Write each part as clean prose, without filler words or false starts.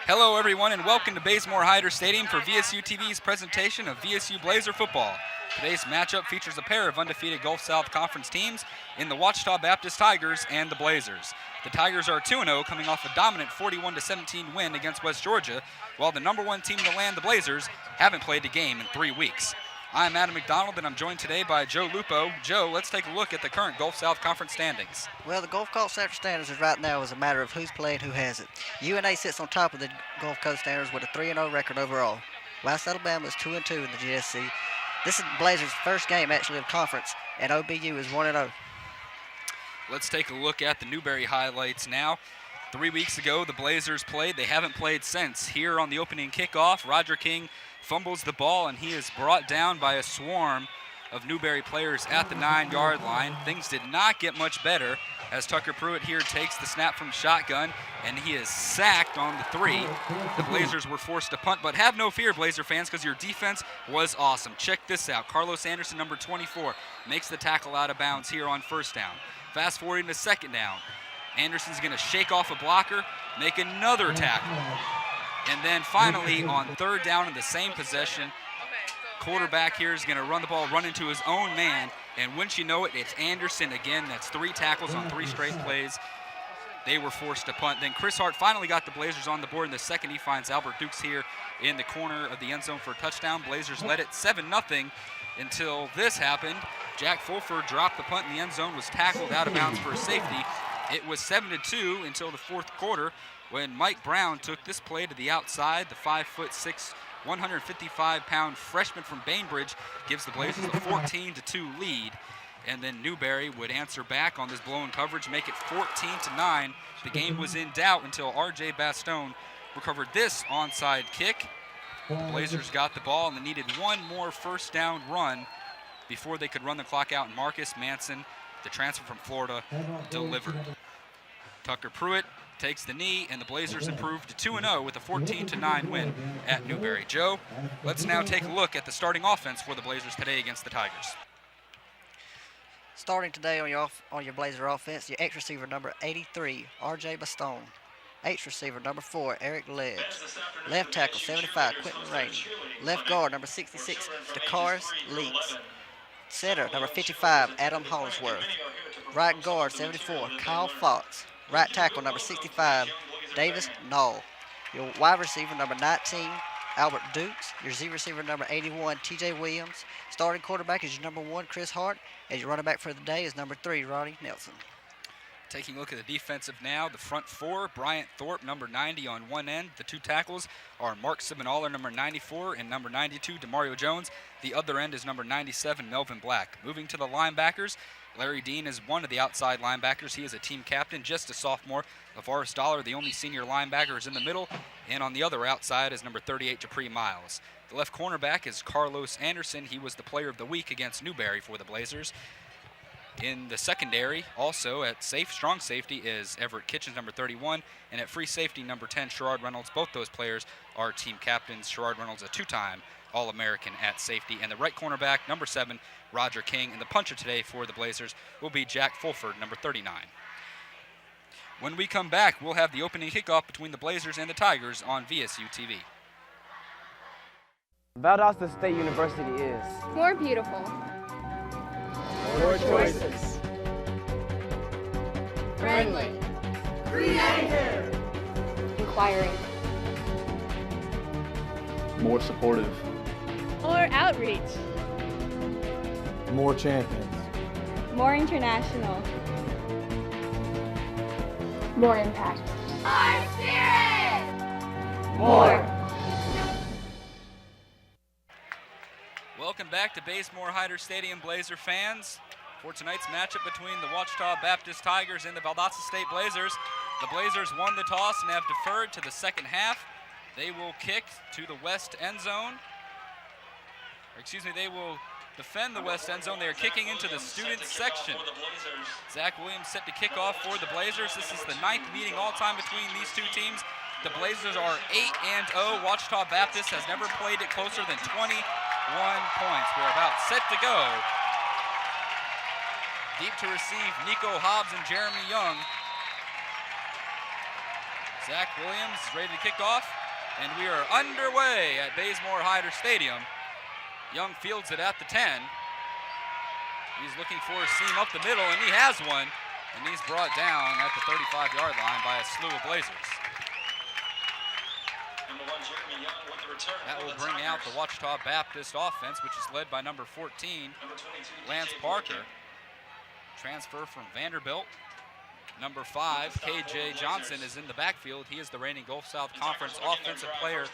Hello everyone and welcome to Bazemore-Hyder Stadium for VSU-TV's presentation of VSU Blazer football. Today's matchup features a pair of undefeated Gulf South Conference teams in the Ouachita Baptist Tigers and the Blazers. The Tigers are 2-0 coming off a dominant 41-17 win against West Georgia, while the number one team in the land, the Blazers, haven't played a game in 3 weeks. I'm MacDonald and I'm joined today by Joe Lieupo. Joe, let's take a look at the current Gulf South Conference standings. Well, the Gulf Coast South standings is right now is a matter of who's playing, who hasn't. UNA sits on top of the Gulf Coast standings with a 3-0 record overall. West Alabama is 2-2 in the GSC. This is Blazers' first game actually of conference, and OBU is 1-0. Let's take a look at the Newberry highlights now. 3 weeks ago, the Blazers played. They haven't played since. Here on the opening kickoff, Roger King fumbles the ball, and he is brought down by a swarm of Newberry players at the 9-yard line. Things did not get much better as Tucker Pruitt here takes the snap from shotgun, and he is sacked on the 3. The Blazers were forced to punt, but have no fear, Blazer fans, because your defense was awesome. Check this out. Carlos Anderson, number 24, makes the tackle out of bounds here on first down. Fast forwarding to second down. Anderson's going to shake off a blocker, make another tackle. And then finally, on third down in the same possession, quarterback here is going to run the ball, run into his own man, and wouldn't you know it, it's Anderson again. That's 3 tackles on 3 straight plays. They were forced to punt. Then Chris Hart finally got the Blazers on the board in the second. He finds Albert Dukes here in the corner of the end zone for a touchdown. Blazers led it 7-0 until this happened. Jack Fulford dropped the punt in the end zone, was tackled out of bounds for a safety. It was 7-2 until the fourth quarter when Mike Brown took this play to the outside. The 5'6", 155-pound freshman from Bainbridge gives the Blazers a 14-2 lead. And then Newberry would answer back on this blown coverage, make it 14-9. The game was in doubt until R.J. Bastone recovered this onside kick. The Blazers got the ball and they needed one more first down run before they could run the clock out. And Marcus Manson, the transfer from Florida, delivered. Tucker Pruitt takes the knee, and the Blazers improved to 2-0 with a 14-9 win at Newberry. Joe, let's now take a look at the starting offense for the Blazers today against the Tigers. Starting today on your Blazer offense, your X receiver number 83, R.J. Bastone. H receiver number 4, Eric Ledge. Left tackle 75, Quentin Rainey. Left guard number 66, DeCaris Leeds. Center number 55, Adam Hollingsworth. Right guard 74, Kyle Fox. Right tackle number 65, Davis Knoll. Your wide receiver number 19, Albert Dukes. Your Z receiver number 81, TJ Williams. Starting quarterback is your number 1, Chris Hart. And your running back for the day is number 3, Ronnie Nelson. Taking a look at the defensive now, the front 4, Bryant Thorpe, number 90 on one end. The 2 tackles are Mark Simonalla, number 94, and number 92, Demario Jones. The other end is number 97, Melvin Black. Moving to the linebackers, Larry Dean is one of the outside linebackers. He is a team captain, just a sophomore. LaVaris Dollar, the only senior linebacker, is in the middle. And on the other outside is number 38, Japri Miles. The left cornerback is Carlos Anderson. He was the player of the week against Newberry for the Blazers. In the secondary, also at strong safety, is Everett Kitchens, number 31. And at free safety, number 10, Sherrod Reynolds. Both those players are team captains. Sherrod Reynolds, a 2-time All-American at safety. And the right cornerback, number 7, Roger King. And the puncher today for the Blazers will be Jack Fulford, number 39. When we come back, we'll have the opening kickoff between the Blazers and the Tigers on VSU-TV. Valdosta State University is more beautiful, more choices, friendly, creative, inquiring, more supportive, more outreach, more champions, more international, more impact, more spirit, more. Welcome back to Bazemore-Hyder Stadium, Blazer fans, for tonight's matchup between the Ouachita Baptist Tigers and the Valdosta State Blazers. The Blazers won the toss and have deferred to the second half. They will kick to the west end zone. They will defend the west end zone. They are kicking into the student section. Zach Williams set to kick off for the Blazers. This is the 9th meeting all-time between these two teams. The Blazers are 8-0. Ouachita Baptist has never played it closer than 21 points. We're about set to go. Deep to receive, Nico Hobbs and Jeremy Young. Zach Williams is ready to kick off, and we are underway at Bazemore-Hyder Stadium. Young fields it at the 10. He's looking for a seam up the middle, and he has one, and he's brought down at the 35-yard line by a slew of Blazers. That will bring out the Ouachita Baptist offense, which is led by number 14, Lance Parker. Transfer from Vanderbilt. Number 5, KJ Johnson, is in the backfield. He is the reigning Gulf South Conference Offensive Player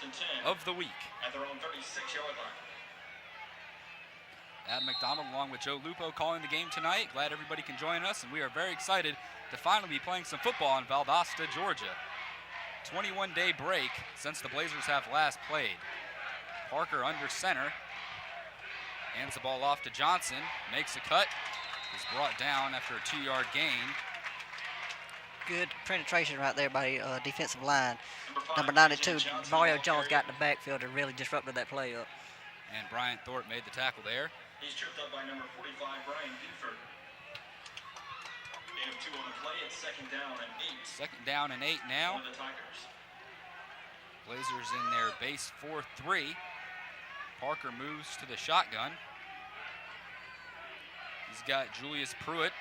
of the Week. At their own 36-yard line. Adam MacDonald along with Joe Lieupo calling the game tonight. Glad everybody can join us, and we are very excited to finally be playing some football in Valdosta, Georgia. 21-day break since the Blazers have last played. Parker under center. Hands the ball off to Johnson. Makes a cut. Is brought down after a 2-yard gain. Good penetration right there by defensive line. Number 92, Mario Jones got in the backfield and really disrupted that play up. And Brian Thorpe made the tackle there. He's tripped up by number 45, Brian Buford. Gain of 2 on the play. It's second down and 8. Second down and 8 now. For the Tigers. Blazers in their base 4-3. Parker moves to the shotgun. He's got Julius Pruitt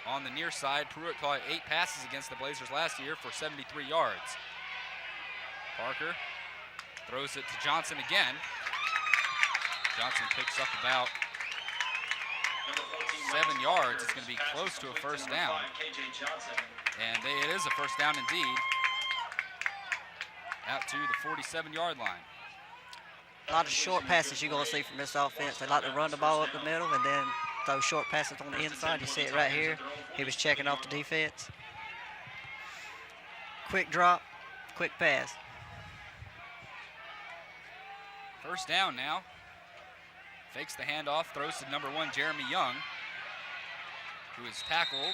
on the near side. Pruitt caught 8 passes against the Blazers last year for 73 yards. Parker throws it to Johnson again. Johnson picks up about 7 yards. It's going to be close to a first down. And it is a first down indeed. Out to the 47-yard line. A lot of short passes you're going to see from this offense. They like to run the ball up the middle and then throw short passes on the inside. You see it right here. He was checking off the defense. Quick drop, quick pass. First down now. Fakes the handoff, throws to number 1, Jeremy Young, who is tackled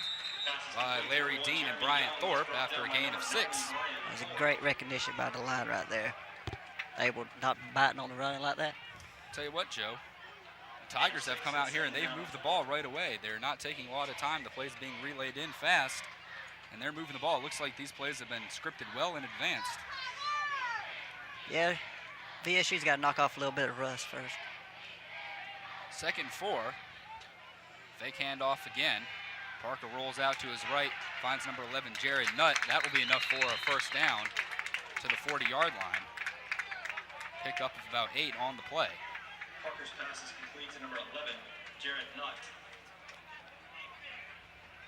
by Larry Dean and Brian Thorpe after a gain of 6. That was a great recognition by the line right there. Able not biting on the running like that. Tell you what, Joe, the Tigers have come out here and they've moved the ball right away. They're not taking a lot of time. The play's being relayed in fast, and they're moving the ball. It looks like these plays have been scripted well in advance. Yeah, VSU's got to knock off a little bit of rust first. Second 4. Fake handoff again. Parker rolls out to his right, finds number 11, Jared Nutt. That will be enough for a first down to the 40-yard line. Pick up of about 8 on the play. Parker's pass is complete to number 11, Jared Nutt.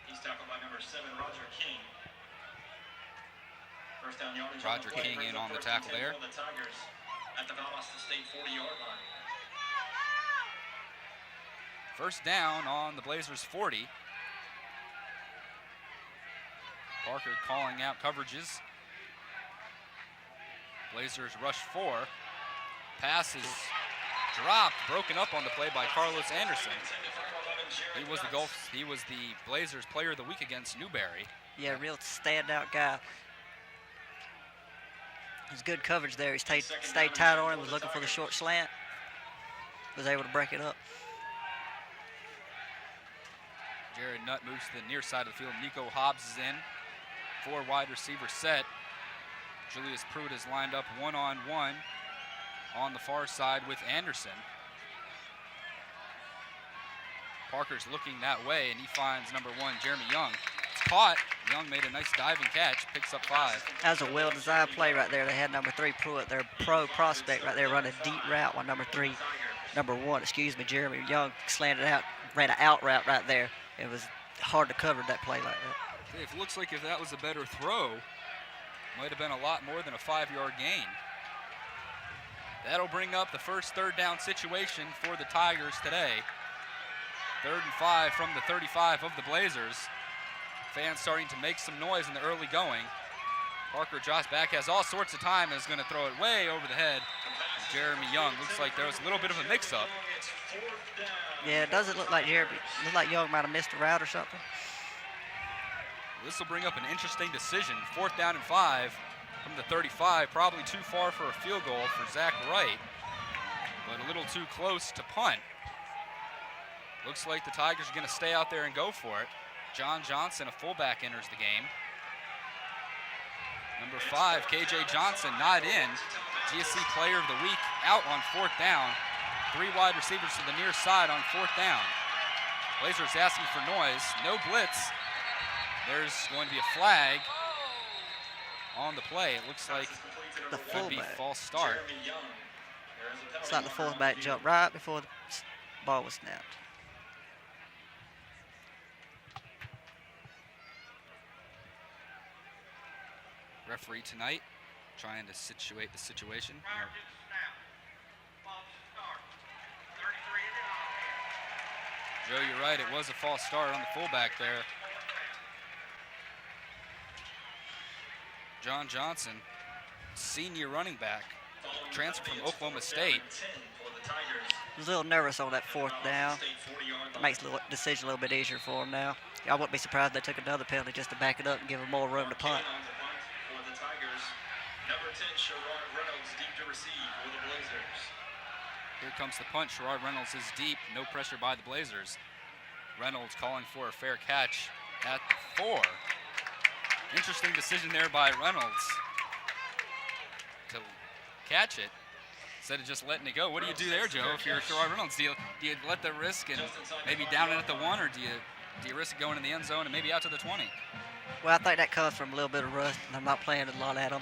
He's tackled by number 7, Roger King. First down yardage. Roger King in on the tackle there. The Tigers at the Valdosta State 40-yard line. First down on the Blazers 40. Parker calling out coverages. Blazers rush 4. Pass is dropped, broken up on the play by Carlos Anderson. He was the Blazers Player of the Week against Newberry. Yeah, real standout guy. It's good coverage there. He stayed tight on him, was looking for the short slant. Was able to break it up. Jared Nutt moves to the near side of the field. Nico Hobbs is in. 4 wide receiver set. Julius Pruitt is lined up one-on-one on the far side with Anderson. Parker's looking that way, and he finds number 1, Jeremy Young. It's caught. Young made a nice diving catch, picks up 5. That was a well-designed play right there. They had number 3, Pruitt, their pro prospect right there, running a deep route while number 1, Jeremy Young slanted out, ran an out route right there. It was hard to cover that play like that. It looks like if that was a better throw, might have been a lot more than a 5-yard gain. That'll bring up the first third down situation for the Tigers today. 3rd and 5 from the 35 of the Blazers. Fans starting to make some noise in the early going. Parker drops back, has all sorts of time, and is going to throw it way over the head of Jeremy Young. Looks like there was a little bit of a mix-up. Yeah, it doesn't look like Young might have missed a route or something. This will bring up an interesting decision. 4th down and 5 from the 35. Probably too far for a field goal for Zach Wright, but a little too close to punt. Looks like the Tigers are going to stay out there and go for it. John Johnson, a fullback, enters the game. Number 5, KJ Johnson, not in. GSC Player of the Week out on 4th down. 3 wide receivers to the near side on 4th down. Blazers asking for noise. No blitz. There's going to be a flag on the play. It looks like The it could be fullback. false start. It's like the fullback jumped right before the ball was snapped. Referee tonight trying to situate the situation. Joe, you're right. It was a false start on the fullback there. John Johnson, senior running back, transfer from Oklahoma State. I was a little nervous on that 4th down. It makes the decision a little bit easier for him now. I wouldn't be surprised if they took another penalty just to back it up and give him more room to punt. Number 10, Sherrod Reynolds, deep to receive for the Blazers. Here comes the punch. Sherrod Reynolds is deep. No pressure by the Blazers. Reynolds calling for a fair catch at the 4. Interesting decision there by Reynolds to catch it instead of just letting it go. What do you do there, Joe, if you're Sherrod Reynolds? Do you let the risk and maybe down it at the 1, or do you risk going in the end zone and maybe out to the 20? Well, I think that comes from a little bit of rust, and I'm not playing a lot at them.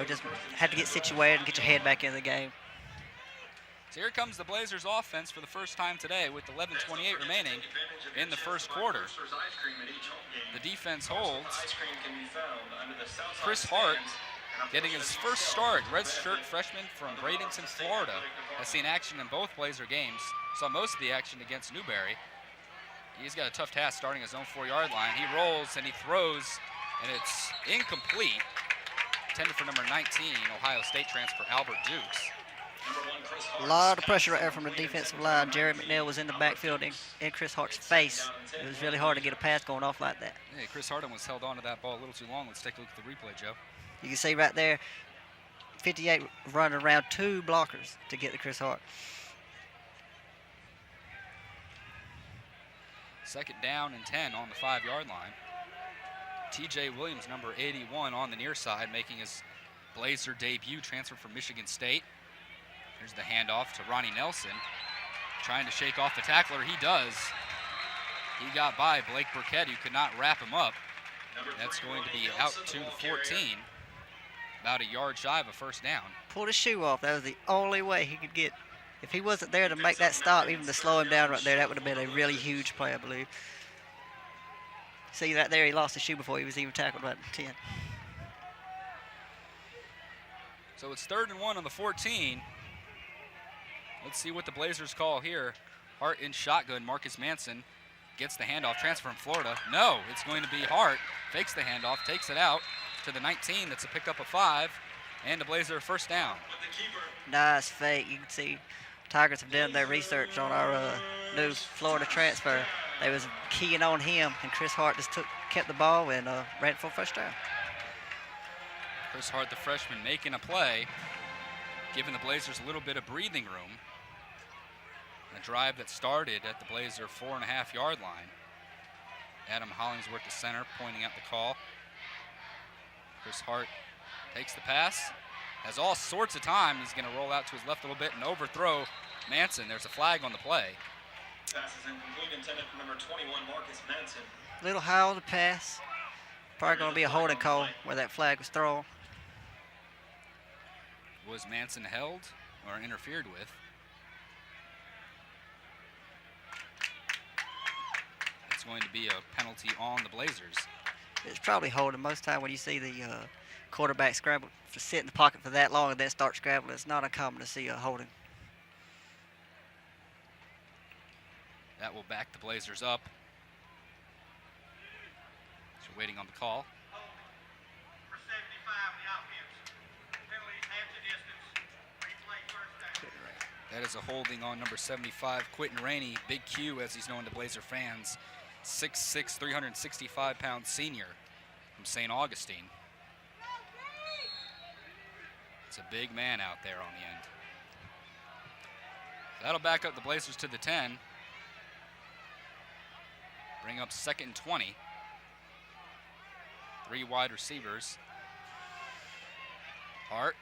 Just had to get situated and get your head back in the game. So here comes the Blazers offense for the first time today with 11:28 remaining in the first quarter. The defense holds. Chris Hart getting his first start. Redshirt freshman from Bradenton, Florida. Has seen action in both Blazer games. Saw most of the action against Newberry. He's got a tough task starting his own 4-yard line. He rolls and he throws, and it's incomplete. Intended for number 19, Ohio State transfer Albert Dukes. A lot of pressure right there from the defensive line. Jerry McNeil was in the backfield in Chris Hart's face. It was really hard to get a pass going off like that. Hey, Chris Harden was held on to that ball a little too long. Let's take a look at the replay, Joe. You can see right there, 58 running around 2 blockers to get to Chris Hart. Second down and 10 on the 5-yard line. TJ Williams, number 81, on the near side, making his Blazer debut, transfer from Michigan State. Here's the handoff to Ronnie Nelson. Trying to shake off the tackler. He does. He got by Blake Burkett, who could not wrap him up. That's going to be out to the 14. About a yard shy of a first down. Pulled his shoe off. That was the only way he could get. If he wasn't there to make that stop, even to slow him down right there, that would have been a really huge play, I believe. See that there, he lost his shoe before he was even tackled right at 10. So it's 3rd and 1 on the 14. Let's see what the Blazers call here. Hart in shotgun. Marcus Manson gets the handoff. Transfer from Florida. No, it's going to be Hart. Fakes the handoff, takes it out to the 19. That's a pickup of 5. And the Blazer first down. Nice fake. You can see Tigers have done their research on our new Florida transfer. They was keying on him, and Chris Hart just kept the ball and ran for first down. Chris Hart, the freshman, making a play, giving the Blazers a little bit of breathing room. A drive that started at the Blazer 4.5-yard line. Adam Hollingsworth, the center, pointing at the call. Chris Hart takes the pass, has all sorts of time. He's going to roll out to his left a little bit and overthrow Manson. There's a flag on the play. Pass is incomplete, intended for number 21, Marcus Manson. Little high on the pass. Probably going to be a holding call where that flag was thrown. Was Manson held or interfered with? It's going to be a penalty on the Blazers. It's probably holding. Most time when you see the quarterback scramble to sit in the pocket for that long and then start scrambling, it's not uncommon to see a holding. That will back the Blazers up. So waiting on the call. For 75, the offense. Penalties half the distance. Replay first down. That is a holding on number 75, Quentin Rainey. Big Q, as he's known to Blazer fans. 6'6", 365-pound senior from St. Augustine. It's a big man out there on the end. That'll back up the Blazers to the 10. Bring up 2nd and 20. 3 wide receivers. Hart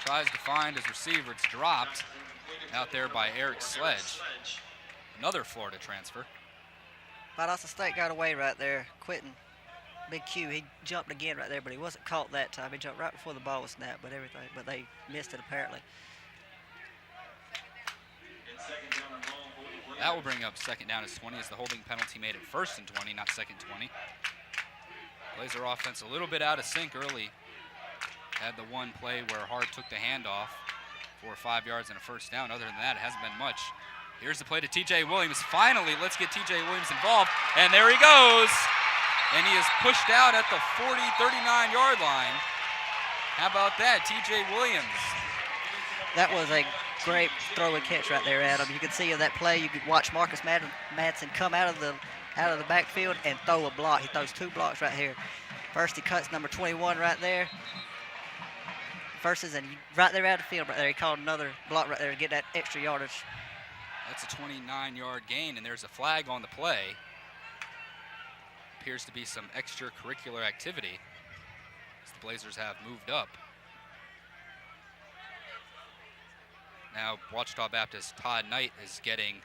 tries to find his receiver. It's dropped out there by Eric Sledge. Another Florida transfer. Valdosta State got away right there. Quentin, big Q, he jumped again right there, but he wasn't caught that time. He jumped right before the ball was snapped, but they missed it apparently. That will bring up second down as 20 as the holding penalty made it first and 20, not second 20. Blazer offense a little bit out of sync early. Had the one play where Hart took the handoff for 5 yards and a first down. Other than that, it hasn't been much. Here's the play to TJ Williams. Finally, let's get TJ Williams involved. And there he goes. And he is pushed out at the 40, 39-yard line. How about that, TJ Williams? That was a great throw and catch right there, Adam. You could see in that play, you could watch Marcus Madsen come out of the backfield and throw a block. He throws 2 blocks right here. First, he cuts number 21 right there. Versus, and right there out of the field right there, he called another block right there to get that extra yardage. That's a 29-yard gain, and there's a flag on the play. Appears to be some extracurricular activity as the Blazers have moved up. Now, Ouachita Baptist Todd Knight is getting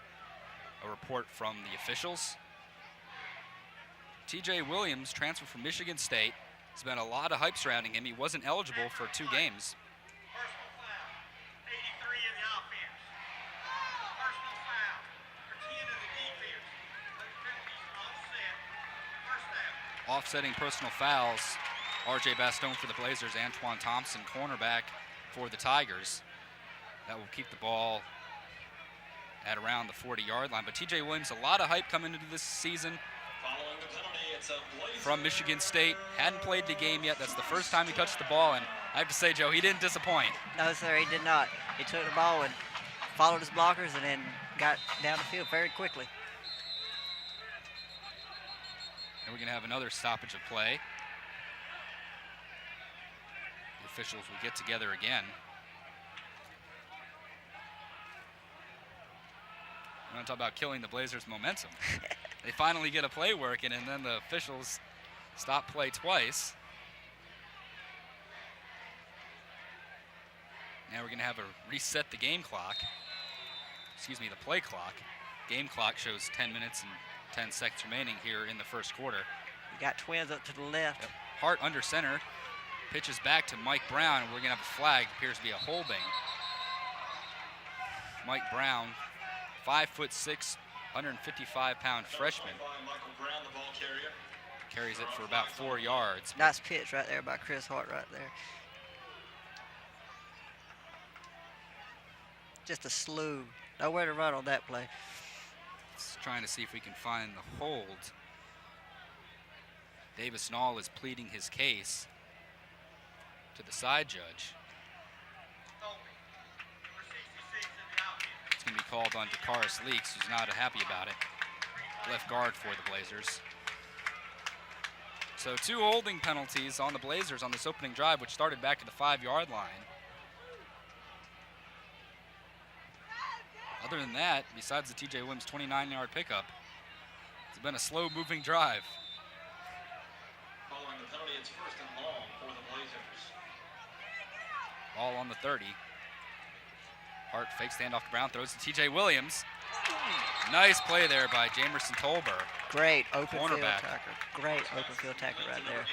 a report from the officials. TJ Williams, transferred from Michigan State. There's been a lot of hype surrounding him. He wasn't eligible for 2 games. Personal foul. 83 in the offense. Personal foul. For 10 in the defense. Those penalties are offset. First down. Offsetting personal fouls, R.J. Bastone for the Blazers, Antoine Thompson, cornerback for the Tigers. That will keep the ball at around the 40-yard line. But TJ Williams, a lot of hype coming into this season. Following the penalty, it's a From Michigan State, hadn't played the game yet. That's the first time he touched the ball, and I have to say, Joe, he didn't disappoint. No, sir, he did not. He took the ball and followed his blockers and then got down the field very quickly. And we're going to have another stoppage of play. The officials will get together again. You want to talk about killing the Blazers' momentum. They finally get a play working, and then the officials stop play twice. Now we're going to have a reset the game clock. Excuse me, the play clock. Game clock shows 10 minutes and 10 seconds remaining here in the first quarter. You got Twins up to the left. Yep. Hart under center. Pitches back to Mike Brown, and we're going to have a flag. Appears to be a holding. Mike Brown, 5'6", 155-pound freshman. Michael Brown, the ball carrier. Carries it for about 4 yards. Nice pitch right there by Chris Hart right there. Just a slew. Nowhere to run on that play. Just trying to see if we can find the hold. Davis Nall is pleading his case to the side judge. It's going to be called on Dakaris Leaks, who's not happy about it. Left guard for the Blazers. So 2 holding penalties on the Blazers on this opening drive, which started back at the 5-yard line. Other than that, besides the TJ Williams 29-yard pickup, it's been a slow-moving drive. Following the penalty, it's first and long for the Blazers. Ball on the 30. Hart fakes the handoff to Brown, throws to TJ Williams. Nice play there by Jamerson Tolber. Great open field Cornerback. tackle. Great open field tackle right there.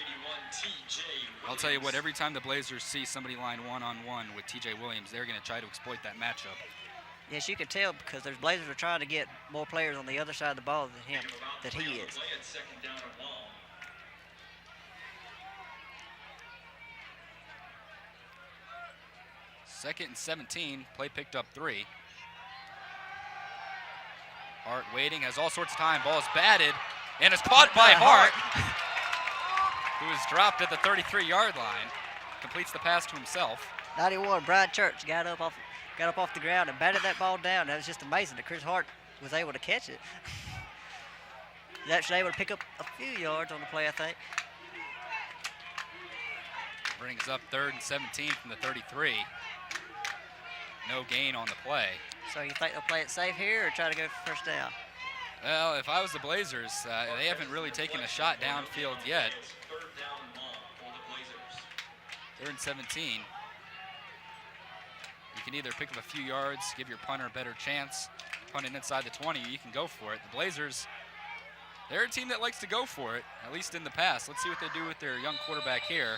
I'll tell you what, every time the Blazers see somebody line one-on-one with TJ Williams, they're going to try to exploit that matchup. Yes, you can tell because their Blazers are trying to get more players on the other side of the ball than him, that he is. Second down and long. Second and 17, play picked up 3. Hart waiting, has all sorts of time, ball is batted, and is caught by Hart, who is dropped at the 33-yard line, completes the pass to himself. 91, Brian Church got up off the ground and batted that ball down. That was just amazing that Chris Hart was able to catch it. He's actually able to pick up a few yards on the play, I think. Brings up 3rd and 17 from the 33. No gain on the play. So you think they'll play it safe here or try to go for first down? Well, if I was the Blazers, they haven't really taken a shot downfield yet. Third down and long for the Blazers. They're in 17. You can either pick up a few yards, give your punter a better chance, punt it inside the 20, you can go for it. The Blazers, they're a team that likes to go for it, at least in the past. Let's see what they do with their young quarterback here.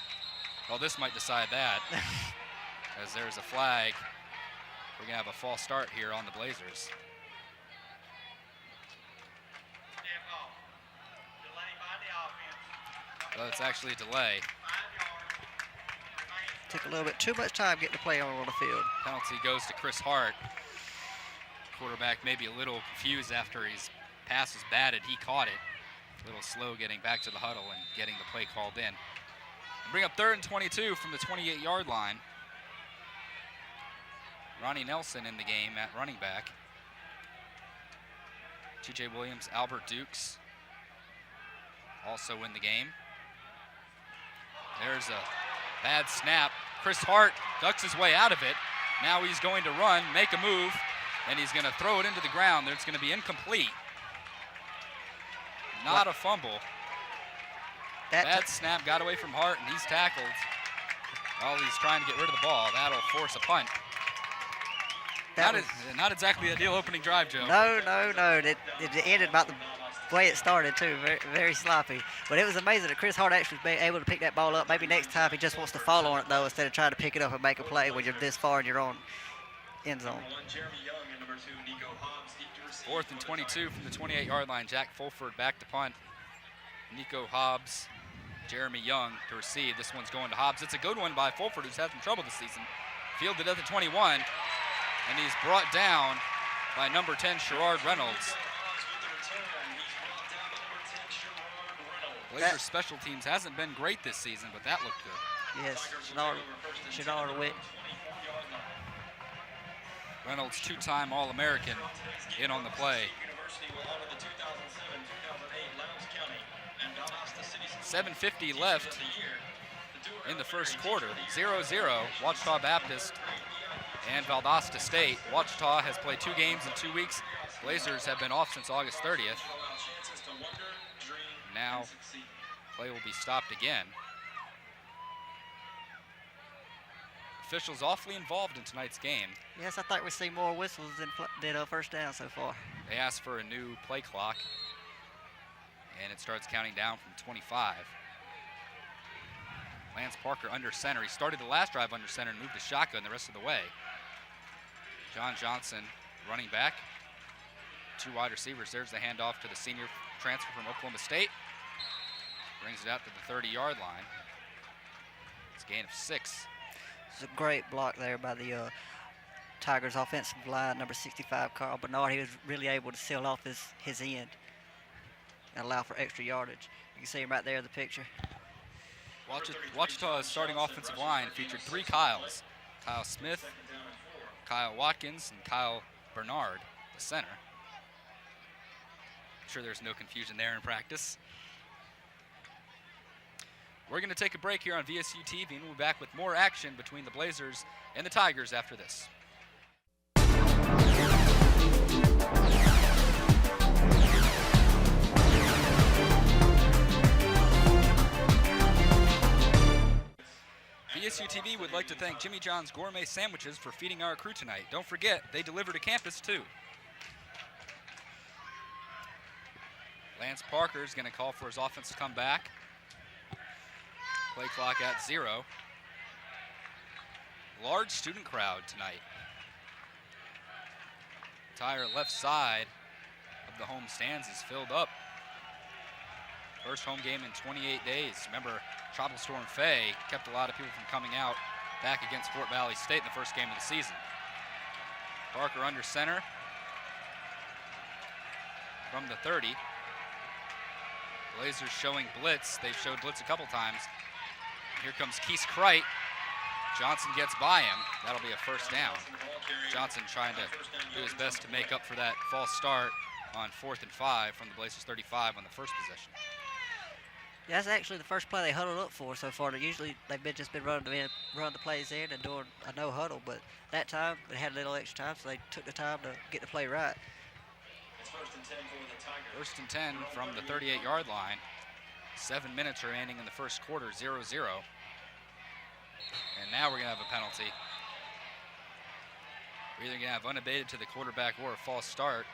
Well, this might decide that, as there's a flag. We're going to have a false start here on the Blazers. Well, it's actually a delay. Took a little bit too much time getting the play on the field. Penalty goes to Chris Hart. Quarterback maybe a little confused after his pass was batted. He caught it. A little slow getting back to the huddle and getting the play called in. Bring up 3rd and 22 from the 28-yard line. Ronnie Nelson in the game at running back. TJ Williams, Albert Dukes also in the game. There's a bad snap. Chris Hart ducks his way out of it. Now he's going to run, make a move, and he's going to throw it into the ground. It's going to be incomplete. Not a fumble. Bad snap, got away from Hart, and he's tackled while he's trying to get rid of the ball. That'll force a punt. Not exactly the ideal opening drive, Joe. No. It ended about the way it started, too. Very, very sloppy. But it was amazing that Chris Hart actually was able to pick that ball up. Maybe next time he just wants to fall on it, though, instead of trying to pick it up and make a play when you're this far in your own end zone. 4th and 22 from the 28-yard line. Jack Fulford back to punt. Nico Hobbs, Jeremy Young to receive. This one's going to Hobbs. It's a good one by Fulford, who's had some trouble this season. Fielded at the 21, and he's brought down by number 10, Sherrard Reynolds. Blazers special teams hasn't been great this season, but that looked good. Yes, Sherrard Witt. Reynolds, 2-time All-American, in on the play. 7:50 left in the first quarter. 0-0, Ouachita Baptist and Valdosta State. Ouachita has played 2 games in 2 weeks. Blazers have been off since August 30th. Now, play will be stopped again. Officials awfully involved in tonight's game. Yes, I think we see more whistles than a first down so far. They asked for a new play clock, and it starts counting down from 25. Lance Parker under center. He started the last drive under center and moved to shotgun the rest of the way. John Johnson running back. 2 wide receivers. There's the handoff to the senior transfer from Oklahoma State. Brings it out to the 30-yard line. It's a gain of 6. It's a great block there by the Tigers offensive line, number 65, Carl Bernard. He was really able to seal off his end and allow for extra yardage. You can see him right there in the picture. Ouachita's starting offensive line featured 3 Kyles. Kyle Smith, Kyle Watkins, and Kyle Bernard, the center. I'm sure there's no confusion there in practice. We're going to take a break here on VSU-TV, and we'll be back with more action between the Blazers and the Tigers after this. VSU-TV would like to thank Jimmy John's Gourmet Sandwiches for feeding our crew tonight. Don't forget, they deliver to campus too. Lance Parker is going to call for his offense to come back. Play clock at 0. Large student crowd tonight. Entire left side of the home stands is filled up. First home game in 28 days. Remember, Tropical Storm Faye kept a lot of people from coming out back against Fort Valley State in the first game of the season. Parker under center from the 30. Blazers showing blitz. They've showed blitz a couple times. Here comes Keese Kreit. Johnson gets by him. That'll be a first down. Johnson trying to do his best to make up for that false start on 4th and 5 from the Blazers 35 on the first possession. Yeah, that's actually the first play they huddled up for so far. Usually they've just been running the plays in and doing a no huddle, but that time they had a little extra time, so they took the time to get the play right. It's 1st and 10 for the Tigers. 1st and 10 from the 38-yard line. 7 minutes remaining in the first quarter, 0-0. And now we're going to have a penalty. We're either going to have unabated to the quarterback or a false start.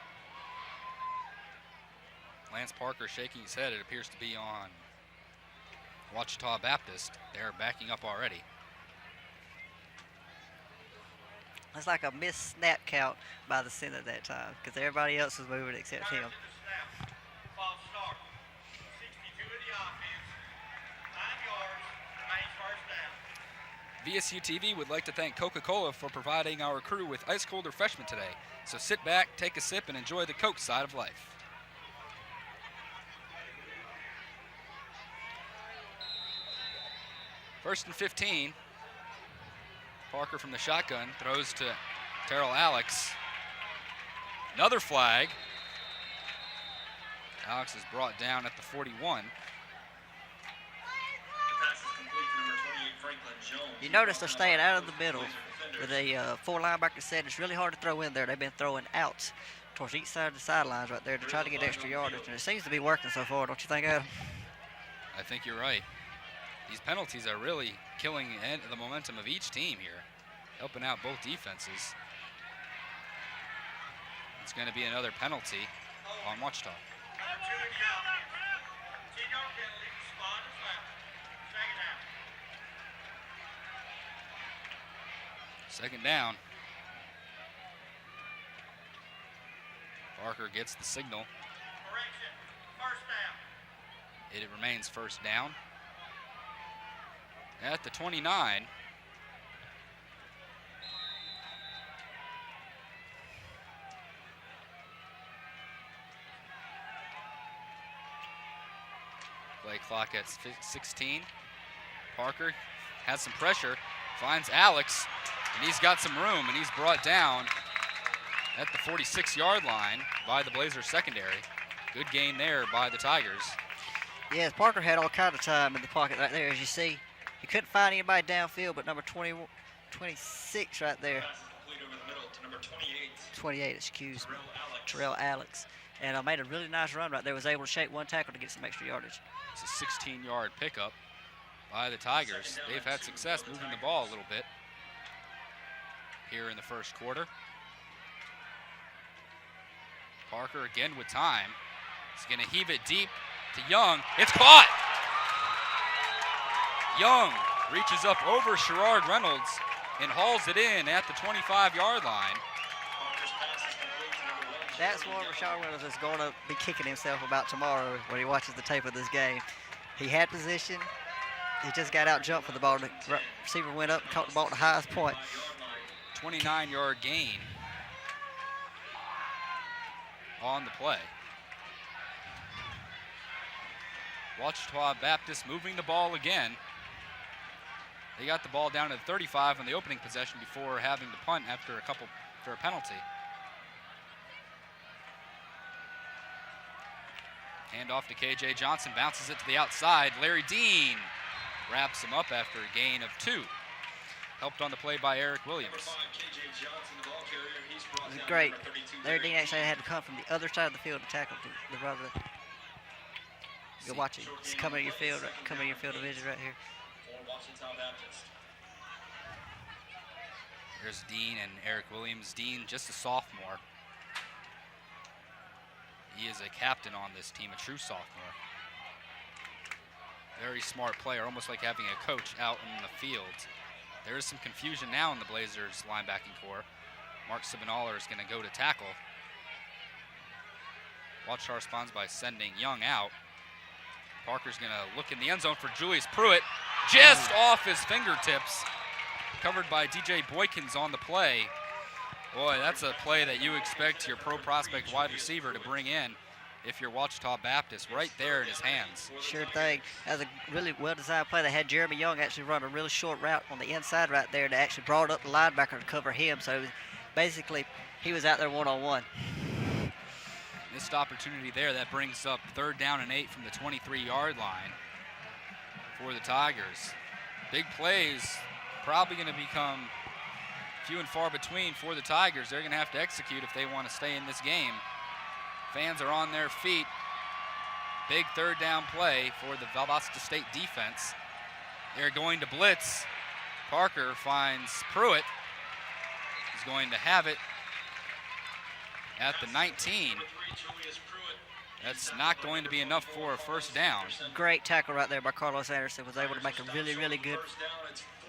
Lance Parker shaking his head. It appears to be on Ouachita Baptist. They're backing up already. It's like a missed snap count by the center that time because everybody else was moving except him. False start. 62 of the offense. 9 yards. Remains first down. VSU-TV would like to thank Coca-Cola for providing our crew with ice cold refreshment today. So sit back, take a sip, and enjoy the Coke side of life. First and 15. Parker from the shotgun throws to Terrell Alex. Another flag. Alex is brought down at the 41. The pass is complete to number 28, Franklin Jones. You notice they're staying out of the middle with a four linebacker set. It's really hard to throw in there. They've been throwing out towards each side of the sidelines right there to try to get extra yardage, and it seems to be working so far, don't you think, Adam? I think you're right. These penalties are really killing the momentum of each team here, helping out both defenses. It's going to be another penalty on Ouachita. Number 2 in the offense. 10-yard penalty. Spot is foul. Second down. Second down. Parker gets the signal. Correction. First down. It remains first down. At the 29. Play clock at 16. Parker has some pressure, finds Alex, and he's got some room, and he's brought down at the 46-yard line by the Blazers secondary. Good gain there by the Tigers. Yes, Parker had all kind of time in the pocket right there, as you see. He couldn't find anybody downfield, but number 26 right there. Pass is complete over the middle to number 28. 28, excuse me. Terrell Alex. Terrell Alex. And made a really nice run right there. Was able to shake one tackle to get some extra yardage. It's a 16-yard pickup by the Tigers. They've had success moving the ball a little bit here in the first quarter. Parker again with time. He's going to heave it deep to Young. It's caught! Young reaches up over Sherrard Reynolds and hauls it in at the 25-yard line. Parker's pass is complete to number 1. That's what Rashard Reynolds is going to be kicking himself about tomorrow when he watches the tape of this game. He had position. He just got out jumped for the ball. The receiver went up and caught the ball at the highest point. 29-yard gain on the play. Ouachita Baptist moving the ball again. They got the ball down to the 35 on the opening possession before having to punt after a penalty. Hand off to KJ Johnson, bounces it to the outside. Larry Dean wraps him up after a gain of 2. Helped on the play by Eric Williams. Number 5, KJ Johnson, the ball carrier. He's brought It was down great. number 32, Larry Dean actually had to come from the other side of the field to tackle the rubber. Go watch it. It's coming to your field, coming to your field of vision right here. For Ouachita Baptist. There's Dean and Eric Williams. Dean, just a sophomore. He is a captain on this team, a true sophomore. Very smart player, almost like having a coach out in the field. There is some confusion now in the Blazers linebacking core. Mark Sibinaller is going to go to tackle. Ouachita responds by sending Young out. Parker's going to look in the end zone for Julius Pruitt. Just off his fingertips. Covered by DJ Boykins on the play. Boy, that's a play that you expect your pro prospect wide receiver to bring in if you're Ouachita Baptist, right there in his hands. Sure thing. That was a really well-designed play. They had Jeremy Young actually run a really short route on the inside right there that actually brought up the linebacker to cover him. So it was basically, he was out there one-on-one. Missed opportunity there. That brings up 3rd down and 8 from the 23-yard line for the Tigers. Big plays probably going to become few and far between for the Tigers. They're going to have to execute if they want to stay in this game. Fans are on their feet. Big 3rd down play for the Valdosta State defense. They're going to blitz. Parker finds Pruitt. He's going to have it at the 19. That's not going to be enough for a first down. Great tackle right there by Carlos Anderson. Was able to make a really, really good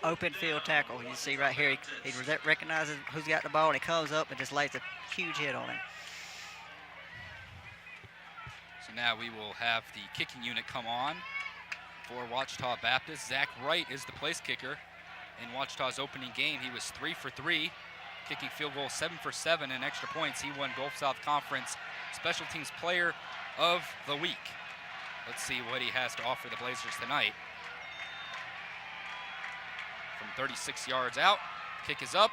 open field tackle. You see right here, he recognizes who's got the ball, and he comes up and just lays a huge hit on him. So now we will have the kicking unit come on for Ouachita Baptist. Zach Wright is the place kicker. In Ouachita's opening game, he was 3 for 3, kicking field goal 7 for 7 and extra points. He won Gulf South Conference Special Teams Player of the Week. Let's see what he has to offer the Blazers tonight. From 36 yards out, kick is up,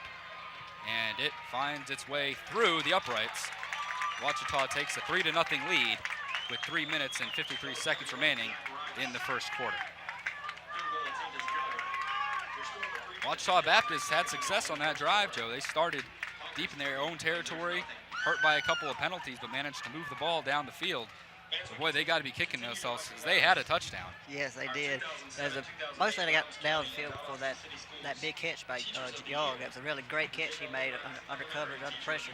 and it finds its way through the uprights. Ouachita takes a 3-0 lead with 3 minutes and 53 seconds remaining in the first quarter. Ouachita Baptist had success on that drive, Joe. They started deep in their own territory, hurt by a couple of penalties, but managed to move the ball down the field. So, boy, they got to be kicking themselves because they had a touchdown. Yes, they did. Mostly they got down the field before that big catch by Young. That was a really great catch he made under coverage, under pressure.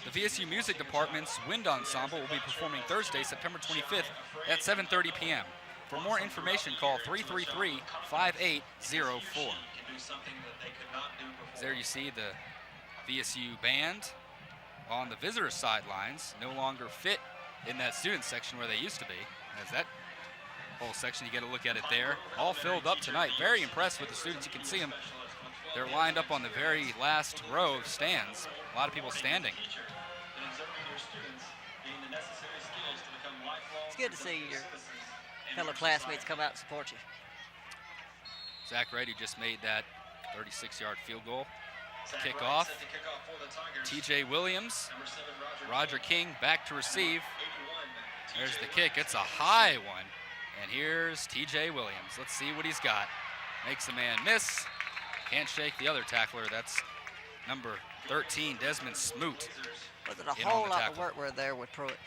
The VSU Music Department's Wind Ensemble will be performing Thursday, September 25th at 7:30 p.m. For more information, call 333-5804. There you see the VSU band on the visitor sidelines, no longer fit in that student section where they used to be. As that whole section, you get a look at it there, all filled up tonight. Very impressed with the students. You can see them. They're lined up on the very last row of stands. A lot of people standing. It's good to see your fellow classmates come out and support you. Zach Reddy just made that 36-yard field goal. Kickoff. TJ Williams. Roger King back to receive. There's the kick. It's a high one. And here's TJ Williams. Let's see what he's got. Makes the man miss. Can't shake the other tackler. That's number 13, Desmond Smoot. Wasn't a whole lot of work there with Pruitt.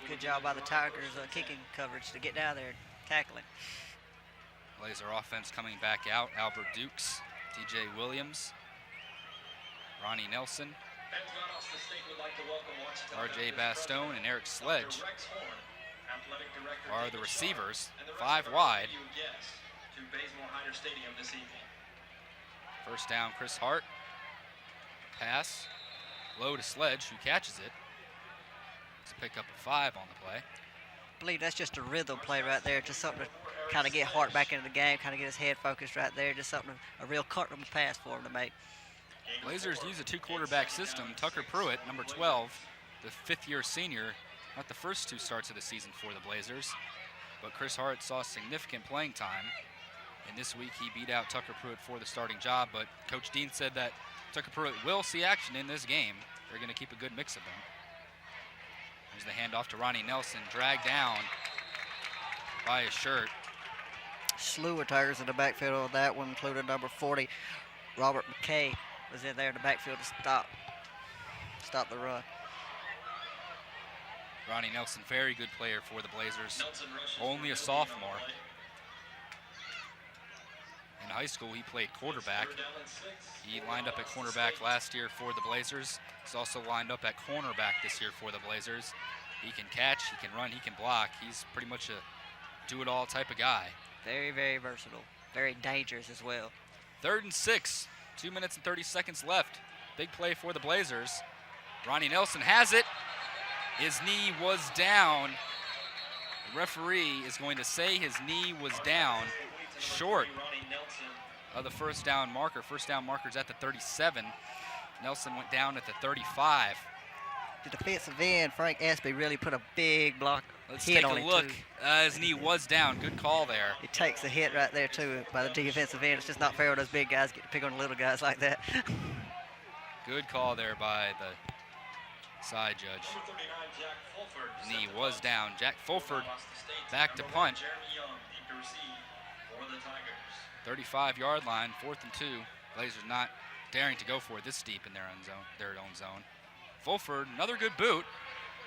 Good job by the Tigers kicking coverage to get down there and tackling. Blazer offense coming back out. Albert Dukes, TJ Williams, Ronnie Nelson, RJ Bastone, and Eric Sledge are the receivers, 5 wide. To Bazemore-Hyder Stadium this evening. First down, Chris Hart. Pass low to Sledge, who catches it. Let's pick up a 5 on the play. I believe that's just a rhythm play right there, just something to kind of get Hart back into the game, kind of get his head focused right there, just something, a real comfortable pass for him to make. Blazers use a 2-quarterback system. Tucker Pruitt, number 12, the 5th-year senior, not the first 2 starts of the season for the Blazers, but Chris Hart saw significant playing time. And this week he beat out Tucker Pruitt for the starting job, but Coach Dean said that Tucker Pruitt will see action in this game. They're going to keep a good mix of them. There's the handoff to Ronnie Nelson, dragged down by his shirt. Slew of Tigers in the backfield on that one, including number 40, Robert McKay, was in there in the backfield to stop the run. Ronnie Nelson, very good player for the Blazers, only a sophomore. In high school, he played quarterback. He lined up at cornerback last year for the Blazers. He's also lined up at cornerback this year for the Blazers. He can catch, he can run, he can block. He's pretty much a do-it-all type of guy. Very, very versatile. Very dangerous as well. 3rd and 6, 2 minutes and 30 seconds left. Big play for the Blazers. Ronnie Nelson has it. His knee was down. The referee is going to say his knee was down, short of the first down marker. First down marker's at the 37. Nelson went down at the 35. The defensive end, Frank Espy, really put a big block Let's hit take on a him, look. too. His knee was down. Good call there. He takes a hit right there, too, by the defensive end. It's just not fair when those big guys get to pick on the little guys like that. Good call there by the side judge. Knee was down. Jack Fulford back to punt. 35-yard line, 4th and 2. Blazers not daring to go for it this deep in their own zone. Fulford, another good boot.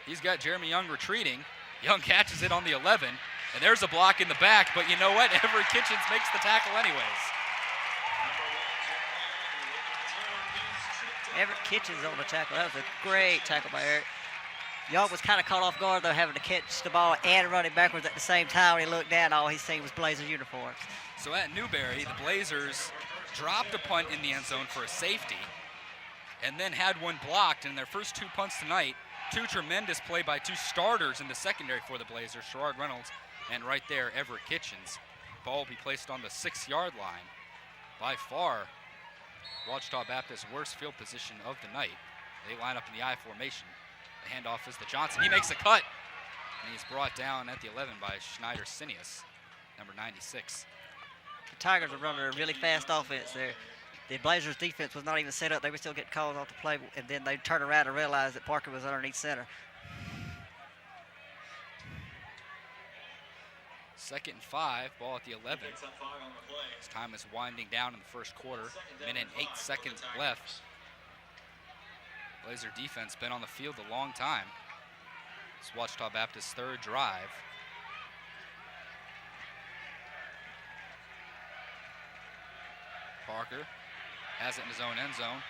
He's got Jeremy Young retreating. Young catches it on the 11, and there's a block in the back, but you know what? Everett Kitchens makes the tackle anyways. Everett Kitchens on the tackle. That was a great tackle by Eric. Young was kind of caught off guard, though, having to catch the ball and run it backwards at the same time. When he looked down, all he seen was Blazers uniforms. So at Newberry, the Blazers dropped a punt in the end zone for a safety and then had one blocked. In their first 2 punts tonight, 2 tremendous play by 2 starters in the secondary for the Blazers, Sherrod Reynolds and right there, Everett Kitchens. Ball will be placed on the 6-yard line. By far, Ouachita Baptist's worst field position of the night. They line up in the I formation. The handoff is to Johnson. He makes a cut, and he's brought down at the 11 by Schneider Sinius, number 96. The Tigers are running a really fast offense there. The Blazers' defense was not even set up. They were still getting calls off the play, and then they turned around and realized that Parker was underneath center. 2nd and 5, ball at the 11. As time is winding down in the first quarter. Minute and 8 seconds left. Blazer defense been on the field a long time. It's Ouachita Baptist's 3rd drive. Parker has it in his own end zone.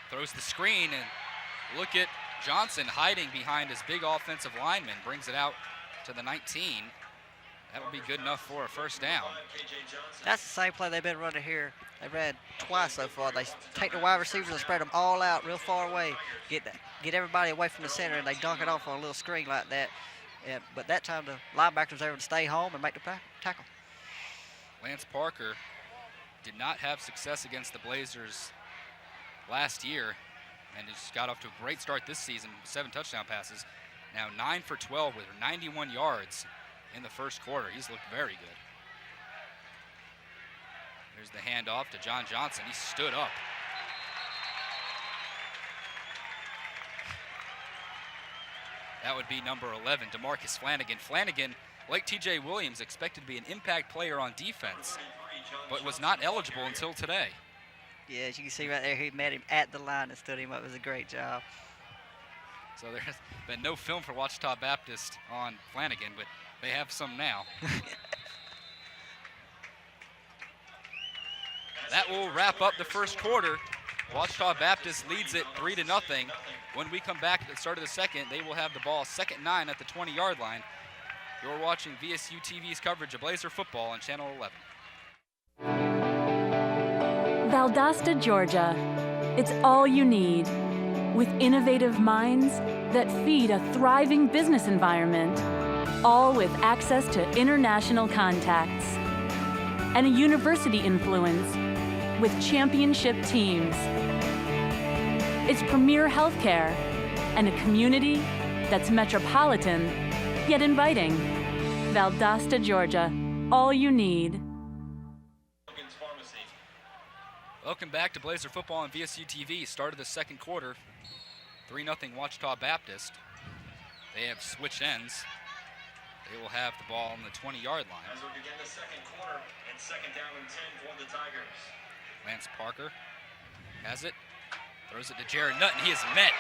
Throws the screen, and look at Johnson hiding behind his big offensive lineman. Brings it out to the 19. That will be good enough for a first down. That's the same play they've been running here. They've ran twice so far. They take the wide receivers and spread them all out real far away, get everybody away from the center, and they dunk it off on a little screen like that. But that time the linebackers were able to stay home and make the tackle. Lance Parker did not have success against the Blazers last year, and just got off to a great start this season, 7 touchdown passes. Now 9 for 12 with 91 yards in the first quarter. He's looked very good. There's the handoff to John Johnson. He stood up. That would be number 11, DeMarcus Flanagan. Flanagan, like TJ Williams, expected to be an impact player on defense, but was not eligible until today. Yeah, as you can see right there, he met him at the line and stood him up. It was a great job. So there's been no film for Ouachita Baptist on Flanagan, but they have some now. That will wrap up the first quarter. Ouachita Baptist leads it 3-0. When we come back at the start of the second, they will have the ball 2nd and 9 at the 20-yard line. You're watching VSU-TV's coverage of Blazer football on Channel 11. Valdosta, Georgia. It's all you need. With innovative minds that feed a thriving business environment, all with access to international contacts. And a university influence with championship teams. It's premier healthcare and a community that's metropolitan yet inviting. Valdosta, Georgia, all you need. Welcome back to Blazer football on VSU-TV. Start of the second quarter, 3-0 Ouachita Baptist. They have switched ends. They will have the ball on the 20-yard line. As we begin the second quarter, and 2nd down and 10 for the Tigers. Lance Parker has it, throws it to Jared Nutt, and he is met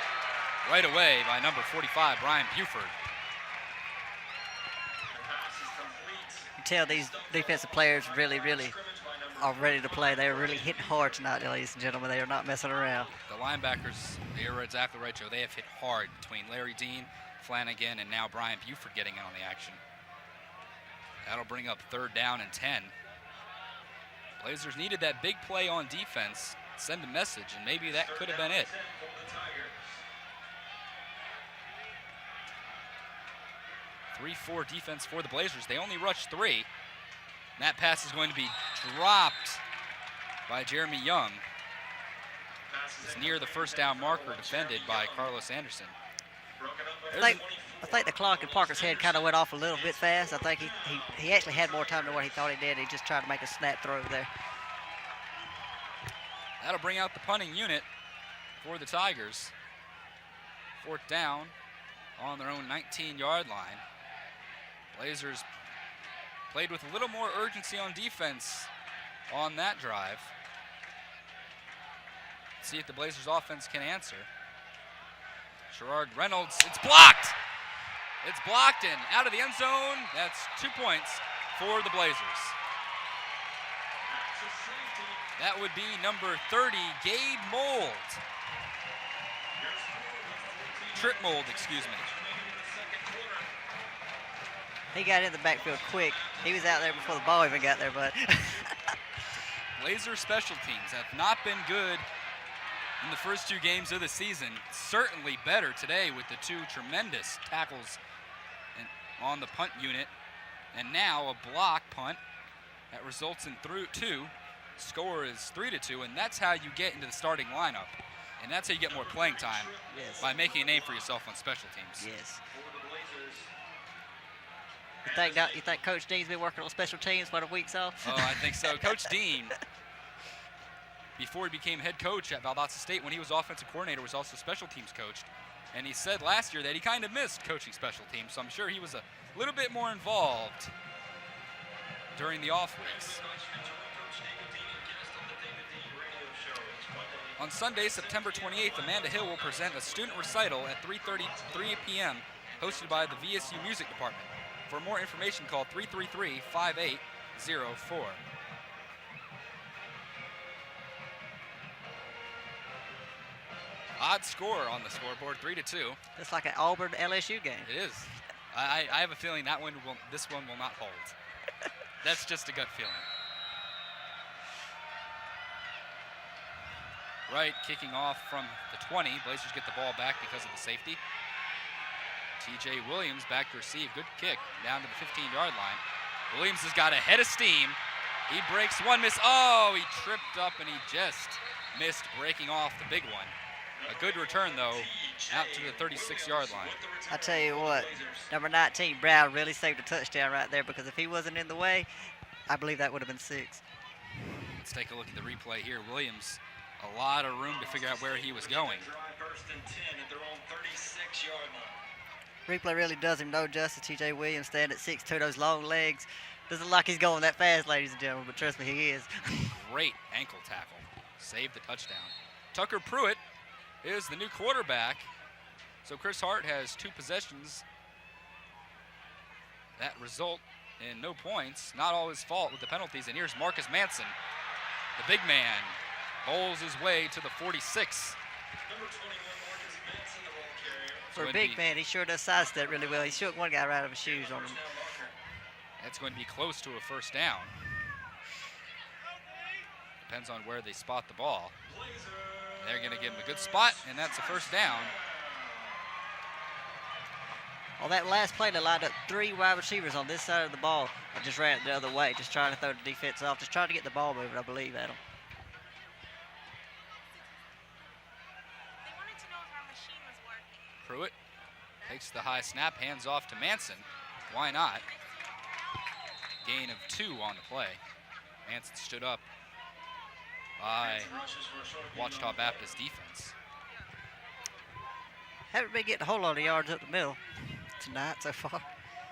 right away by number 45, Brian Buford. The pass is complete. You tell these defensive players really are ready to play. They're really hitting hard tonight, ladies and gentlemen. They are not messing around. The linebackers, you're exactly right, Joe. They have hit hard between Larry Dean, Flanagan, and now Brian Buford getting in on the action. That'll bring up 3rd down and 10. Blazers needed that big play on defense, send a message, and maybe that could have been it. 3-4 defense for the Blazers. They only rushed 3. And that pass is going to be dropped by Jeremy Young. It's near the first down marker, defended by Carlos Anderson. I think the clock in Parker's head kind of went off a little bit fast. I think he actually had more time than what he thought he did. He just tried to make a snap throw there. That'll bring out the punting unit for the Tigers. 4th down on their own 19-yard line. Blazers played with a little more urgency on defense on that drive. See if the Blazers offense can answer. Sherrod Reynolds, it's blocked! It's blocked and out of the end zone. That's 2 points for the Blazers. That would be number 30, Gabe Mold. Trip Mold, excuse me. He got in the backfield quick. He was out there before the ball even got there, but. Blazer special teams have not been good in the first 2 games of the season. Certainly better today with the 2 tremendous tackles on the punt unit. And now a block punt that results in 2. Score is 3-2, and that's how you get into the starting lineup. And that's how you get more playing time. Yes. By making a name for yourself on special teams. Yes. You think Coach Dean's been working on special teams for the weeks off? Oh, I think so. Coach Dean, before he became head coach at Valdosta State, when he was offensive coordinator, was also special teams coach. And he said last year that he kind of missed coaching special teams, so I'm sure he was a little bit more involved during the off weeks. On Sunday, September 28th, Amanda Hill will present a student recital at 3:33 p.m. hosted by the VSU Music Department. For more information, call 333-5804. Odd score on the scoreboard, 3-2. It's like an Auburn LSU game. It is. I have a feeling this one will not hold. That's just a gut feeling. Right, kicking off from the 20. Blazers get the ball back because of the safety. TJ Williams back to receive. Good kick down to the 15-yard line. Williams has got a head of steam. He breaks one miss. Oh, he tripped up and he just missed breaking off the big one. A good return, though, out to the 36-yard line. I tell you what, number 19, Brown, really saved a touchdown right there, because if he wasn't in the way, I believe that would have been 6. Let's take a look at the replay here. Williams, a lot of room to figure out where he was going. Replay really does him no justice. TJ Williams standing at 6'2", those long legs. Doesn't look like he's going that fast, ladies and gentlemen, but trust me, he is. Great ankle tackle. Saved the touchdown. Tucker Pruitt is the new quarterback. So Chris Hart has 2 possessions that result in no points. Not all his fault with the penalties. And here's Marcus Manson. The big man bowls his way to the 46. For a big man, he sure does sidestep really well. He shook one guy right out of his shoes on him. That's going to be close to a first down. Depends on where they spot the ball. They're going to give him a good spot, and that's a first down. On that last play, they lined up 3 wide receivers on this side of the ball and just ran it the other way, just trying to throw the defense off, just trying to get the ball moving, I believe, Adam. They wanted to know if our machine was working. Pruitt takes the high snap, hands off to Manson. Why not? Gain of 2 on the play. Manson stood up by Ouachita Baptist defense. Haven't been getting a whole lot of yards up the middle tonight so far.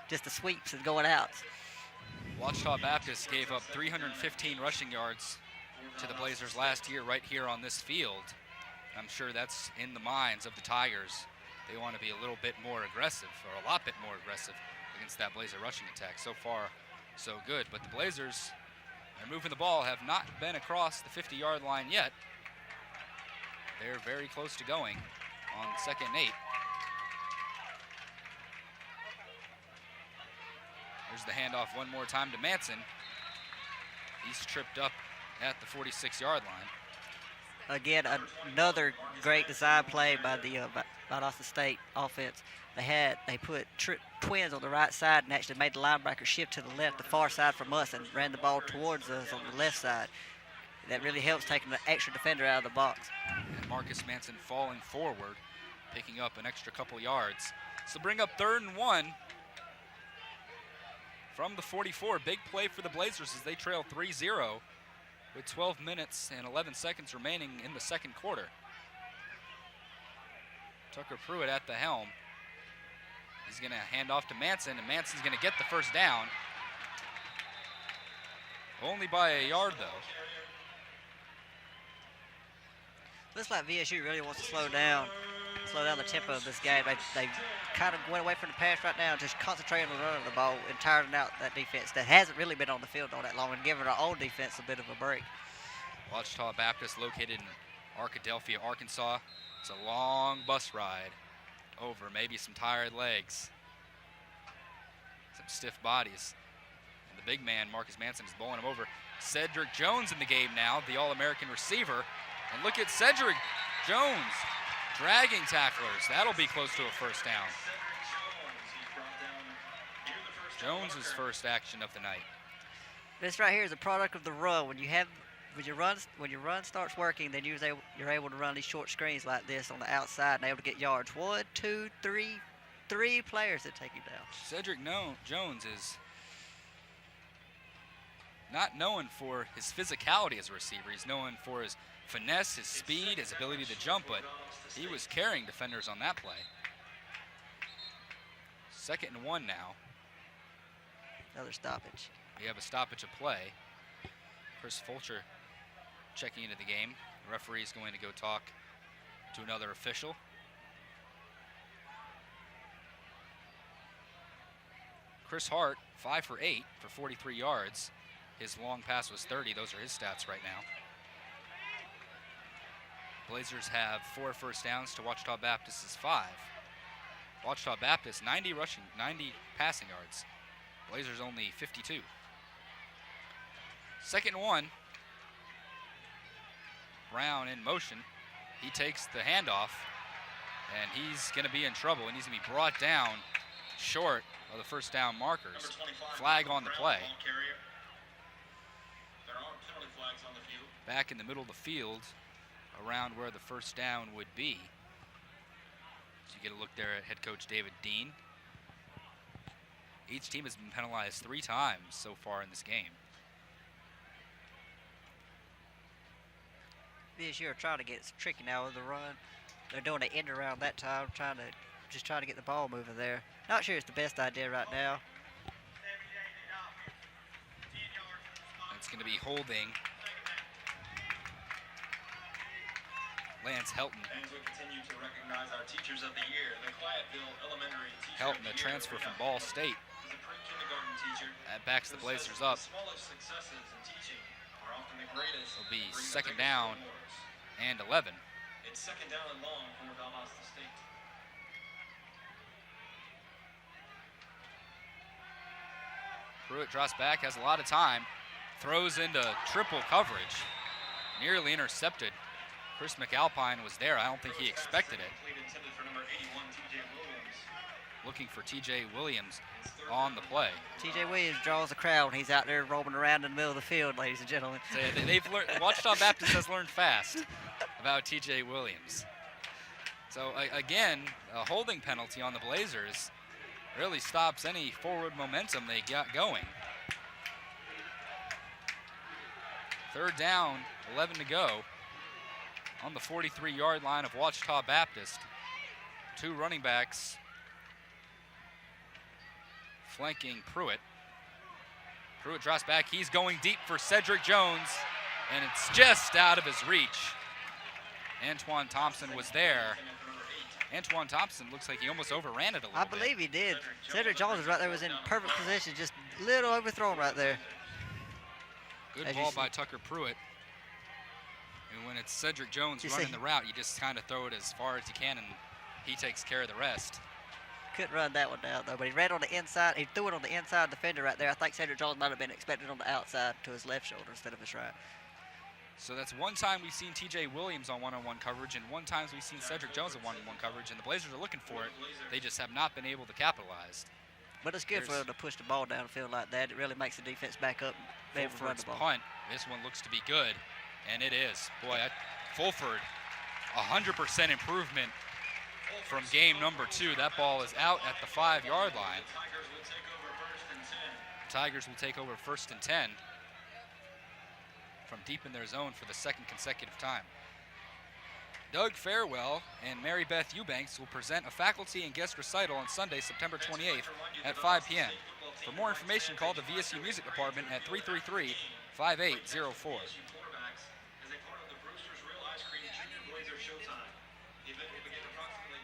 Just the sweeps and going out. Ouachita Baptist gave up 315 rushing yards to the Blazers last year right here on this field. I'm sure that's in the minds of the Tigers. They want to be a little bit more aggressive, or a lot bit more aggressive against that Blazer rushing attack. So far, so good. But the Blazers are moving the ball, have not been across the 50-yard line yet. They're very close to going on 2nd and 8. There's the handoff one more time to Manson. He's tripped up at the 46-yard line. Again, another great design play by the Valdosta State offense. They put twins on the right side and actually made the linebacker shift to the left, the far side from us, and ran the ball towards us on the left side. That really helps taking the extra defender out of the box. And Marcus Manson falling forward, picking up an extra couple yards. So bring up 3rd and 1 from the 44. Big play for the Blazers as they trail 3-0 with 12 minutes and 11 seconds remaining in the second quarter. Tucker Pruitt at the helm. He's going to hand off to Manson, and Manson's going to get the first down. Only by a yard, though. Looks like VSU really wants to slow down slow down the tempo of this game. They kind of went away from the pass right now, just concentrating on running the ball and tiring out that defense that hasn't really been on the field all that long and giving our own defense a bit of a break. Ouachita Baptist located in Arkadelphia, Arkansas. It's a long bus ride over, maybe some tired legs, some stiff bodies. And the big man, Marcus Manson, is bowling him over. Cedric Jones in the game now, the All-American receiver. And look at Cedric Jones dragging tacklers. That'll be close to a first down. Jones's first action of the night. This right here is a product of the run. When your run starts working, then you're able to run these short screens like this on the outside and able to get yards. 1, 2, 3, 3 players that take you down. Cedric Jones is not known for his physicality as a receiver. He's known for his finesse, his speed, his ability to jump, but he was carrying defenders on that play. 2nd and 1 now. Another stoppage. We have a stoppage of play. Chris Fulcher checking into the game. The referee is going to go talk to another official. Chris Hart, 5 for 8 for 43 yards. His long pass was 30. Those are his stats right now. Blazers have 4 first downs to Ouachita Baptist's 5. Ouachita Baptist 90 passing yards. Blazers only 52. 2nd and 1. Brown in motion. He takes the handoff, and he's going to be in trouble. He needs to be brought down short of the first down markers. Flag on the play. There are penalty flags on the field. Back in the middle of the field, around where the first down would be. So you get a look there at head coach David Dean. Each team has been penalized 3 times so far in this game. VSU are trying to get tricky now with the run. They're doing an end around that time, trying to get the ball moving there. Not sure it's the best idea right now. It's going to be holding Lance Helton. And we continue to recognize our teachers of the year, the Clyattville Elementary Teacher Helton, of a the transfer Year. from Ball State. He's a pre-kindergarten teacher. That backs the who says Blazers up. The smallest successes in teaching are often the greatest. It'll be bring the 2nd biggest down rewards. and 11. It's 2nd down and long for Valdosta State. Pruitt drops back, has a lot of time, throws into triple coverage, nearly intercepted. Chris McAlpine was there. I don't think he expected it. Complete intended for number 81, TJ Williams. Looking for TJ Williams on the play. TJ Williams draws the crowd. He's out there roaming around in the middle of the field, ladies and gentlemen. So they've learned. Ouachita Baptist has learned fast about TJ Williams. So again, a holding penalty on the Blazers really stops any forward momentum they got going. 3rd down, 11 to go on the 43-yard line of Ouachita Baptist. 2 running backs flanking Pruitt. Pruitt drops back. He's going deep for Cedric Jones, and it's just out of his reach. Antoine Thompson was there. Antoine Thompson looks like he almost overran it a little bit. I believe he did. Cedric Jones was right there, was in perfect position, just a little overthrown right there. Good ball by Tucker Pruitt. And when it's Cedric Jones running the route, you just kind of throw it as far as you can, and he takes care of the rest. Couldn't run that one down, though, but he ran on the inside. He threw it on the inside defender right there. I think Cedric Jones might have been expected on the outside to his left shoulder instead of his right. So that's one time we've seen TJ Williams on one-on-one coverage, and one time we've seen Cedric Jones on one-on-one coverage, and the Blazers are looking for it. They just have not been able to capitalize. But it's good for them to push the ball down the field like that. It really makes the defense back up and be able to run the ball. Punt. This one looks to be good, and it is. Boy, Fulford, 100% improvement from game number 2. That ball is out at the 5-yard line. Tigers will take over 1st and 10 from deep in their zone for the 2nd consecutive time. Doug Farewell and Mary Beth Eubanks will present a faculty and guest recital on Sunday, September 28th at 5 p.m. For more information, call the VSU Music Department at 333-5804. As a part of the Brewster's Real Ice Cream Junior Blazer Showtime. The event will begin approximately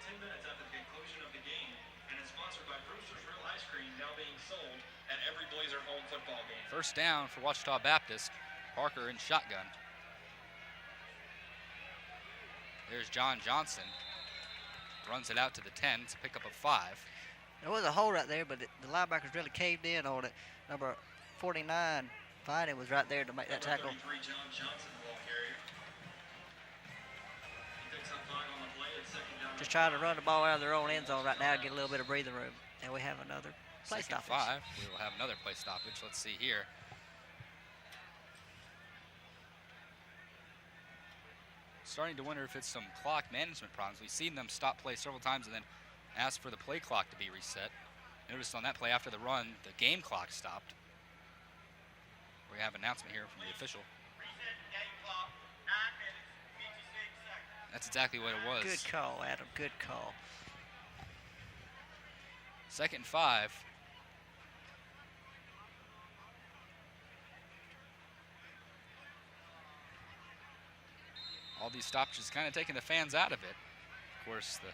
Blazer home football game. First down for Ouachita Baptist. Parker in shotgun. There's John Johnson. Runs it out to the 10 to pick up a 5. There was a hole right there, but the linebackers really caved in on it. Number 49, Finding, was right there to make that tackle. 33, John Johnson, the ball carrier. He picks up 5 on the play. It's second down. Just trying to run the ball out of their own end zone right now and get a little bit of breathing room. And we have another play Second stoppage. 5. We will have another play stoppage. Let's see here. Starting to wonder if it's some clock management problems. We've seen them stop play several times and then ask for the play clock to be reset. Notice on that play after the run, the game clock stopped. We have an announcement here from the official. Reset game clock, 9 minutes, 56 seconds. That's exactly what it was. Good call, Adam. Good call. Second and 5. All these stoppages kind of taking the fans out of it. Of course, the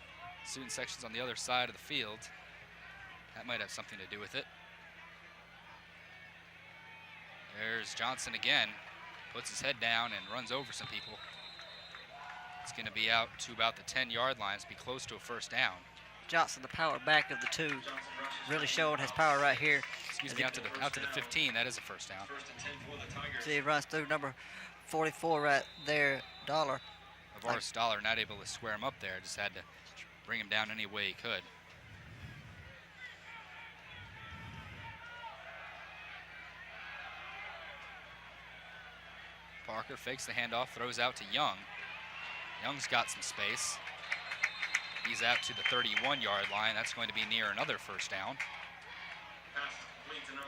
student section's on the other side of the field. That might have something to do with it. There's Johnson again. Puts his head down and runs over some people. It's going to be out to about the 10-yard line. It's be close to a first down. Johnson, the power back of the two, really showing his power right here. Excuse me, out to the 15. That is a first down. First and 10 for the Tigers. See, he runs through number 44 right there, Dollar. Avaris Dollar not able to square him up there. Just had to bring him down any way he could. Parker fakes the handoff, throws out to Young. Young's got some space. He's out to the 31-yard line. That's going to be near another first down.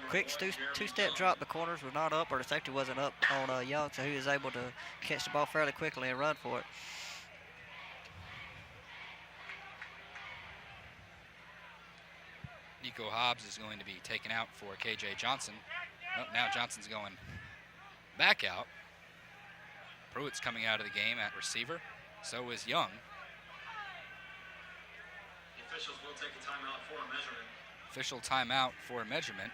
Quick two-step drop. The corners were not up, or the safety wasn't up on Young, so he was able to catch the ball fairly quickly and run for it. Nico Hobbs is going to be taken out for KJ Johnson. Oh, now Johnson's going back out. Pruitt's coming out of the game at receiver. So is Young. The officials will take a timeout for a measurement. Official timeout for a measurement.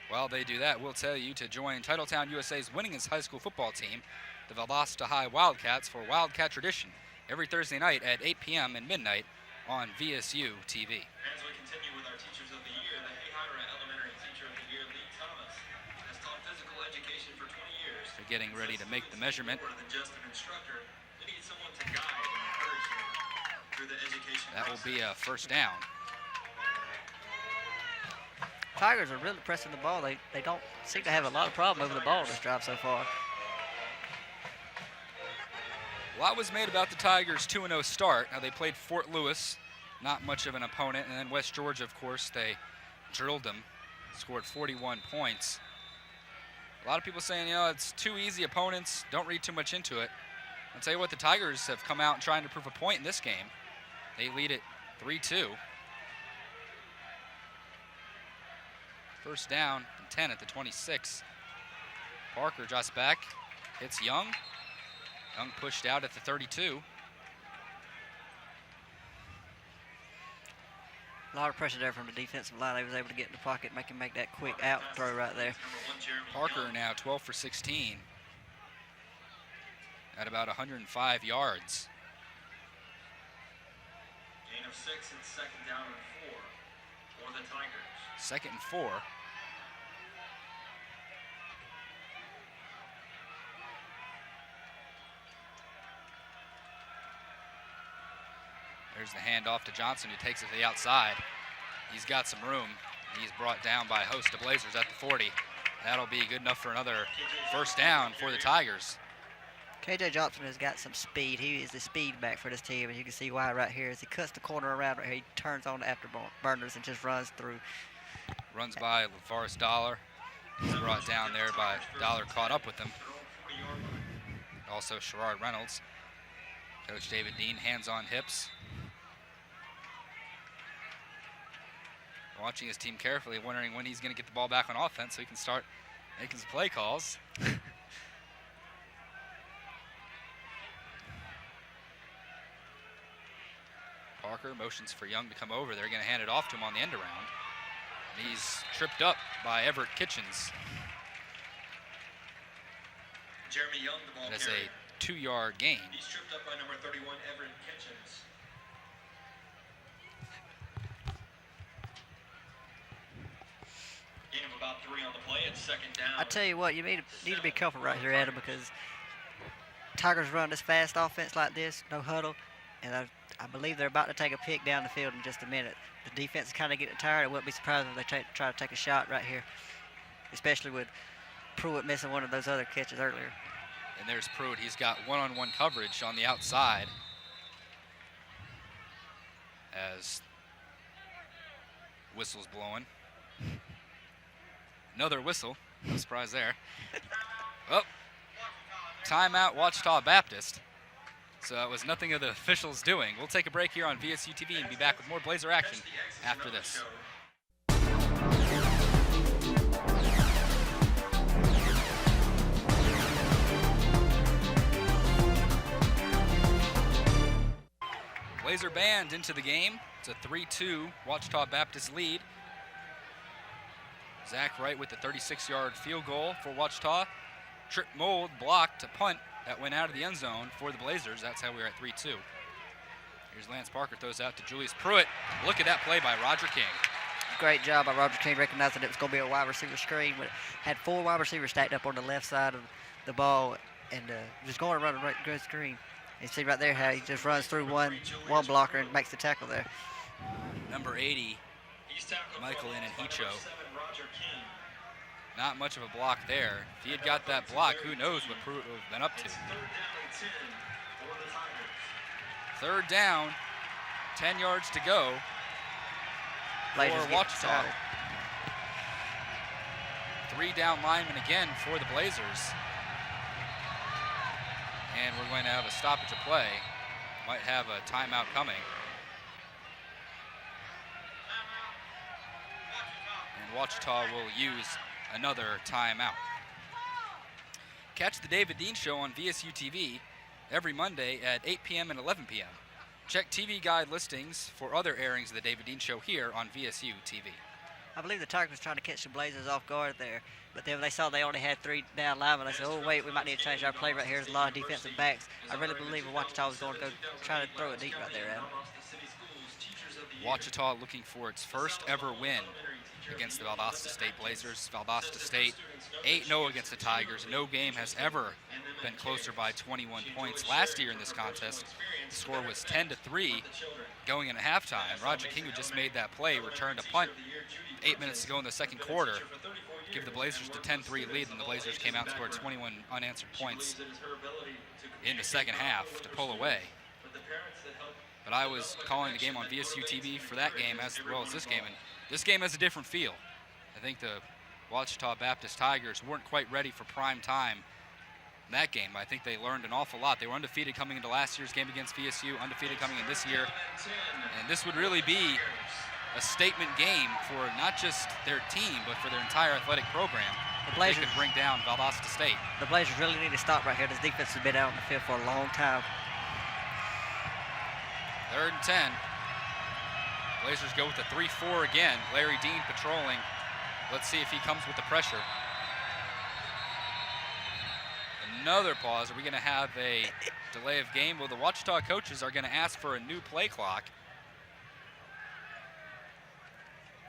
While they do that, we'll tell you to join Titletown USA's winningest high school football team, the Valdosta High Wildcats, for Wildcat Tradition every Thursday night at 8 p.m. and midnight on VSU-TV. As we continue with our Teachers of the Year, the Hyder Elementary Teacher of the Year, Lee Thomas, has taught physical education for 20 years. They're getting ready to make the measurement. More than just an instructor, they need someone to guide and encourage them through the education That will be a first down. Tigers are really pressing the ball. They don't seem to have a lot of problem moving the ball in this drive so far. A lot was made about the Tigers' 2-0 start. Now they played Fort Lewis, not much of an opponent, and then West Georgia, of course, they drilled them, scored 41 points. A lot of people saying, you know, it's two easy opponents, don't read too much into it. I'll tell you what, the Tigers have come out trying to prove a point in this game. They lead it 3-2. First down and 10 at the 26. Parker drops back, hits Young. Young pushed out at the 32. A lot of pressure there from the defensive line. They was able to get in the pocket, make that quick out throw right there. Parker now 12 for 16 at about 105 yards. Gain of 6 and second down and 4 for the Tigers. Second and 4. There's the handoff to Johnson, who takes it to the outside. He's got some room. He's brought down by a host of Blazers at the 40. That'll be good enough for another first down for the Tigers. KJ Johnson has got some speed. He is the speed back for this team, and you can see why right here. As he cuts the corner around right here, he turns on the afterburners and just runs through. Runs by Avaris Dollar. He's brought down there by Dollar, caught up with him. Also Sherrard Reynolds. Coach David Dean, hands on hips. Watching his team carefully, wondering when he's going to get the ball back on offense so he can start making some play calls. Parker motions for Young to come over. They're going to hand it off to him on the end around. He's tripped up by Everett Kitchens. Jeremy Young, the ball That's carrier. a 2-yard gain. He's tripped up by number 31, Everett Kitchens. Gain of about 3 on the play. It's second down. I tell you what, you need to be careful right here, Adam, because Tigers run this fast offense like this, no huddle, and I believe they're about to take a pick down the field in just a minute. The defense is kind of getting tired. I wouldn't be surprised if they try to take a shot right here, especially with Pruitt missing one of those other catches earlier. And there's Pruitt. He's got one-on-one coverage on the outside as whistle's blowing. Another whistle. No surprise there. Oh, timeout, Ouachita Baptist. So it was nothing of the officials doing. We'll take a break here on VSU-TV and be back with more Blazer action after this. Blazer band into the game. It's a 3-2 Ouachita Baptist lead. Zach Wright with the 36-yard field goal for Ouachita. Trip Mold blocked a punt that went out of the end zone for the Blazers. That's how we were at 3-2. Here's Lance Parker, throws out to Julius Pruitt. Look at that play by Roger King. Great job by Roger King, recognizing it was going to be a wide receiver screen. But had 4 wide receivers stacked up on the left side of the ball, and just going to run a right good screen. You see right there how he just runs through one blocker and makes the tackle there. Number 80, Michael Inanicho. Not much of a block there. If he had got that block, who knows what Pruitt would have been up to. Third down, 10 yards to go for Ouachita. 3 down linemen again for the Blazers. And we're going to have a stoppage of play. Might have a timeout coming. And Ouachita will use another timeout. Catch the David Dean Show on VSU-TV every Monday at 8 p.m. and 11 p.m. Check TV Guide listings for other airings of the David Dean Show here on VSU-TV. I believe the Tigers was trying to catch the Blazers off guard there, but then when they saw they only had 3 down linemen, they said, oh, wait, we might need to change our play right here. There's a lot of defensive backs. I really believe Ouachita was going to go try to throw it deep right there, Adam. Ouachita looking for its first ever win against the Valdosta State Blazers. Valdosta State 8-0 against the Tigers. No game has ever been closer by 21 points. Last year in this contest, the score was 10-3 going into halftime. Roger King, who just made that play, returned a punt 8 minutes to go in the second quarter, give the Blazers the 10-3 lead, and the Blazers came out and scored 21 unanswered points in the second half to pull away. But I was calling the game on VSU-TV for that game as well as this game, and this game has a different feel. I think the Ouachita Baptist Tigers weren't quite ready for prime time in that game. I think they learned an awful lot. They were undefeated coming into last year's game against VSU, undefeated coming in this year. And this would really be a statement game for not just their team, but for their entire athletic program. The Blazers, they could bring down Valdosta State. The Blazers really need to stop right here. This defense has been out on the field for a long time. 3rd and 10. Blazers go with the 3-4 again. Larry Dean patrolling. Let's see if he comes with the pressure. Another pause. Are we going to have a delay of game? Well, the Ouachita coaches are going to ask for a new play clock.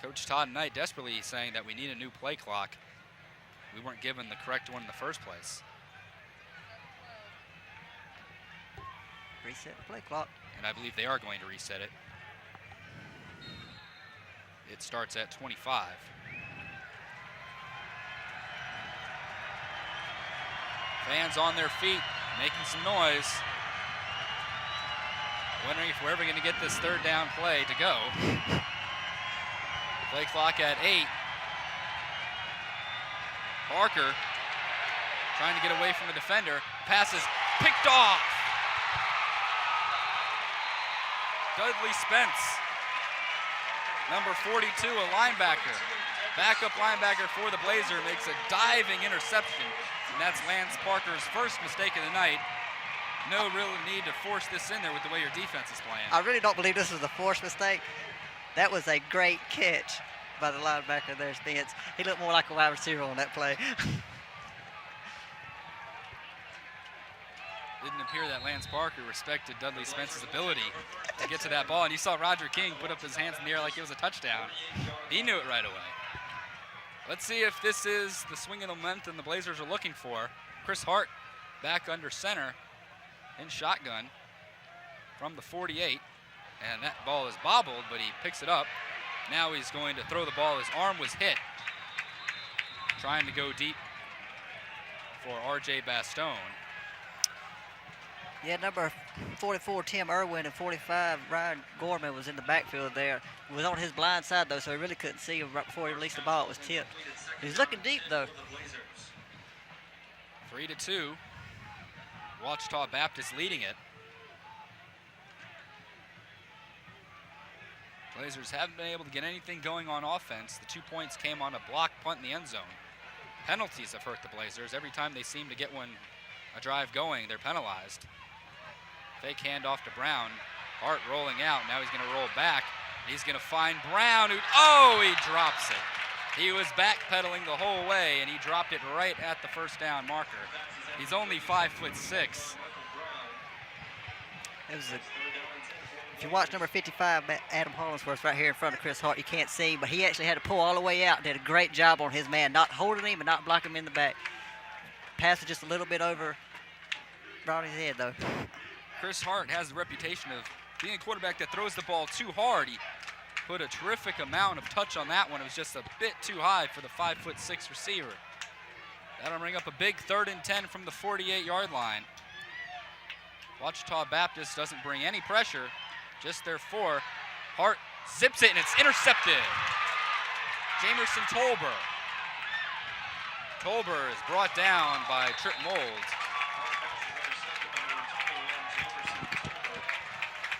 Coach Todd Knight desperately saying that we need a new play clock. We weren't given the correct one in the first place. Reset the play clock. And I believe they are going to reset it. It starts at 25. Fans on their feet, making some noise. Wondering if we're ever going to get this 3rd down play to go. Play clock at 8. Parker trying to get away from the defender. Pass is picked off. Dudley Spence, number 42, a linebacker. Backup linebacker for the Blazer makes a diving interception. And that's Lance Parker's first mistake of the night. No real need to force this in there with the way your defense is playing. I really don't believe this was a forced mistake. That was a great catch. by the linebacker there, Spence. He looked more like a wide receiver on that play. Didn't appear that Lance Parker respected Dudley Spence's ability to get to that ball. And you saw Roger King put up his hands in the air like it was a touchdown. He knew it right away. Let's see if this is the swing of the momentum the Blazers are looking for. Chris Hart back under center in shotgun from the 48. And that ball is bobbled, but he picks it up. Now he's going to throw the ball. His arm was hit. Trying to go deep for R.J. Bastone. Yeah, number 44, Tim Irwin, and 45, Ryan Gorman was in the backfield there. He was on his blind side, though, so he really couldn't see him right before he released the ball. It was tipped. He's looking deep, though. 3-2. Ouachita Baptist leading it. Blazers haven't been able to get anything going on offense. The 2 points came on a block punt in the end zone. Penalties have hurt the Blazers. Every time they seem to get a drive going, they're penalized. Fake handoff to Brown. Hart rolling out. Now he's going to roll back. He's going to find Brown. He drops it. He was backpedaling the whole way, and he dropped it right at the first down marker. He's only 5'6". If you watch number 55, Adam Hollingsworth right here in front of Chris Hart, you can't see him, but he actually had to pull all the way out. Did a great job on his man, not holding him and not blocking him in the back. Pass it just a little bit over Ronnie's head, though. Chris Hart has the reputation of being a quarterback that throws the ball too hard. He put a terrific amount of touch on that one. It was just a bit too high for the 5'6" receiver. That'll bring up a big 3rd and 10 from the 48-yard line. Ouachita Baptist doesn't bring any pressure, just their 4. Hart zips it, and it's intercepted. Jamerson Tolber. Tolber is brought down by Trip Mold.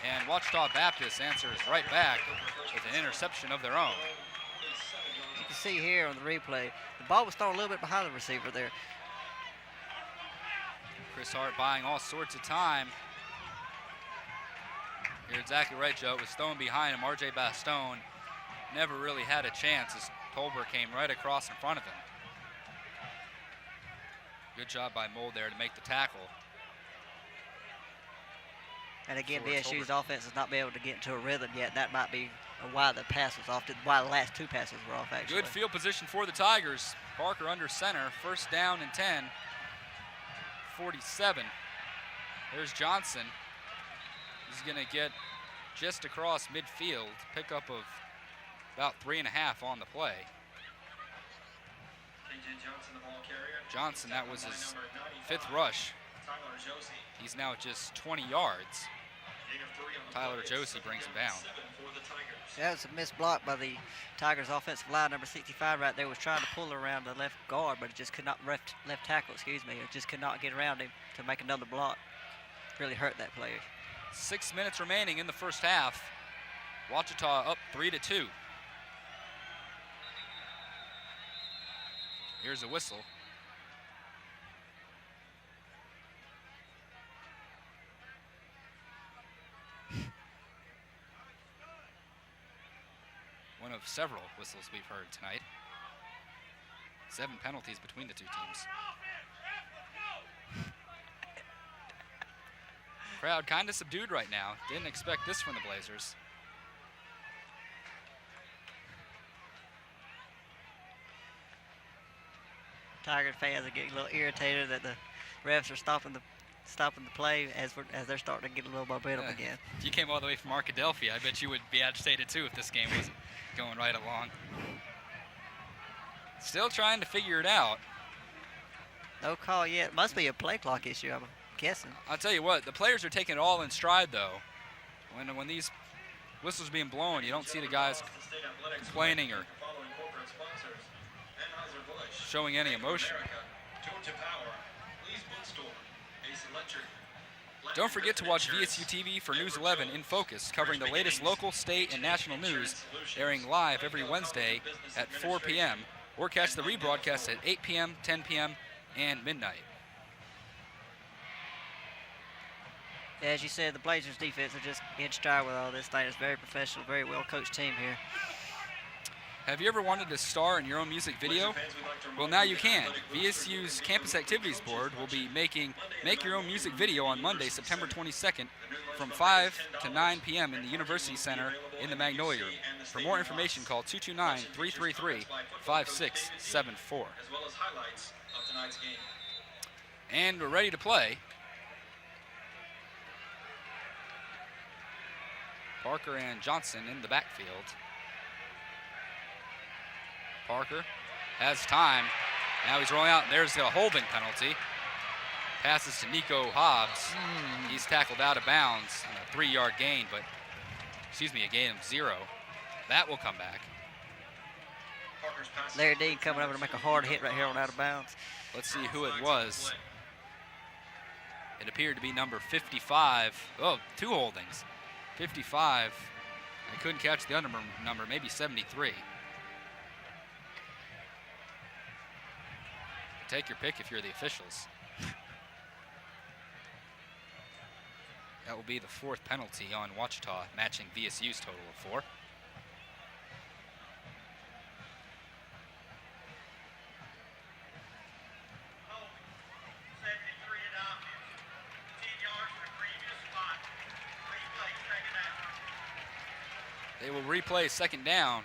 And Ouachita Baptist answers right back with an interception of their own. You can see here on the replay, the ball was thrown a little bit behind the receiver there. Chris Hart buying all sorts of time. You're exactly right, Joe. It was thrown behind him. R.J. Bastone never really had a chance as Tolber came right across in front of him. Good job by Mold there to make the tackle. And again, VSU's offense has not been able to get into a rhythm yet. That might be why the pass was off, why the last 2 passes were off, actually. Good field position for the Tigers. Parker under center, 1st down and 10. 47. There's Johnson. He's going to get just across midfield. Pickup of about 3.5 on the play. Johnson, that was his 5th rush. He's now just 20 yards. Tyler Josie brings him down. That was a missed block by the Tigers offensive line. Number 65 right there was trying to pull around the left guard, but it just could not, left tackle, excuse me. It just could not get around him to make another block. Really hurt that player. 6 minutes remaining in the first half. Ouachita up 3-2. Here's a whistle. One of several whistles we've heard tonight. 7 penalties between the 2 teams. Crowd kind of subdued right now. Didn't expect this from the Blazers. Tiger fans are getting a little irritated that the refs are stopping the play as they're starting to get a little momentum again. If you came all the way from Arkadelphia, I bet you would be agitated too if this game wasn't going right along. Still trying to figure it out. No call yet. Must be a play clock issue, I'm guessing. I'll tell you what, the players are taking it all in stride though. When these whistles are being blown, you don't see the guys complaining or showing any emotion. Don't forget to watch VSU-TV for News 11 in Focus, covering the latest local, state, and national news, airing live every Wednesday at 4 p.m. or catch the rebroadcast at 8 p.m., 10 p.m., and midnight. As you said, the Blazers defense are just in stride with all this thing. It's a very professional, very well-coached team here. Have you ever wanted to star in your own music video? Well, now you can. VSU's Campus Activities Board will be making Make Your Own Music Video on Monday, September 22nd from 5 to 9 p.m. in the University Center in the Magnolia Room. For more information, call 229-333-5674. As well as highlights of tonight's game. And we're ready to play. Parker and Johnson in the backfield. Parker has time. Now he's rolling out. There's a holding penalty. Passes to Nico Hobbs. He's tackled out of bounds on a 3-yard gain, but, a gain of 0. That will come back. Larry Dean coming over to make a hard hit right here on out of bounds. Let's see who it was. It appeared to be number 55. Oh, 2 holdings. 55. I couldn't catch the other number, maybe 73. Take your pick if you're the officials. That will be the 4th penalty on Ouachita, matching VSU's total of 4. They will replay 2nd down.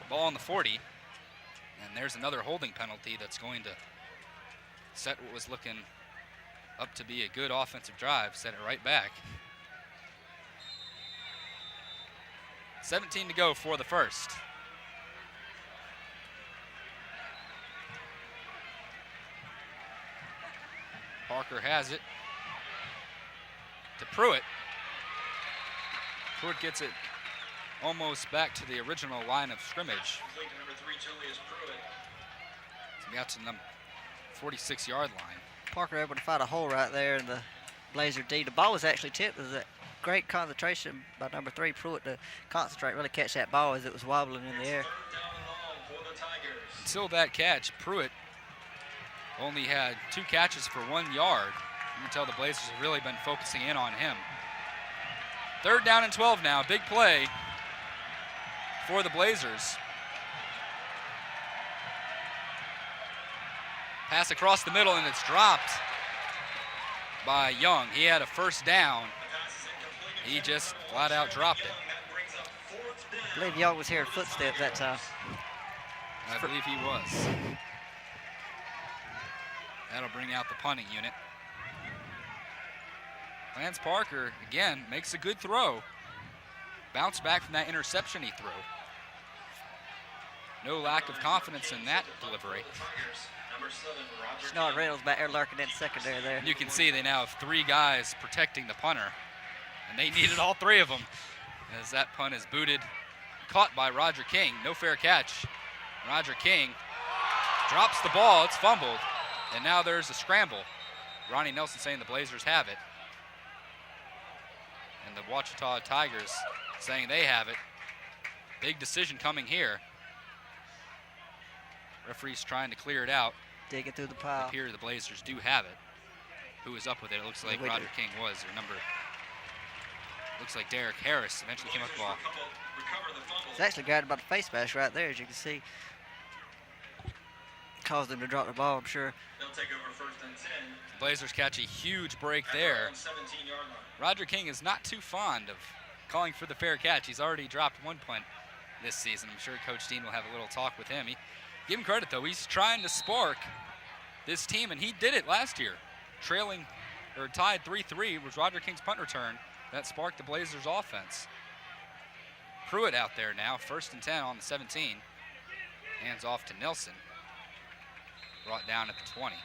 Ball on the 40. And there's another holding penalty that's going to set what was looking up to be a good offensive drive, set it right back. 17 to go for the first. Parker has it to Pruitt. Pruitt gets it almost back to the original line of scrimmage. So out to the 46-yard line. Parker able to find a hole right there in the Blazer D. The ball was actually tipped. It was a great concentration by number 3, Pruitt, to concentrate, really catch that ball as it was wobbling in the air. Until that catch, Pruitt only had 2 catches for 1 yard. You can tell the Blazers have really been focusing in on him. 3rd down and 12 now. Big play for the Blazers. Pass across the middle, and it's dropped by Young. He had a 1st down. He just flat out dropped it. I believe Young was hearing footsteps that time. I believe he was. That'll bring out the punting unit. Lance Parker, again, makes a good throw. Bounced back from that interception he threw. No lack of confidence in that delivery. Snart Reynolds back there lurking in secondary there. You can see they now have 3 guys protecting the punter, and they needed all 3 of them as that punt is booted, caught by Roger King. No fair catch. Roger King drops the ball. It's fumbled, and now there's a scramble. Ronnie Nelson saying the Blazers have it, and the Ouachita Tigers saying they have it. Big decision coming here. Referee's trying to clear it out. Digging through the pile. Here the Blazers do have it. Who is up with it? It looks like Roger King was. Their number, looks like Derek Harris eventually came up with the ball. It's actually grabbed by the face mask right there, as you can see. Caused them to drop the ball, I'm sure. They'll take over 1st and 10. The Blazers catch a huge break there. Roger King is not too fond of calling for the fair catch. He's already dropped 1 punt this season. I'm sure Coach Dean will have a little talk with him. Give him credit, though. He's trying to spark this team, and he did it last year. Trailing, or tied 3-3 was Roger King's punt return. That sparked the Blazers' offense. Pruitt out there now, 1st and 10 on the 17. Hands off to Nelson. Brought down at the 20.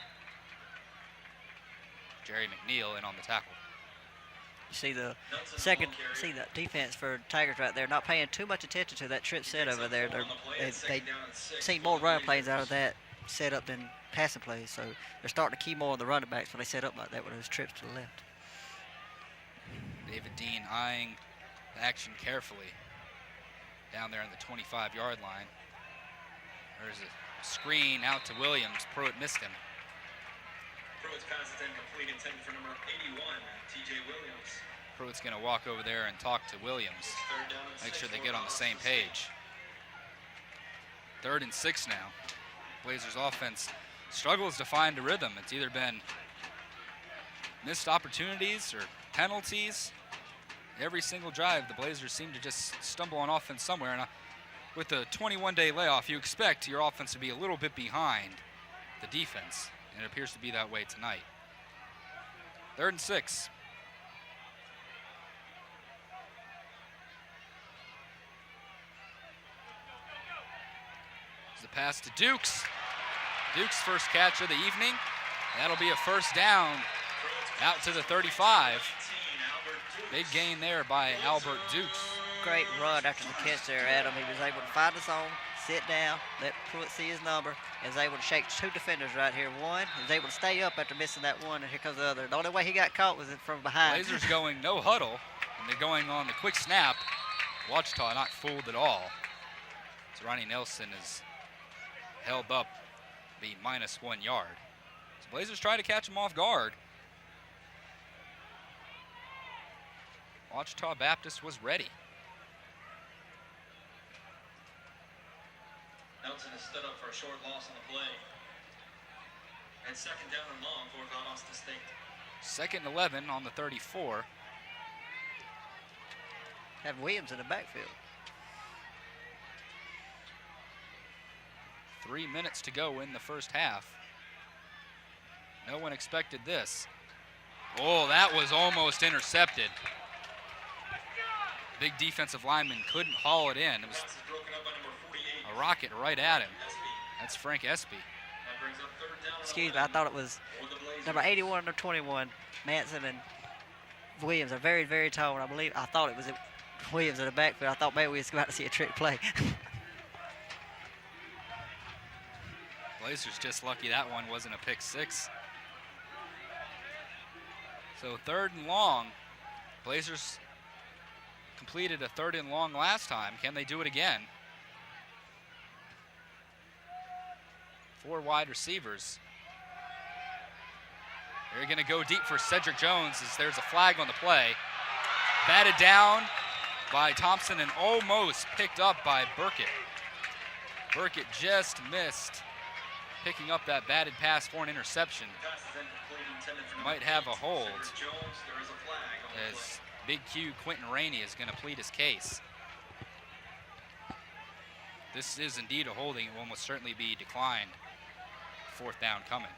Jerry McNeil in on the tackle. You see the defense for Tigers right there, not paying too much attention to that trip set over there. They seen more run plays out of that setup than passing plays, so they're starting to key more on the running backs when they set up like that with those trips to the left. David Dean eyeing the action carefully down there on the 25-yard line. There's a screen out to Williams. Pruitt missed him. Pruitt's pass is incomplete, intended for number 81, T.J. Williams. Pruitt's going to walk over there and talk to Williams, make sure they get on the same page. 3rd and 6 now. Blazers offense struggles to find a rhythm. It's either been missed opportunities or penalties. Every single drive, the Blazers seem to just stumble on offense somewhere. And with the 21-day layoff, you expect your offense to be a little bit behind the defense, and it appears to be that way tonight. 3rd and 6. The pass to Dukes. Dukes' first catch of the evening. That'll be a first down out to the 35. Big gain there by Albert Dukes. Great run after the catch there, Adam. He was able to find his own, sit down, let Pruitt see his number, and was able to shake 2 defenders right here. One, he was able to stay up after missing that one, and here comes the other. The only way he got caught was from behind. Blazers going no huddle, and they're going on the quick snap. Ouachita not fooled at all. So Ronnie Nelson is held up, be -1 yard. So Blazers try to catch him off guard. Ouachita Baptist was ready. Nelson has stood up for a short loss on the play. And 2nd down and long for Valdosta State. 2nd and 11 on the 34. Have Williams in the backfield. 3 minutes to go in the first half. No one expected this. Oh, that was almost intercepted. Big defensive lineman couldn't haul it in. It was a rocket right at him. That's Frank Espy. Excuse me, I thought it was number 81 and number 21. Manson and Williams are very, very tall, and I thought it was Williams in the backfield. I thought maybe we was about to see a trick play. Blazers just lucky that one wasn't a pick 6. So 3rd and long. Blazers completed a 3rd and long last time. Can they do it again? 4 wide receivers. They're going to go deep for Cedric Jones as there's a flag on the play. Batted down by Thompson and almost picked up by Burkett. Burkett just missed picking up that batted pass for an interception. Might have a hold as Big Q Quentin Rainey is going to plead his case. This is indeed a holding. It will almost certainly be declined. 4th down coming.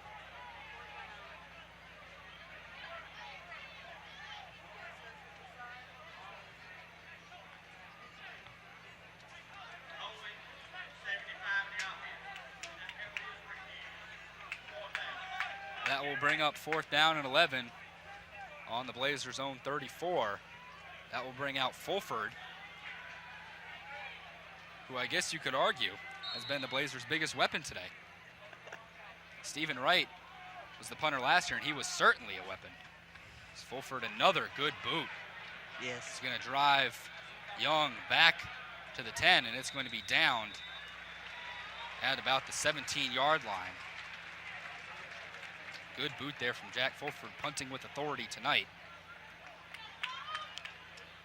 That will bring up 4th down and 11 on the Blazers' own 34. That will bring out Fulford, who I guess you could argue has been the Blazers' biggest weapon today. Stephen Wright was the punter last year, and he was certainly a weapon. It's Fulford, another good boot. Yes. He's going to drive Young back to the 10, and it's going to be downed at about the 17-yard line. Good boot there from Jack Fulford, punting with authority tonight.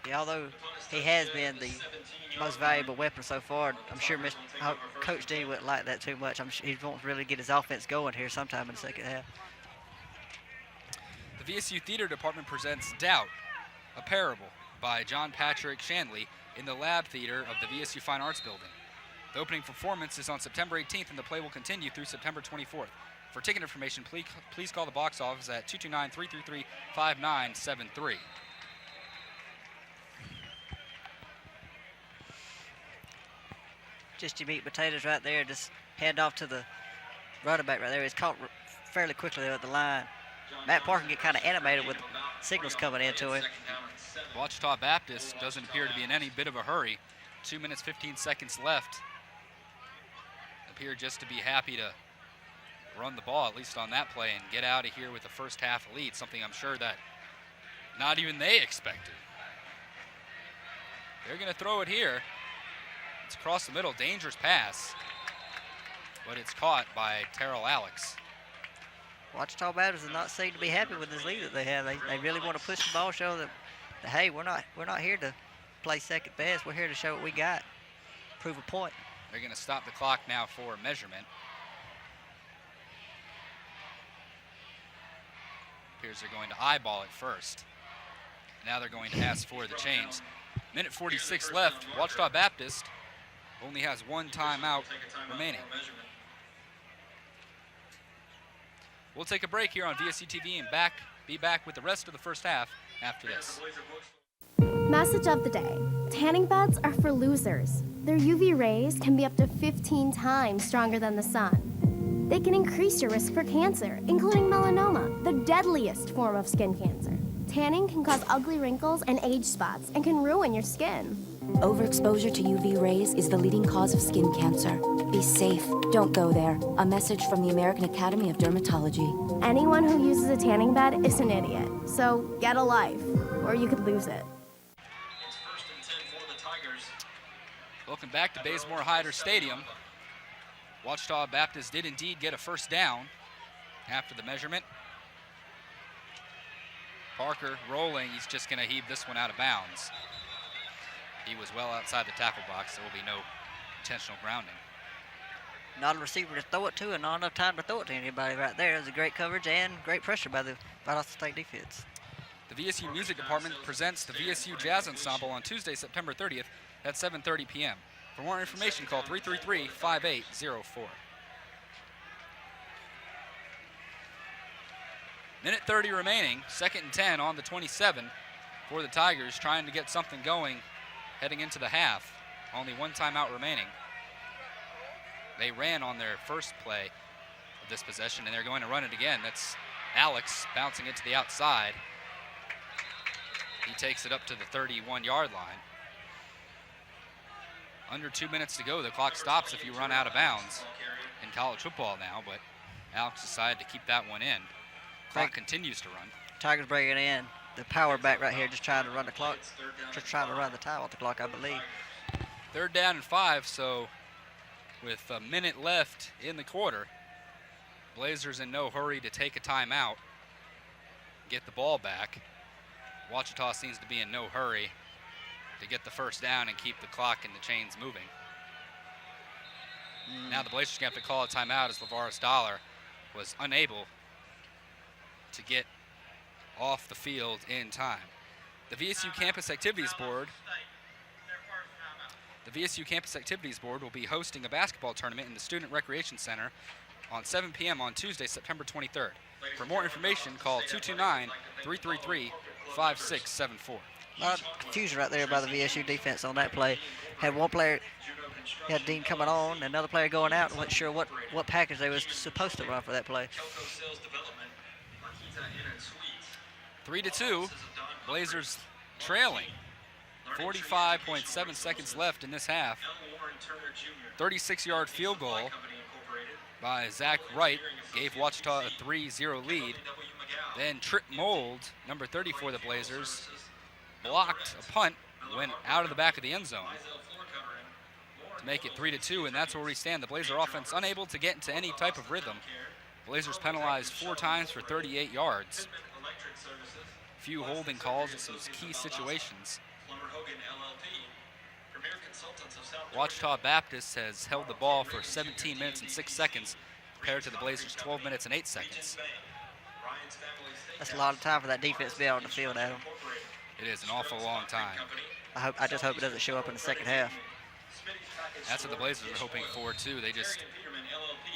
Yeah, although he has been the most valuable weapon so far, I'm sure Coach Dean wouldn't like that too much. I'm sure he wants to really get his offense going here sometime in the second half. The VSU Theater Department presents Doubt, a Parable by John Patrick Shanley in the Lab Theater of the VSU Fine Arts Building. The opening performance is on September 18th, and the play will continue through September 24th. For ticket information, please call the box office at 229-333-5973. Just your meat and potatoes right there. Just hand off to the running back right there. He's caught fairly quickly there at the line. Matt Parker can get kind of animated with signals coming into him. Ouachita Baptist doesn't appear to be in any bit of a hurry. 2 minutes, 15 seconds left. Appear just to be happy to run the ball, at least on that play, and get out of here with the first half lead, something I'm sure that not even they expected. They're going to throw it here. It's across the middle, dangerous pass, but it's caught by Terrell Alex. Ouachita Baptist does not seem to be happy with this lead that they have. They really want to push the ball, show that that, hey, we're not here to play second best. We're here to show what we got, prove a point. They're going to stop the clock now for measurement. Appears they're going to eyeball it first. Now they're going to ask for the change. Minute 46 left. Ouachita Baptist only has one timeout remaining. We'll take a break here on VSU-TV and be back with the rest of the first half after this. Message of the day. Tanning beds are for losers. Their UV rays can be up to 15 times stronger than the sun. They can increase your risk for cancer, including melanoma, the deadliest form of skin cancer. Tanning can cause ugly wrinkles and age spots and can ruin your skin. Overexposure to UV rays is the leading cause of skin cancer. Be safe. Don't go there. A message from the American Academy of Dermatology. Anyone who uses a tanning bed is an idiot. So get a life, or you could lose it. It's 1st and 10 for the Tigers. Welcome back to Bazemore-Hyder Stadium. Ouachita Baptist did indeed get a first down after the measurement. Parker rolling, he's just going to heave this one out of bounds. He was well outside the tackle box. There will be no intentional grounding. Not a receiver to throw it to and not enough time to throw it to anybody right there. It was a great coverage and great pressure by the Valdosta State defense. The VSU Music Department presents the VSU Jazz Ensemble on Tuesday, September 30th at 7:30 p.m. For more information, call 333-5804. Minute 30 remaining, 2nd and 10 on the 27 for the Tigers, trying to get something going heading into the half. Only one timeout remaining. They ran on their first play of this possession, and they're going to run it again. That's Alex bouncing it to the outside. He takes it up to the 31-yard line. Under 2 minutes to go. The clock stops if you run out of bounds in college football now, but Alex decided to keep that one in. Clock continues to run. Tigers bringing in the power back right here, just trying to run the clock, just trying to run the time off the clock, I believe. 3rd down and 5, so with a minute left in the quarter, Blazers in no hurry to take a timeout, get the ball back. Ouachita seems to be in no hurry to get the first down and keep the clock and the chains moving. Now the Blazers are going to have to call a timeout as LeVaris Dollar was unable to get off the field in time. The VSU Campus Activities Board will be hosting a basketball tournament in the Student Recreation Center on 7 p.m. on Tuesday, September 23rd. For more information, call 229-333-5674. A lot of confusion right there by the VSU defense on that play. Had one player, had Dean coming on, another player going out, and wasn't sure what package they was supposed to run for that play. 3-2, Blazers trailing. 45.7 seconds left in this half. 36-yard field goal by Zach Wright gave Ouachita a 3-0 lead. Then Trip Mold, number 30 for the Blazers, blocked a punt, went out of the back of the end zone to make it 3-2, and that's where we stand. The Blazer offense unable to get into any type of rhythm. Blazers penalized 4 times for 38 yards. Few holding calls in some key situations. Ouachita Baptist has held the ball for 17 minutes and 6 seconds compared to the Blazers' 12 minutes and 8 seconds. That's a lot of time for that defense to be out on the field, Adam. It is an awful long time. I just hope it doesn't show up in the second half. That's what the Blazers are hoping for, too. They just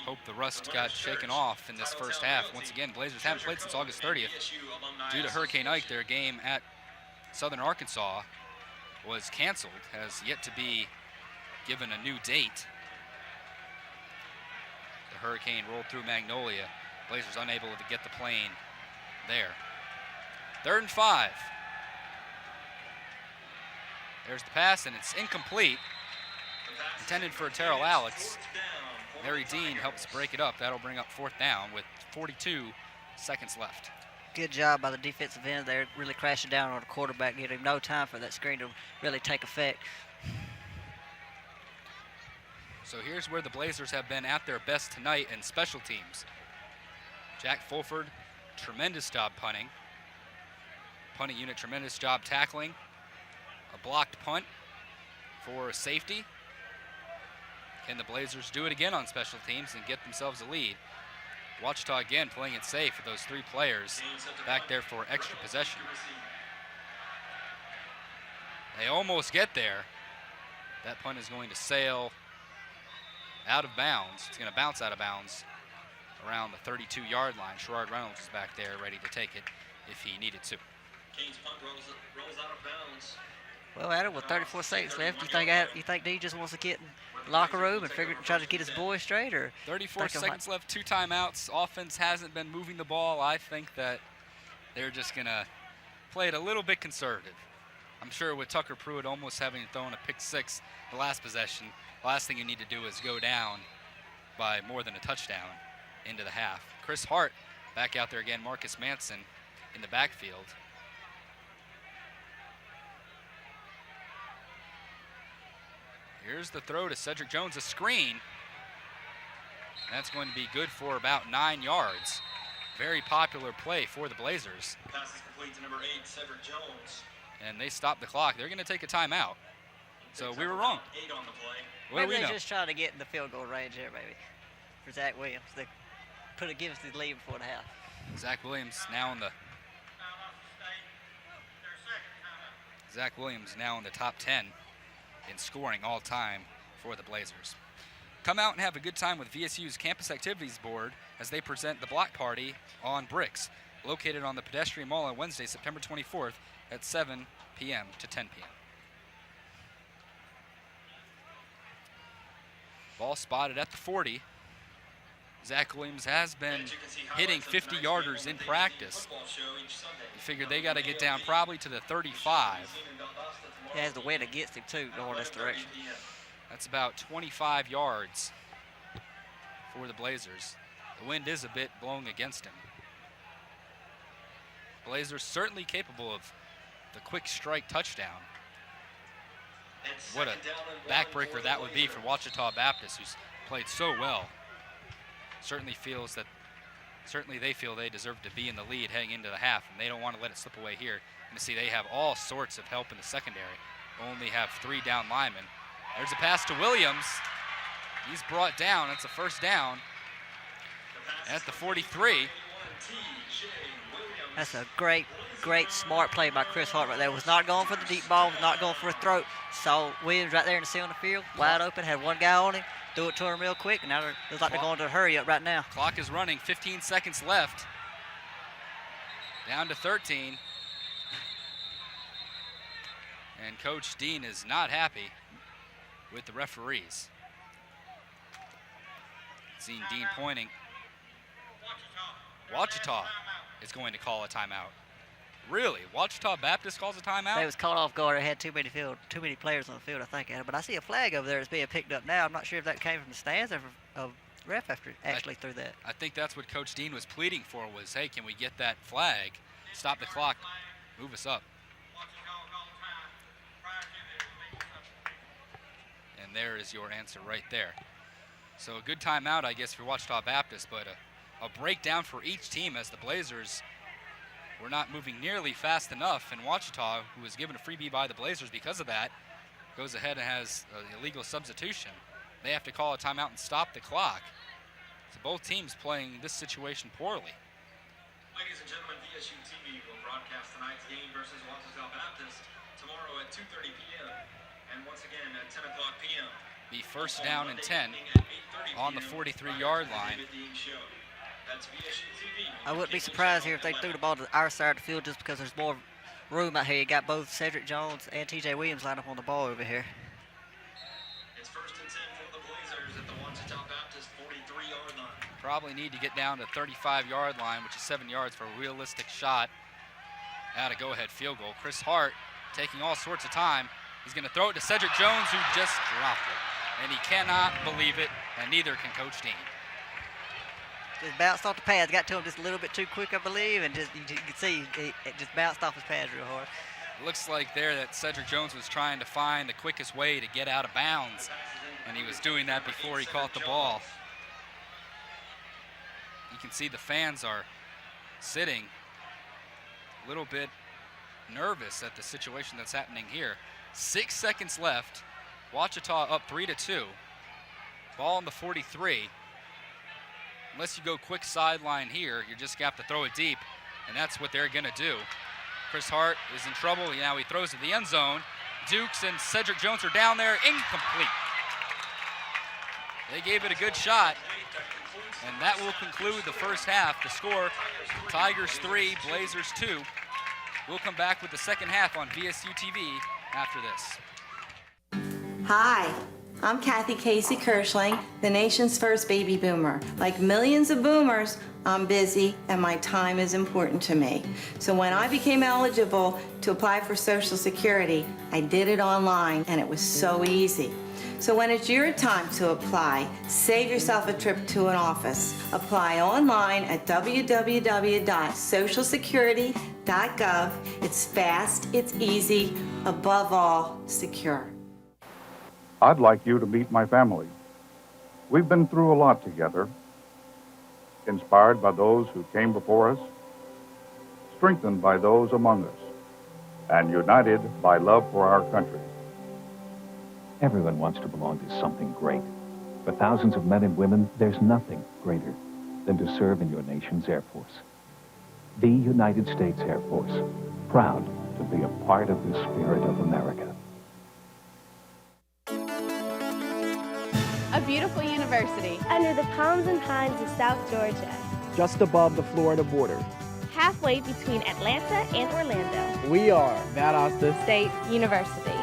hope the rust got shaken off in this first half. Once again, Blazers haven't played since August 30th. Due to Hurricane Ike, their game at Southern Arkansas was canceled, has yet to be given a new date. The hurricane rolled through Magnolia. Blazers unable to get the plane there. 3rd and 5. There's the pass, and it's incomplete. Intended for Terrell Alex. Larry Dean helps break it up. That'll bring up 4th down with 42 seconds left. Good job by the defensive end. They're really crashing down on the quarterback, giving him no time for that screen to really take effect. So here's where the Blazers have been at their best tonight in special teams. Jack Fulford, tremendous job punting. Punting unit, tremendous job tackling. A blocked punt for safety. Can the Blazers do it again on special teams and get themselves a lead? Ouachita again playing it safe with those 3 players back there for extra possession. They almost get there. That punt is going to sail out of bounds. It's going to bounce out of bounds around the 32-yard line. Sherrard Reynolds is back there ready to take it if he needed to. Kane's punt rolls out of bounds. Well, Adam, with 34 seconds left, you think D just wants to get in the locker room and try to get his boys straight, or 34 seconds left, 2 timeouts. Offense hasn't been moving the ball. I think that they're just going to play it a little bit conservative. I'm sure with Tucker Pruitt almost having thrown a pick 6 the last possession, the last thing you need to do is go down by more than a touchdown into the half. Chris Hart back out there again. Marcus Manson in the backfield. Here's the throw to Cedric Jones, a screen. That's going to be good for about 9 yards. Very popular play for the Blazers. Pass is complete to number 8, Cedric Jones. And they stopped the clock. They're going to take a timeout. So we were wrong. 8 on the play. What do we maybe know? they're just trying to get in the field goal range here, maybe, for Zach Williams. They give us the lead before the half. Zach Williams now in the top 10 in scoring all time for the Blazers. Come out and have a good time with VSU's Campus Activities Board as they present the Block Party on Bricks, located on the Pedestrian Mall on Wednesday, September 24th at 7 p.m. to 10 p.m. Ball spotted at the 40. Zach Williams has been hitting 50-yarders in practice. You figure they got to get down probably to the 35. He has the wind against him, too, going this direction. That's about 25 yards for the Blazers. The wind is a bit blowing against him. Blazers certainly capable of the quick strike touchdown. What a backbreaker that would be for Ouachita Baptist, who's played so well. Certainly they feel they deserve to be in the lead heading into the half, and they don't want to let it slip away here. And to see they have all sorts of help in the secondary. Only have 3 down linemen. There's a pass to Williams. He's brought down. That's a first down at the 43. That's a great, smart play by Chris Hart right there. Was not going for the deep ball, was not going for a throat. Saw Williams right there in the center of the field, wide open, had one guy on him, threw it to him real quick, and now it looks like they're going to a hurry up right now. Clock is running, 15 seconds left. Down to 13. And Coach Dean is not happy with the referees. Seeing Dean pointing. Ouachita is going to call a timeout. Really? Ouachita Baptist calls a timeout? They was caught off guard. They had too many players on the field, I think. But I see a flag over there that's being picked up now. I'm not sure if that came from the stands or from a ref after actually threw that. I think that's what Coach Dean was pleading for was, hey, can we get that flag? Stop the clock. Move us up. And there is your answer right there. So a good timeout, I guess, for Ouachita Baptist, but a breakdown for each team as the Blazers were not moving nearly fast enough. And Ouachita, who was given a freebie by the Blazers because of that, goes ahead and has an illegal substitution. They have to call a timeout and stop the clock. So both teams playing this situation poorly. Ladies and gentlemen, VSU-TV will broadcast tonight's game versus Ouachita Baptist tomorrow at 2:30 p.m. and once again at 10 o'clock p.m. Be first down and 10 on the 43-yard line. I wouldn't be surprised here if they threw the ball to our side of the field just because there's more room out here. You got both Cedric Jones and T.J. Williams lined up on the ball over here. It's first and 10 for the Blazers at the Ouachita Baptist 43-yard line. Probably need to get down to 35-yard line, which is 7 yards for a realistic shot at a go-ahead field goal. Chris Hart taking all sorts of time. He's going to throw it to Cedric Jones, who just dropped it. And he cannot believe it, and neither can Coach Dean. Just bounced off the pads, got to him just a little bit too quick, I believe, and just you can see it just bounced off his pads real hard. It looks like there that Cedric Jones was trying to find the quickest way to get out of bounds, and he was doing that before he caught the ball. You can see the fans are sitting a little bit nervous at the situation that's happening here. 6 seconds left. Ouachita up 3-2. Ball on the 43. Unless you go quick sideline here, you're just going to have to throw it deep, and that's what they're going to do. Chris Hart is in trouble. Now he throws to the end zone. Dukes and Cedric Jones are down there. Incomplete. They gave it a good shot, and that will conclude the first half. The score, Tigers 3, Blazers 2. We'll come back with the second half on VSU-TV after this. Hi, I'm Kathy Casey Kirschling, the nation's first baby boomer. Like millions of boomers, I'm busy and my time is important to me. So when I became eligible to apply for Social Security, I did it online and it was so easy. So when it's your time to apply, save yourself a trip to an office. Apply online at www.socialsecurity.gov. It's fast, it's easy, above all, secure. I'd like you to meet my family. We've been through a lot together, inspired by those who came before us, strengthened by those among us, and united by love for our country. Everyone wants to belong to something great. For thousands of men and women, there's nothing greater than to serve in your nation's Air Force. The United States Air Force, proud to be a part of the spirit of America. A beautiful university. Under the palms and pines of South Georgia. Just above the Florida border. Halfway between Atlanta and Orlando. We are Valdosta State University.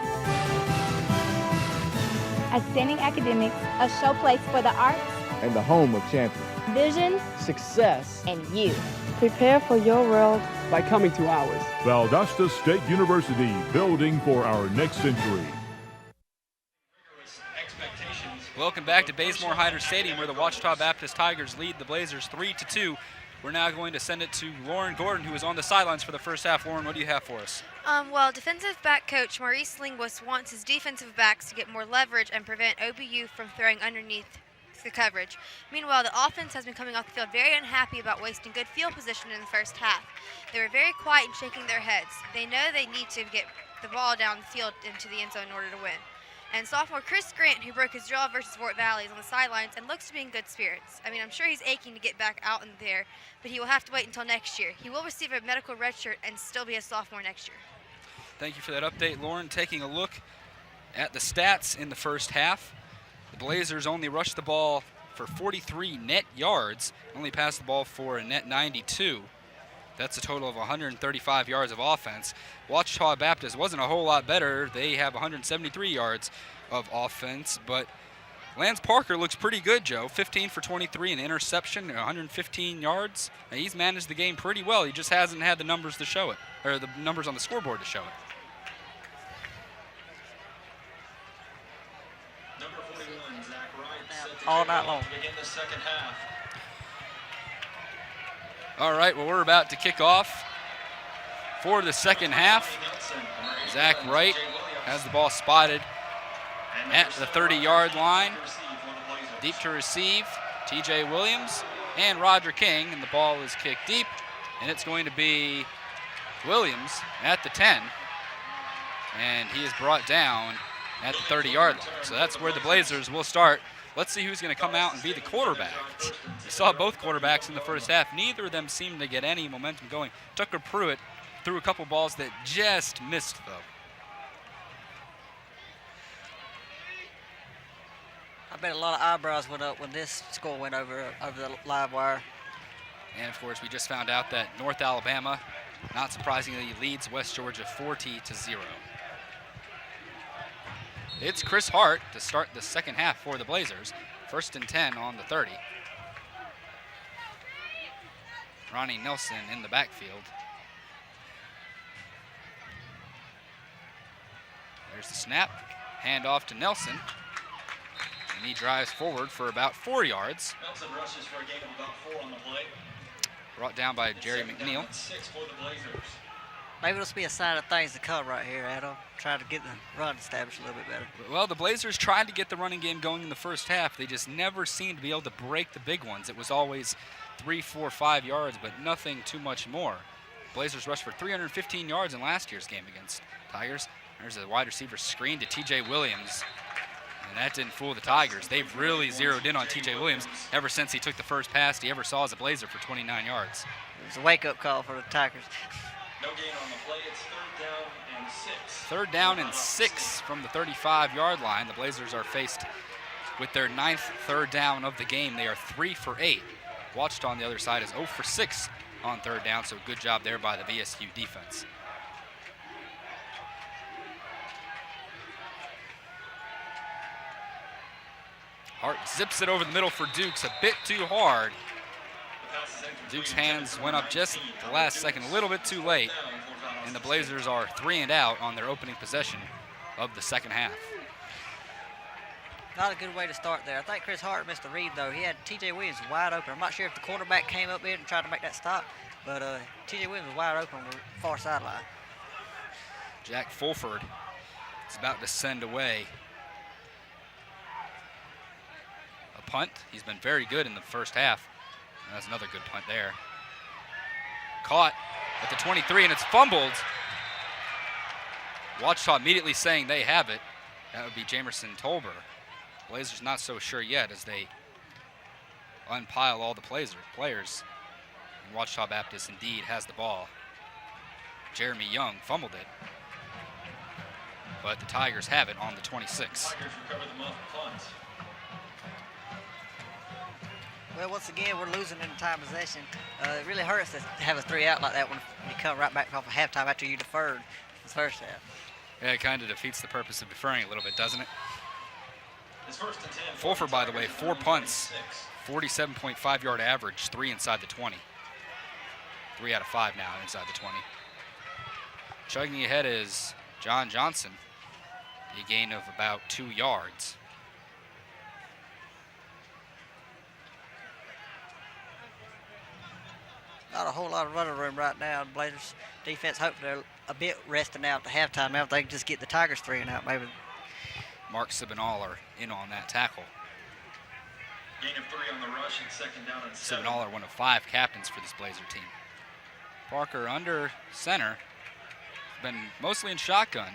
Outstanding academics, a showplace for the arts, and the home of champions. vision, Success, and you. Prepare for your world by coming to ours. Valdosta State University, building for our next century. Welcome back to Bazemore-Hyder Stadium, where the Ouachita Baptist Tigers lead the Blazers 3-2. We're now going to send it to Lauren Gordon, who is on the sidelines for the first half. Lauren, what do you have for us? Well, defensive back coach Maurice Linguist wants his defensive backs to get more leverage and prevent OBU from throwing underneath the coverage. Meanwhile, the offense has been coming off the field very unhappy about wasting good field position in the first half. They were very quiet and shaking their heads. They know they need to get the ball down the field into the end zone in order to win. And sophomore Chris Grant, who broke his jaw versus Fort Valley, is on the sidelines and looks to be in good spirits. I mean, I'm sure he's aching to get back out in there, but he will have to wait until next year. He will receive a medical red shirt and still be a sophomore next year. Thank you for that update, Lauren. Taking a look at the stats in the first half, the Blazers only rushed the ball for 43 net yards, only passed the ball for a net 92. That's a total of 135 yards of offense. Ouachita Baptist wasn't a whole lot better. They have 173 yards of offense, but Lance Parker looks pretty good, Joe. 15 for 23, an interception, 115 yards. Now, he's managed the game pretty well. He just hasn't had the numbers to show it, or the numbers on the scoreboard to show it. Number 41, Zach Wright, set to All kick night off long. to begin the second half. All right, well, we're about to kick off for the second half. Zach Wright has the ball spotted at the 30-yard line. Deep to receive, TJ Williams and Roger King, and the ball is kicked deep, and it's going to be Williams at the 10, and he is brought down at the 30-yard line. So that's where the Blazers will start. Let's see who's going to come out and be the quarterback. We saw both quarterbacks in the first half. Neither of them seemed to get any momentum going. Tucker Pruitt threw a couple balls that just missed, though. I bet a lot of eyebrows went up when this score went over the live wire. And, of course, we just found out that North Alabama, not surprisingly, leads West Georgia 40-0. It's Chris Hart to start the second half for the Blazers. 1st and 10 on the 30. Ronnie Nelson in the backfield. There's the snap. Hand off to Nelson. And he drives forward for about 4 yards. Nelson rushes for a gain of about 4 on the play. Brought down by Jerry McNeil. 6 for the Blazers. Maybe this will be a sign of things to come right here, Adam. Try to get the run established a little bit better. Well, the Blazers tried to get the running game going in the first half. They just never seemed to be able to break the big ones. It was always 3, 4, 5 yards, but nothing too much more. Blazers rushed for 315 yards in last year's game against Tigers. There's a wide receiver screen to T.J. Williams, and that didn't fool the Tigers. They've really zeroed in on T.J. Williams ever since he took the first pass he ever saw as a Blazer for 29 yards. It was a wake-up call for the Tigers. No gain on the play. It's 3rd down and 6. 3rd down and 6 from the 35-yard line. The Blazers are faced with their 9th 3rd down of the game. They are 3 for 8. Ouachita on the other side is 0 for 6 on 3rd down, so good job there by the VSU defense. Hart zips it over the middle for Dukes, a bit too hard. Duke's hands went up just at the last second, a little bit too late, and the Blazers are 3 and out on their opening possession of the second half. Not a good way to start there. I think Chris Hart missed the read, though. He had T.J. Williams wide open. I'm not sure if the quarterback came up in and tried to make that stop, but T.J. Williams was wide open on the far sideline. Jack Fulford is about to send away a punt. He's been very good in the first half. And that's another good punt there. Caught at the 23, and it's fumbled. Ouachita immediately saying they have it. That would be Jamerson Tolber. Blazers not so sure yet as they unpile all the players. And Ouachita Baptist indeed has the ball. Jeremy Young fumbled it, but the Tigers have it on the 26. Tigers recover the muff punt. Well, once again, we're losing in time possession. It really hurts to have a 3 out like that when you come right back off of halftime after you deferred the first half. Yeah, it kind of defeats the purpose of deferring a little bit, doesn't it? It's 1st and 10. Fulford, by the way, 4 punts, 47.5-yard average, 3 inside the 20. 3 out of 5 now inside the 20. Chugging ahead is John Johnson, a gain of about 2 yards. Not a whole lot of running room right now. The Blazers defense hoping they're a bit resting out at the halftime. Now if they can just get the Tigers 3 and out, maybe. Mark Sibinaller in on that tackle. Gain of 3 on the rush and 2nd down and 7. Sibinaller, one of 5 captains for this Blazer team. Parker under center. Been mostly in shotgun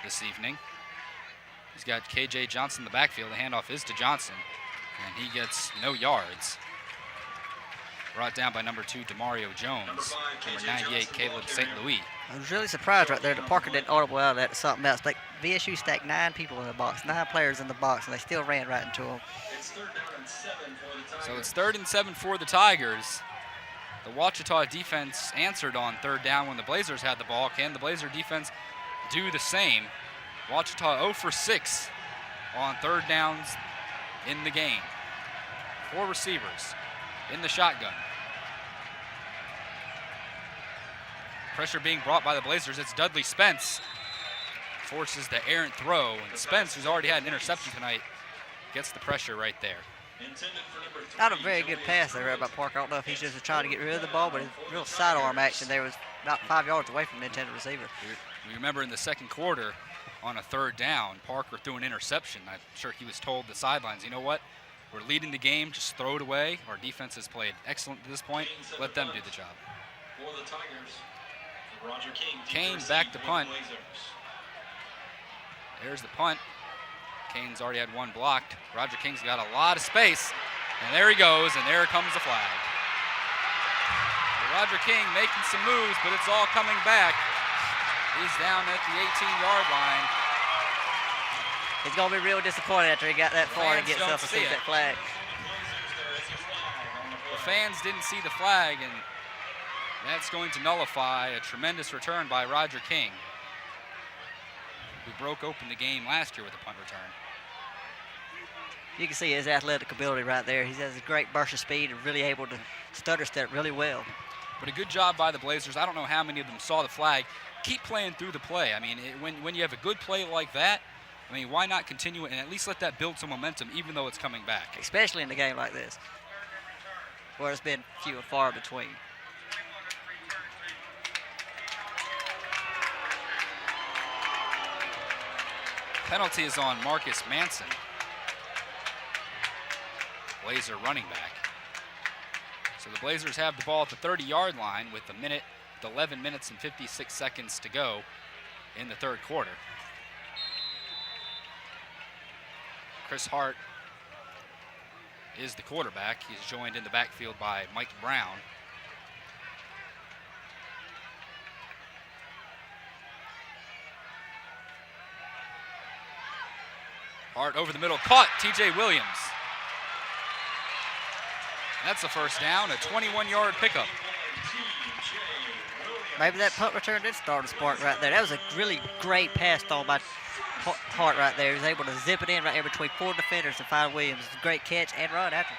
this evening. He's got KJ Johnson in the backfield. The handoff is to Johnson, and he gets no yards. Brought down by number 2, Demario Jones. Number 98, Caleb St. Louis. I was really surprised right there that Parker didn't audible out of that to something else. Like VSU stacked 9 people in the box, 9 players in the box, and they still ran right into them. It's 3rd down and 7 for the Tigers. So it's 3rd and 7 for the Tigers. The Ouachita defense answered on 3rd down when the Blazers had the ball. Can the Blazer defense do the same? Ouachita 0 for 6 on 3rd downs in the game. 4 receivers in the shotgun. Pressure being brought by the Blazers. It's Dudley Spence. Forces the errant throw. And Spence, who's already had an interception tonight, gets the pressure right there. Not a very good pass there by Parker. I don't know if he's just trying to get rid of the ball, but it's real sidearm action there. Was about 5 yards away from the intended receiver. We remember in the second quarter on a 3rd down, Parker threw an interception. I'm sure he was told the sidelines, you know what? We're leading the game. Just throw it away. Our defense has played excellent to this point. Let them do the job. For the Tigers. Roger Kane back to punt. There's the punt. Kane's already had 1 blocked. Roger King's got a lot of space. And there he goes, and there comes the flag. Roger King making some moves, but it's all coming back. He's down at the 18-yard line. He's going to be real disappointed after he got that far to get himself to see that flag. The fans didn't see the flag, and that's going to nullify a tremendous return by Roger King, who broke open the game last year with a punt return. You can see his athletic ability right there. He has a great burst of speed and really able to stutter step really well. But a good job by the Blazers. I don't know how many of them saw the flag. Keep playing through the play. I mean, when you have a good play like that, I mean, why not continue it and at least let that build some momentum even though it's coming back? Especially in a game like this, where it's been few and far between. Penalty is on Marcus Manson, Blazer running back. So the Blazers have the ball at the 30-yard line with 11 minutes and 56 seconds to go in the third quarter. Chris Hart is the quarterback. He's joined in the backfield by Mike Brown. Hart over the middle, caught TJ Williams. That's a first down, a 21-yard pickup. Maybe that punt return did start a spark right there. That was a really great pass thrown by Hart right there. He was able to zip it in right there between 4 defenders and find Williams. Great catch and run after.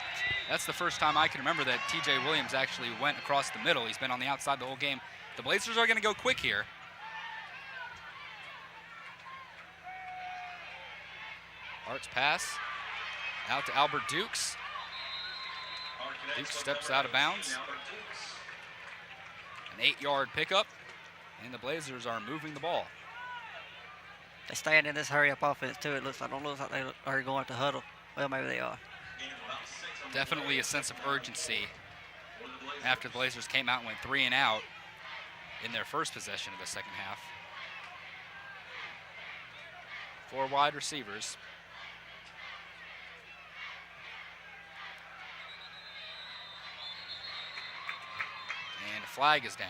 That's the first time I can remember that TJ Williams actually went across the middle. He's been on the outside the whole game. The Blazers are going to go quick here. Hart's pass out to Albert Dukes. Dukes steps out of bounds. An 8-yard pickup, and the Blazers are moving the ball. They stand in this hurry-up offense, too. It looks like they are going to huddle. Well, maybe they are. Definitely a sense of urgency after the Blazers came out and went 3 and out in their first possession of the second half. 4 wide receivers. And a flag is down.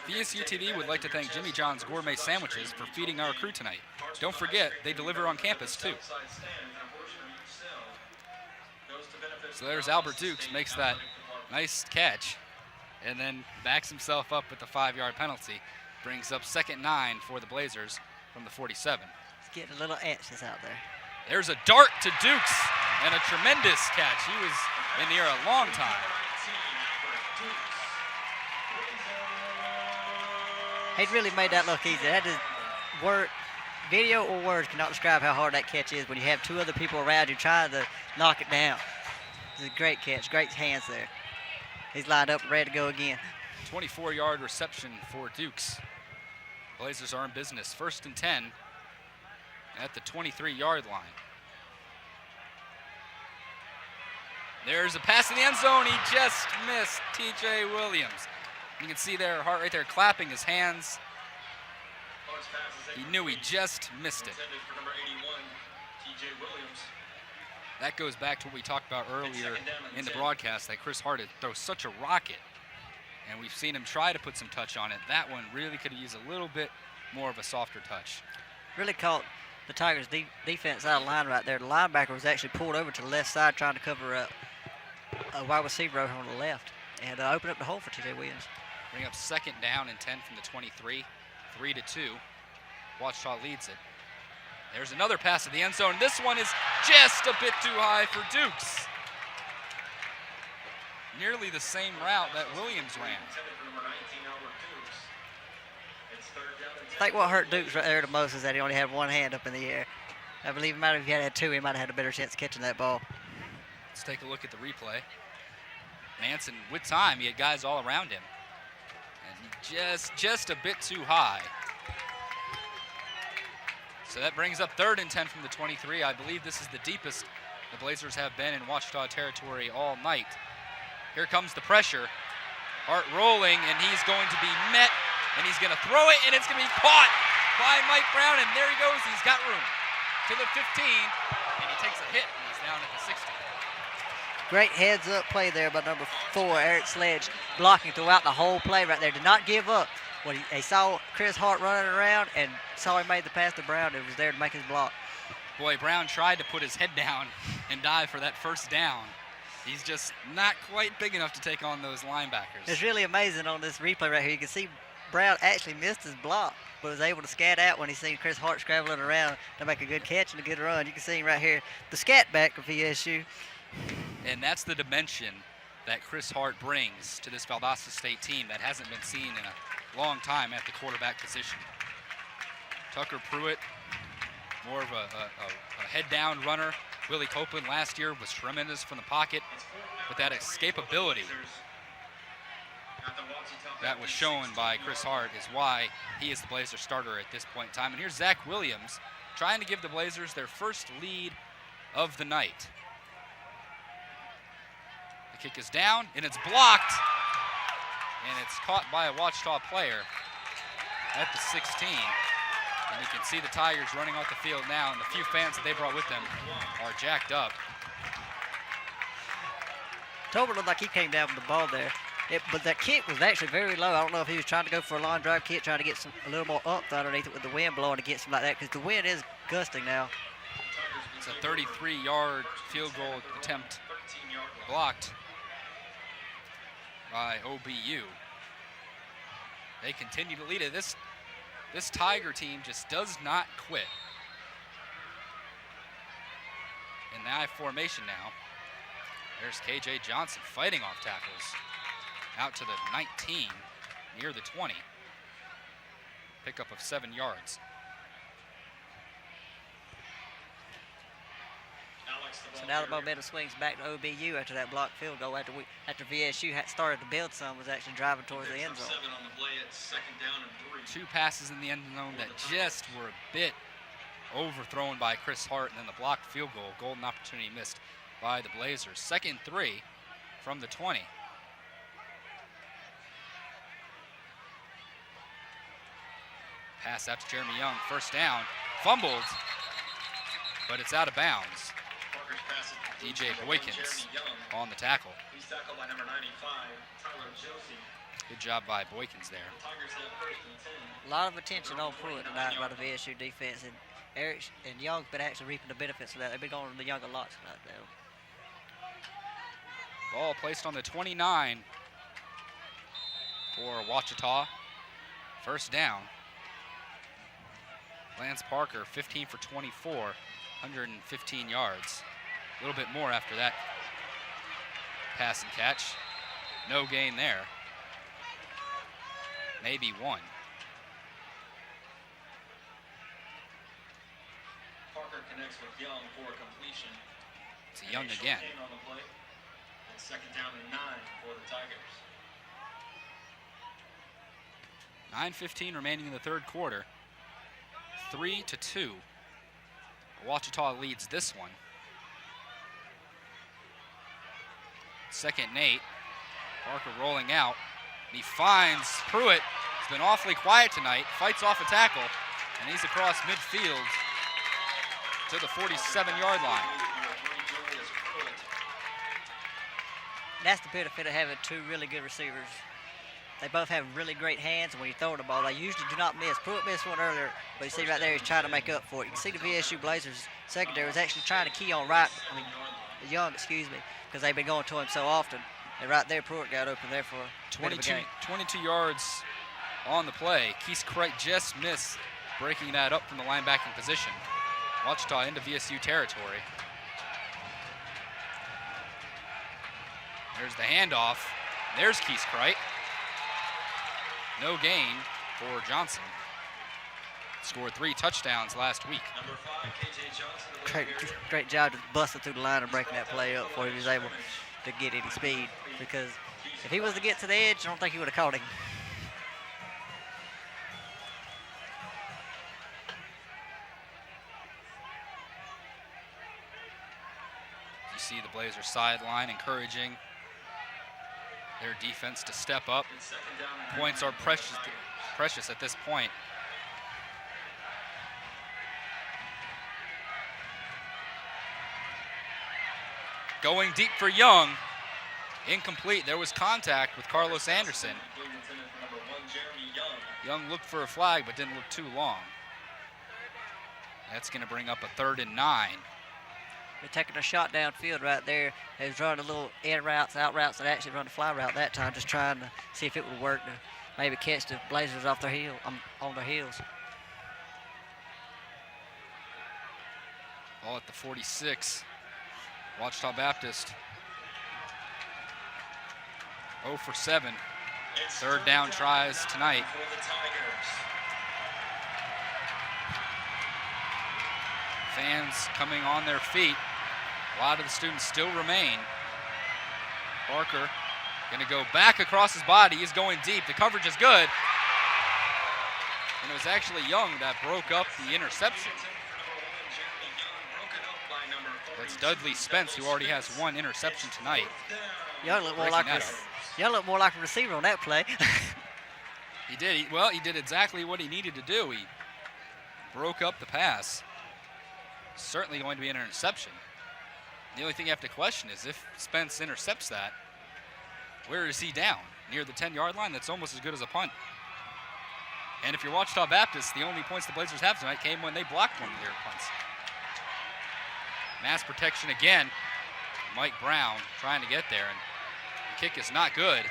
VSU-TV would like to thank Jimmy John's Gourmet Sandwiches for feeding our crew tonight. Don't forget, they deliver on campus, too. So there's Albert Dukes, makes that nice catch, and then backs himself up with the 5-yard penalty. Brings up 2nd and 9 for the Blazers from the 47. He's getting a little anxious out there. There's a dart to Dukes, and a tremendous catch. He was in the air a long time. He really made that look easy. That is video or words cannot describe how hard that catch is when you have 2 other people around you trying to knock it down. It's a great catch, great hands there. He's lined up and ready to go again. 24-yard reception for Dukes. Blazers are in business. 1st and 10 at the 23-yard line. There's a pass in the end zone. He just missed TJ Williams. You can see there, Hart right there clapping his hands. He knew he just missed it. That goes back to what we talked about earlier in the broadcast, that Chris Hart throws such a rocket, and we've seen him try to put some touch on it. That one really could have used a little bit more of a softer touch. Really caught the Tigers' defense out of line right there. The linebacker was actually pulled over to the left side trying to cover a wide receiver over on the left and open up the hole for TJ Williams. Bring up 2nd down and 10 from the 23, 3-2. Ouachita leads it. There's another pass to the end zone. This one is just a bit too high for Dukes. Nearly the same route that Williams ran. I think what hurt Dukes right there the most is that he only had 1 hand up in the air. I believe if he had 2, he might have had a better chance of catching that ball. Let's take a look at the replay. Manson, with time, he had guys all around him. And just a bit too high. So that brings up 3rd and 10 from the 23. I believe this is the deepest the Blazers have been in Ouachita territory all night. Here comes the pressure. Hart rolling, and he's going to be met, and he's going to throw it, and it's going to be caught by Mike Brown, and there he goes. He's got room to the 15, and he takes a hit, and he's down at the 16. Great heads-up play there by number 4, Eric Sledge, blocking throughout the whole play right there. Did not give up. When he saw Chris Hart running around and saw he made the pass to Brown, it was there to make his block. Boy, Brown tried to put his head down and dive for that 1st down. He's just not quite big enough to take on those linebackers. It's really amazing on this replay right here. You can see Brown actually missed his block, but was able to scat out when he seen Chris Hart scrambling around to make a good catch and a good run. You can see him right here, the scat back of VSU. And that's the dimension that Chris Hart brings to this Valdosta State team that hasn't been seen in a long time at the quarterback position. Tucker Pruitt, more of a head-down runner, Willie Copeland last year was tremendous from the pocket, but that escapability that was shown by Chris Hart is why he is the Blazer starter at this point in time. And here's Zach Williams trying to give the Blazers their first lead of the night. The kick is down, and it's blocked, and it's caught by a Ouachita player at the 16. And you can see the Tigers running off the field now, and the few fans that they brought with them are jacked up. Tobin looked like he came down with the ball there. But that kick was actually very low. I don't know if he was trying to go for a line drive kick, trying to get a little more umph underneath it with the wind blowing against him like that, because the wind is gusting now. It's a 33-yard field goal attempt blocked by OBU. They continue to lead it. This Tiger team just does not quit. In the I formation now. There's KJ Johnson fighting off tackles. Out to the 19, near the 20. Pickup of 7 yards. So now the momentum swings back to OBU after that blocked field goal. After VSU had started to build some, was actually driving towards the end zone. 7 on the play at 2nd down and 3. 2 passes in the end zone that just were a bit overthrown by Chris Hart, and then the blocked field goal. Golden opportunity missed by the Blazers. 2nd and 3 from the 20. Pass out to Jeremy Young, 1st down, fumbled, but it's out of bounds. DJ Boykins on the tackle. He's tackled by number 95, Tyler Josie. Good job by Boykins there. Tigers have 1st and 10. A lot of attention on Pruitt tonight by the VSU defense, and Eric and Young's been actually reaping the benefits of that. They've been going to the Young a lot tonight, though. Ball placed on the 29 for Ouachita. 1st down. Lance Parker, 15 for 24, 115 yards. A little bit more after that pass and catch. No gain there. Maybe 1. Parker connects with Young for a completion. It's a Young again. On the play. And 2nd down and 9 for the Tigers. 9:15 remaining in the 3rd quarter. 3-2. Ouachita leads this one. 2nd and 8. Parker rolling out. And he finds Pruitt. He's been awfully quiet tonight. Fights off a tackle. And he's across midfield to the 47-yard line. That's the benefit of having 2 really good receivers. They both have really great hands, and when you throw the ball, they usually do not miss. Pruitt missed one earlier, but you see right there he's trying to make up for it. You can see the VSU Blazers secondary was actually trying to key on Young, because they've been going to him so often. And right there, Pruitt got open there for a 22 yards on the play. Keith Cright just missed breaking that up from the linebacking position. Ouachita into VSU territory. There's the handoff. There's Keith Cright. No gain for Johnson. Scored 3 touchdowns last week. Number 5, KJ Johnson. Great job just busting through the line and breaking that play up before he was able to get any speed, because if he was to get to the edge, I don't think he would have caught him. You see the Blazers sideline encouraging their defense to step up. Points are precious at this point. Going deep for Young. Incomplete. There was contact with Carlos Anderson. Young looked for a flag but didn't look too long. That's going to bring up a 3rd and 9. They're taking a shot downfield right there. They was running a little in routes, out routes, and actually run a fly route that time, just trying to see if it would work to maybe catch the Blazers off their heel, on their heels. Ball at the 46. Ouachita Baptist 0 for 7. 3rd down tries tonight. Fans coming on their feet A lot of the students still remain. Parker going to go back across his body. He's going deep. The coverage is good. And it was actually Young that broke up the interception. That's Dudley Spence, who already has 1 interception tonight. Young looked more like a receiver on that play. He did. He did exactly what he needed to do. He broke up the pass. Certainly going to be an interception. The only thing you have to question is if Spence intercepts that, where is he down? Near the 10-yard line? That's almost as good as a punt. And if you're Ouachita Baptist, the only points the Blazers have tonight came when they blocked one of their punts. Mass protection again. Mike Brown trying to get there, and the kick is not good.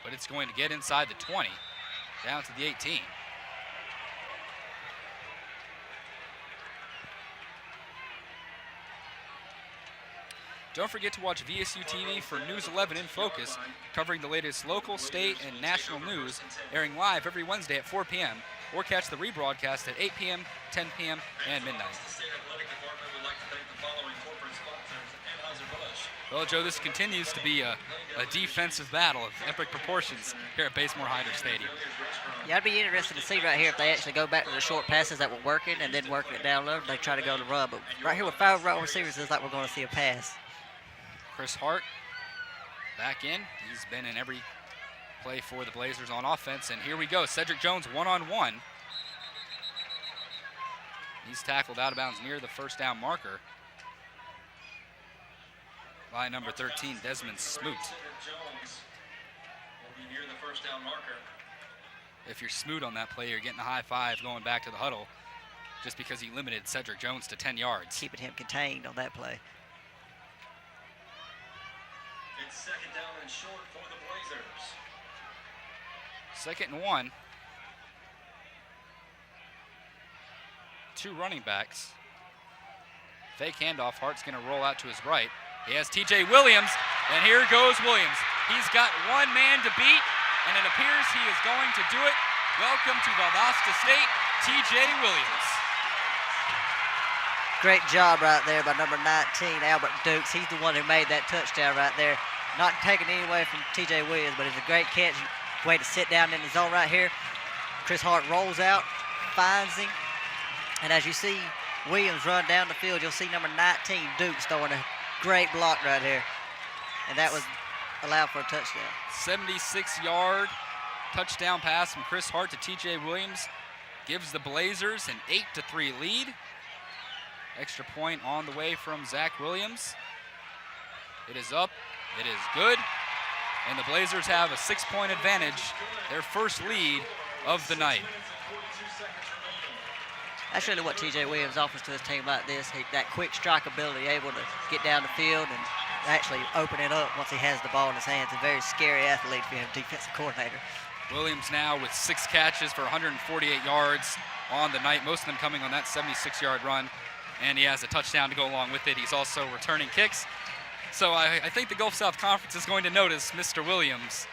But it's going to get inside the 20, down to the 18. Don't forget to watch VSU-TV for News 11 in Focus, covering the latest local, state, and national news, airing live every Wednesday at 4 p.m., or catch the rebroadcast at 8 p.m., 10 p.m., and midnight. Well, Joe, this continues to be a defensive battle of epic proportions here at Bazemore-Hyder Stadium. Yeah, I'd be interested to see right here if they actually go back to the short passes that were working and then working it down low. They try to go to run, but right here with 5 right receivers, it's like we're going to see a pass. Chris Hart back in. He's been in every play for the Blazers on offense, and here we go. Cedric Jones one-on-one. He's tackled out of bounds near the first down marker by number 13, Desmond Smoot. If you're Smoot on that play, you're getting a high five going back to the huddle just because he limited Cedric Jones to 10 yards. Keeping him contained on that play. It's 2nd down and short for the Blazers. 2nd and 1. 2 running backs. Fake handoff. Hart's going to roll out to his right. He has TJ Williams, and here goes Williams. He's got 1 man to beat, and it appears he is going to do it. Welcome to Valdosta State, TJ Williams. Great job right there by number 19, Albert Dukes. He's the one who made that touchdown right there. Not taking any away from TJ Williams, but it's a great catch. Way to sit down in the zone right here. Chris Hart rolls out, finds him, and as you see Williams run down the field, you'll see number 19, Dukes, throwing a great block right here, and that was allowed for a touchdown. 76-yard touchdown pass from Chris Hart to TJ Williams gives the Blazers an 8-3 lead. Extra point on the way from Zach Williams. It is up, it is good, and the Blazers have a 6-point advantage, their first lead of the night. That's really what TJ Williams offers to his team like this. That quick strike ability, able to get down the field and actually open it up once he has the ball in his hands. A very scary athlete for him, defensive coordinator. Williams now with 6 catches for 148 yards on the night, most of them coming on that 76-yard run, and he has a touchdown to go along with it. He's also returning kicks. So I think the Gulf South Conference is going to notice Mr. Williams,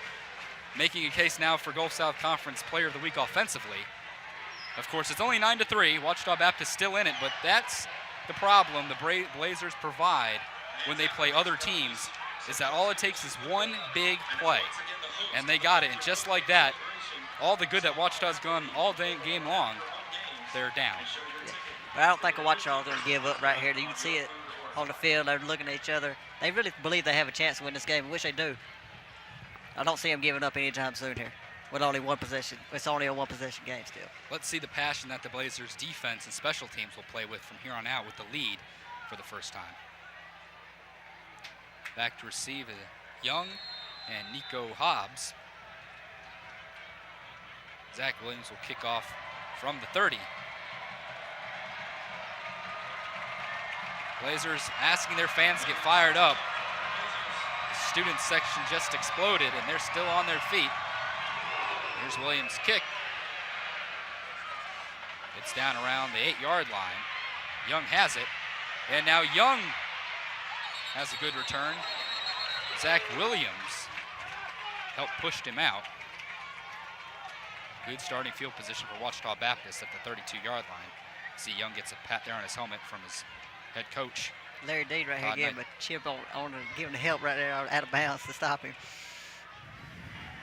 making a case now for Gulf South Conference Player of the Week offensively. Of course, it's only 9-3. Ouachita Baptist still in it, but that's the problem the Blazers provide when they play other teams, is that all it takes is one big play, and they got it. And just like that, all the good that Ouachita's done all day game long, they're down. Yeah. But I don't think Ouachita's going to give up right here. You can see it on the field. They're looking at each other. They really believe they have a chance to win this game. I wish they do. I don't see them giving up anytime soon here. With only one possession. It's only a one-possession game still. Let's see the passion that the Blazers defense and special teams will play with from here on out with the lead for the first time. Back to receive Young and Nico Hobbs. Zach Williams will kick off from the 30. Blazers asking their fans to get fired up. The student section just exploded and they're still on their feet. Here's Williams' kick. It's down around the 8-yard line. Young has it. And now Young has a good return. Zach Williams helped push him out. Good starting field position for Ouachita Baptist at the 32-yard line. See Young gets a pat there on his helmet from his head coach. Larry Dean right here giving him a chip on giving the help right there out of bounds to stop him.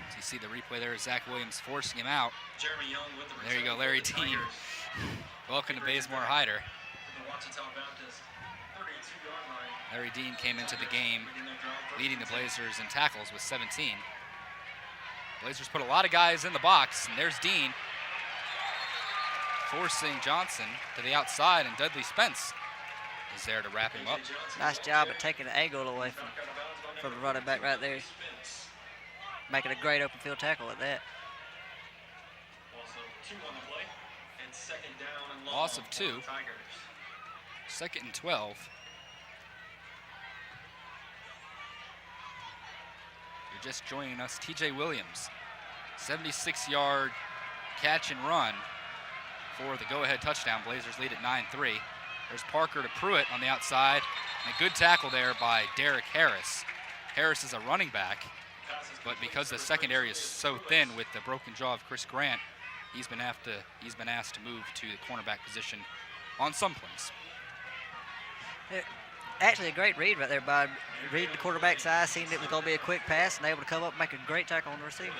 So you see the replay there, Zach Williams forcing him out. Jeremy Young with the There you go, Larry Dean. Welcome to Bazemore-Hyder. The Ouachita Baptist 32-yard line. Larry Dean came into the game leading the Blazers in tackles with 17. Blazers put a lot of guys in the box, and there's Dean forcing Johnson to the outside, and Dudley Spence is there to wrap him up. Nice job at taking the angle away from the running back right there. Making a great open field tackle at that. Also 2 on the play, and second down and long. Loss of 2. for the Tigers. 2nd and 12. You're just joining us, TJ Williams. 76-yard catch and run for the go-ahead touchdown. Blazers lead at 9-3. There's Parker to Pruitt on the outside. And a good tackle there by Derek Harris. Harris is a running back, but because the secondary is so thin with the broken jaw of Chris Grant, he's been asked to move to the cornerback position on some plays. Actually, a great read right there by reading the quarterback's eye, seeing it was going to be a quick pass, and able to come up and make a great tackle on the receiver.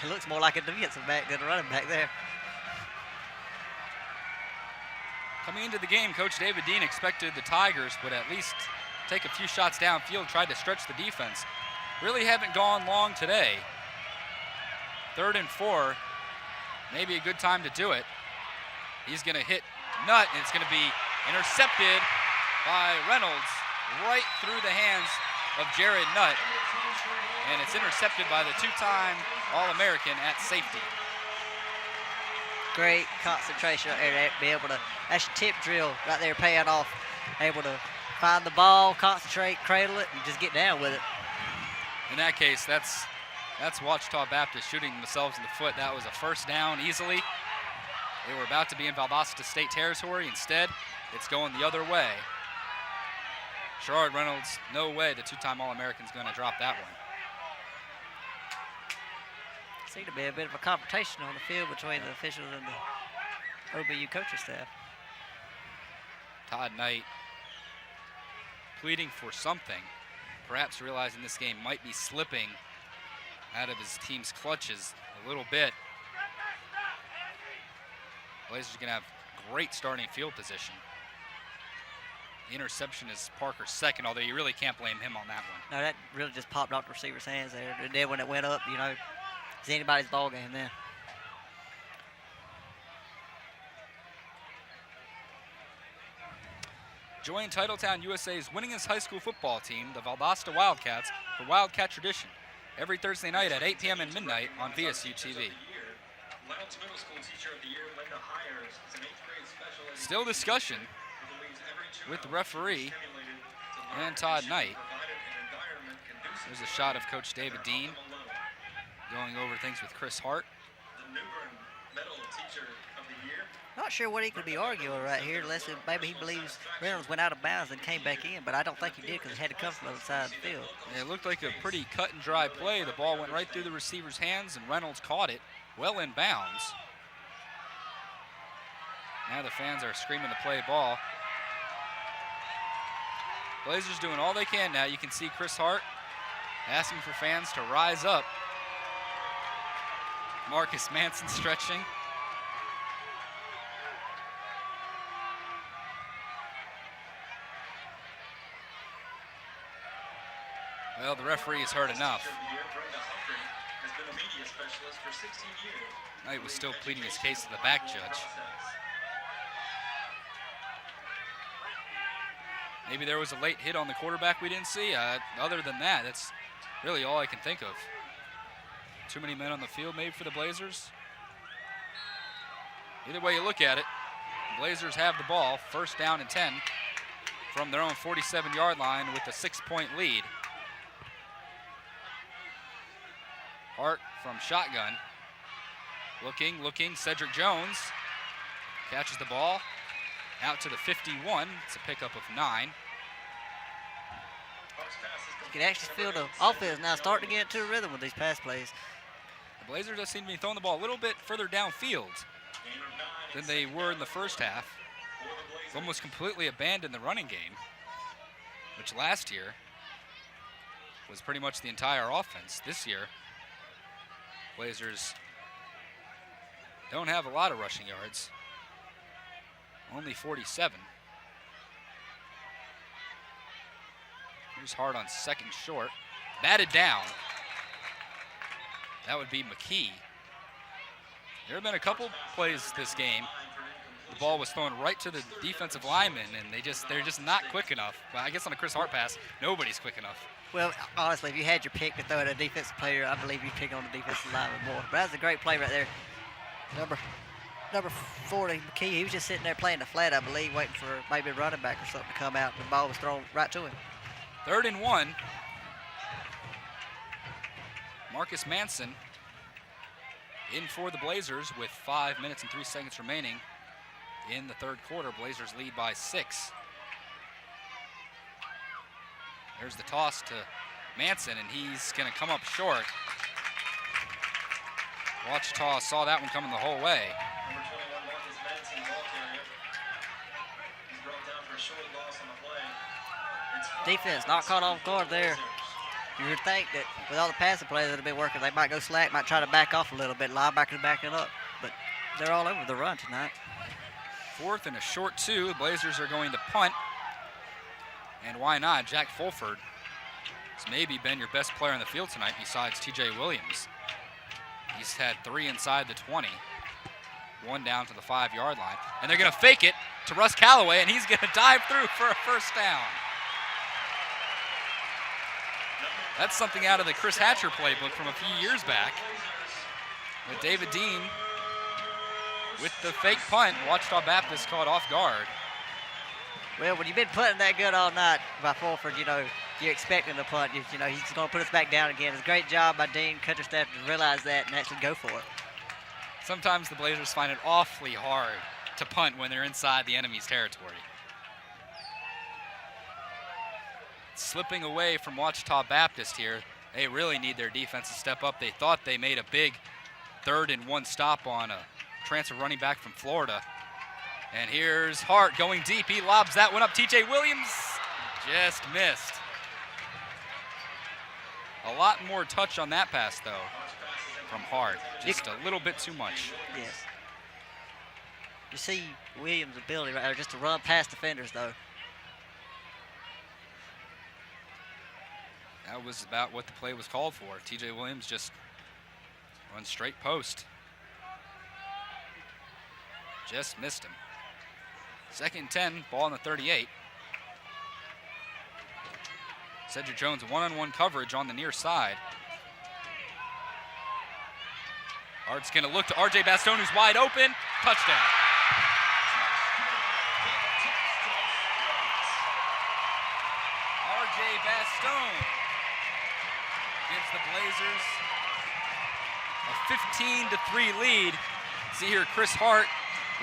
He looks more like a defensive back than a running back there. Coming into the game, Coach David Dean expected the Tigers would at least take a few shots downfield, tried to stretch the defense. Really haven't gone long today. 3rd and 4, maybe a good time to do it. He's going to hit Nutt, and it's going to be intercepted by Reynolds right through the hands of Jared Nutt. And it's intercepted by the 2-time All-American at safety. Great concentration out there to be able to, that's your tip drill right there paying off. Able to find the ball, concentrate, cradle it, and just get down with it. In that case, that's Ouachita Baptist shooting themselves in the foot. That was a first down easily. They were about to be in Valdosta State territory. Instead, it's going the other way. Sherrod Reynolds, no way the 2-time All-American's going to drop that one. Seemed to be a bit of a confrontation on the field between the officials and the OBU coaching staff. Todd Knight pleading for something, perhaps realizing this game might be slipping out of his team's clutches a little bit. Blazers are going to have great starting field position. The interception is Parker's second, although you really can't blame him on that one. No, that really just popped off the receiver's hands there. And then when it went up, you know, it's anybody's ball game then. Join Titletown USA's winningest high school football team, the Valdosta Wildcats, for Wildcat Tradition, every Thursday night at 8 p.m. and midnight on VSU-TV. Still discussion with the referee and Todd Knight. There's a shot of Coach David Dean going over things with Chris Hart. Not sure what he could be arguing right here, unless maybe he believes Reynolds went out of bounds and came back in, but I don't think he did because it had to come from the other side of the field. Yeah, it looked like a pretty cut and dry play. The ball went right through the receiver's hands, and Reynolds caught it well in bounds. Now the fans are screaming to play ball. Blazers doing all they can now. You can see Chris Hart asking for fans to rise up. Marcus Manson stretching. Well, the referee has heard enough. Knight was still pleading his case to the back judge. Maybe there was a late hit on the quarterback we didn't see. Other than that, that's really all I can think of. Too many men on the field maybe for the Blazers. Either way you look at it, the Blazers have the ball, 1st down and 10 from their own 47-yard line with a 6-point lead. Hart from shotgun. Looking, Cedric Jones catches the ball out to the 51. It's a pickup of 9. You can actually feel the offense now starting to get into a rhythm with these pass plays. The Blazers just seem to be throwing the ball a little bit further downfield than they were in the first half. almost completely abandoned the running game, which last year was pretty much the entire offense. This year, Blazers don't have a lot of rushing yards, only 47. Here's Hart on second short, batted down. That would be McKee. There have been a couple plays this game. The ball was thrown right to the defensive lineman, and they're just not quick enough. Well, I guess on a Chris Hart pass, nobody's quick enough. Well, honestly, if you had your pick to throw at a defensive player, I believe you'd pick on the defensive lineman more. But that was a great play right there. Number 40, McKee, he was just sitting there playing the flat, I believe, waiting for maybe a running back or something to come out, and the ball was thrown right to him. 3rd and 1. Marcus Manson in for the Blazers with 5 minutes and 3 seconds remaining in the third quarter. Blazers lead by 6. There's the toss to Manson, and he's going to come up short. Ouachita saw that one coming the whole way. Number 21, Marcus Manson, ball carrier. He's brought down for a short loss on the play. Defense not caught off guard there. You would think that with all the passing plays that have been working, they might go slack, might try to back off a little bit. Linebackers backing up, but they're all over the run tonight. 4th and a short 2. The Blazers are going to punt. And why not? Jack Fulford has maybe been your best player in the field tonight besides TJ Williams. He's had 3 inside the 20, 1 down to the 5-yard line. And they're going to fake it to Russ Calloway, and he's going to dive through for a first down. That's something out of the Chris Hatcher playbook from a few years back. With David Dean with the fake punt, Ouachita Baptist caught off guard. Well, when you've been punting that good all night by Fulford, you're expecting the punt. He's going to put us back down again. It's a great job by Dean, coaching staff, to realize that and actually go for it. Sometimes the Blazers find it awfully hard to punt when they're inside the enemy's territory. Slipping away from Ouachita Baptist here. They really need their defense to step up. They thought they made a big 3rd and 1 stop on a transfer running back from Florida. And here's Hart going deep. He lobs that one up. TJ Williams just missed. A lot more touch on that pass, though, from Hart. Just a little bit too much. Yes. You see Williams' ability right there just to run past defenders, though. That was about what the play was called for. TJ Williams just runs straight post. Just missed him. 2nd and 10, ball on the 38. Cedric Jones, one-on-one coverage on the near side. Hart's going to look to R.J. Bastone, who's wide open. Touchdown. R.J. Bastone gives the Blazers a 15-3 lead. See here, Chris Hart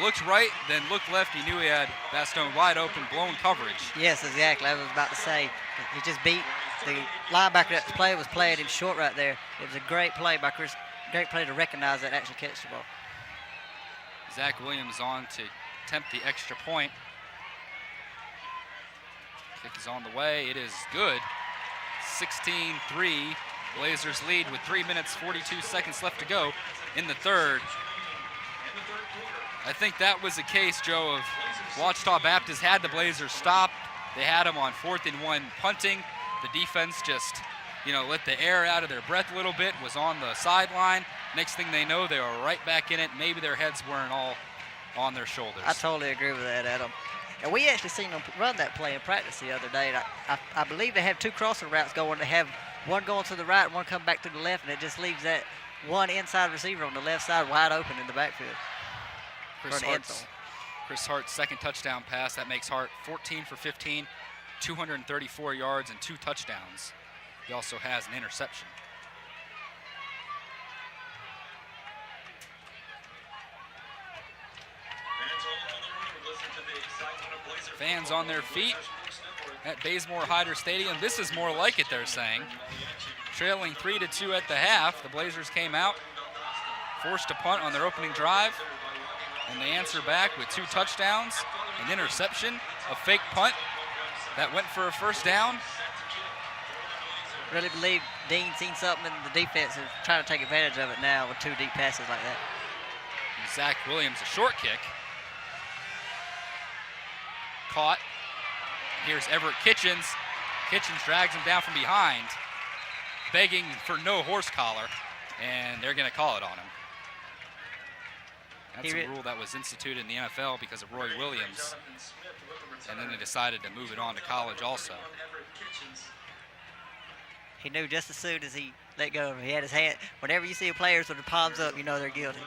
looked right, then looked left. He knew he had Bastone wide open, blown coverage. Yes, exactly. I was about to say, he just beat the linebacker that play was playing him short right there. It was a great play by Chris. Great play to recognize that and actually catch the ball. Zach Williams on to attempt the extra point. Kick is on the way. It is good. 16-3. Blazers lead with 3 minutes, 42 seconds left to go in the third. I think that was a case, Joe, of Ouachita Baptist had the Blazers stopped. They had them on 4th and 1 punting. The defense just, let the air out of their breath a little bit, was on the sideline. Next thing they know, they were right back in it. Maybe their heads weren't all on their shoulders. I totally agree with that, Adam. And we actually seen them run that play in practice the other day. And I believe they have 2 crossing routes going. They have one going to the right and one coming back to the left, and it just leaves that one inside receiver on the left side wide open in the backfield. Chris Hart's second touchdown pass. That makes Hart 14 for 15, 234 yards and 2 touchdowns. He also has an interception. Fans on their feet at Bazemore-Hyder Stadium. This is more like it, they're saying. Trailing 3-2 at the half, the Blazers came out, forced a punt on their opening drive, and they answer back with 2 touchdowns. an interception, a fake punt that went for a first down. Really believe Dean's seen something in the defense and trying to take advantage of it now with 2 deep passes like that. And Zach Williams, a short kick. Caught. Here's Everett Kitchens. Kitchens drags him down from behind, begging for no horse collar, and they're going to call it on him. That's a rule that was instituted in the NFL because of Roy Williams, and then they decided to move it on to college also. He knew just as soon as he let go of him. He had his hand. Whenever you see players with their palms up, you know they're guilty.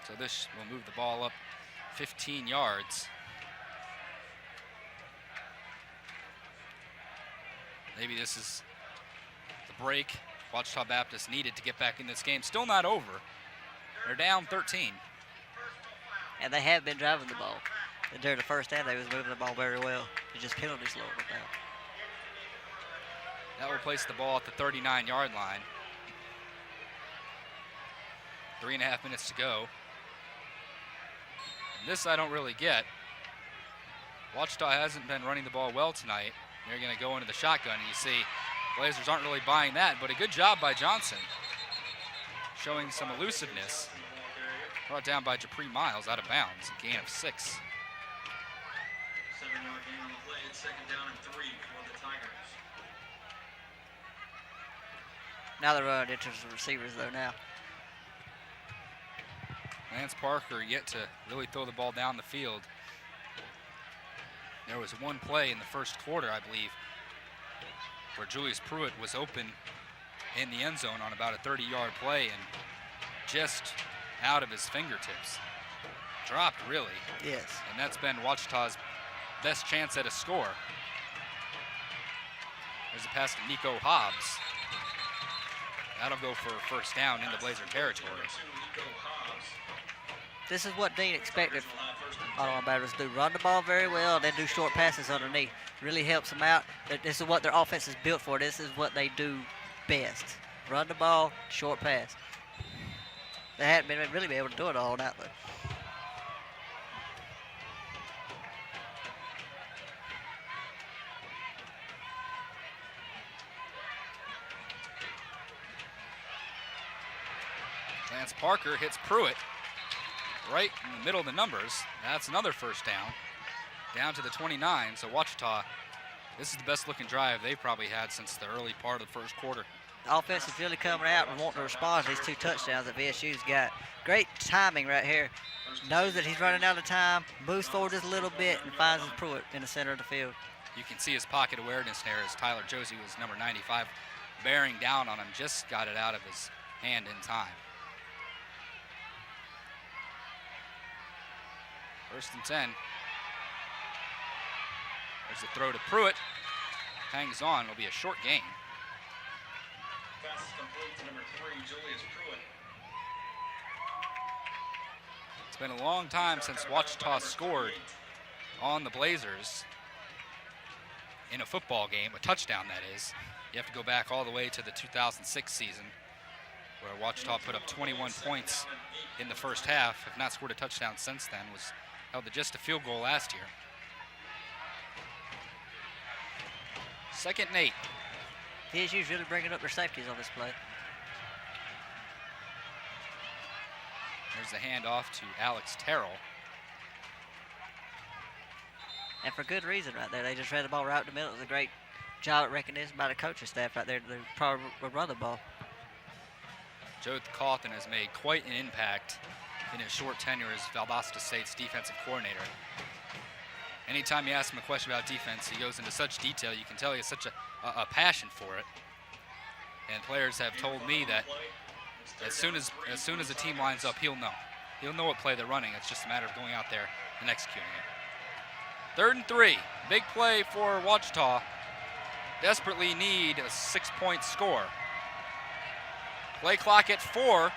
So this will move the ball up 15 yards. Maybe this is the break Ouachita Baptist needed to get back in this game. Still not over. They're down 13. And they have been driving the ball. And during the first half, they was moving the ball very well. It's just penalties slowing it down. That will place the ball at the 39-yard line. 3.5 minutes to go. And this I don't really get. Ouachita hasn't been running the ball well tonight. They're going to go into the shotgun, and you see Blazers aren't really buying that, but a good job by Johnson, showing some elusiveness. Brought down by Japri Miles out of bounds, a gain of 6. 7-yard gain on the play. It's 2nd down and 3 for the Tigers. Now they're running into the receivers, though, now. Lance Parker yet to really throw the ball down the field. There was one play in the first quarter, I believe, where Julius Pruitt was open in the end zone on about a 30-yard play and just out of his fingertips. Dropped, really. Yes. And that's been Ouachita's best chance at a score. There's a pass to Nico Hobbs. That'll go for a first down into Blazer territory. This is what Dean expected Ouachita Baptist to do. Run the ball very well, then do short passes underneath. Really helps them out. This is what their offense is built for. This is what they do best. Run the ball, short pass. They hadn't been really been able to do it all night, though. Lance Parker hits Pruitt right in the middle of the numbers. That's another first down to the 29. So Ouachita, this is the best looking drive they've probably had since the early part of the first quarter. The offense is really coming out and wanting to respond to these 2 touchdowns that VSU's got. Great timing right here. Knows that he's running out of time, moves forward just a little bit, and finds his Pruitt in the center of the field. You can see his pocket awareness there as Tyler Josie was number 95, bearing down on him, just got it out of his hand in time. 1st and 10. There's a throw to Pruitt. Hangs on. It'll be a short gain. Pass is complete to number 3, Julius Pruitt. It's been a long time since Ouachita scored on the Blazers in a football game, a touchdown that is. You have to go back all the way to the 2006 season where Ouachita put up 21 points in the first half. Have not scored a touchdown since then. Was held to just a field goal last year. 2nd and 8. VSU's really bringing up their safeties on this play. There's the handoff to Alex Terrell. And for good reason right there. They just ran the ball right in the middle. It was a great job at recognition by the coaching staff right there to probably run the ball. Joe Cawthon has made quite an impact in his short tenure as Valdosta State's defensive coordinator. Anytime you ask him a question about defense, he goes into such detail. You can tell he has such a passion for it. And players have told me that as soon as a team lines up, he'll know. He'll know what play they're running. It's just a matter of going out there and executing it. 3rd and 3. Big play for Ouachita. Desperately need a 6-point score. Play clock at 4.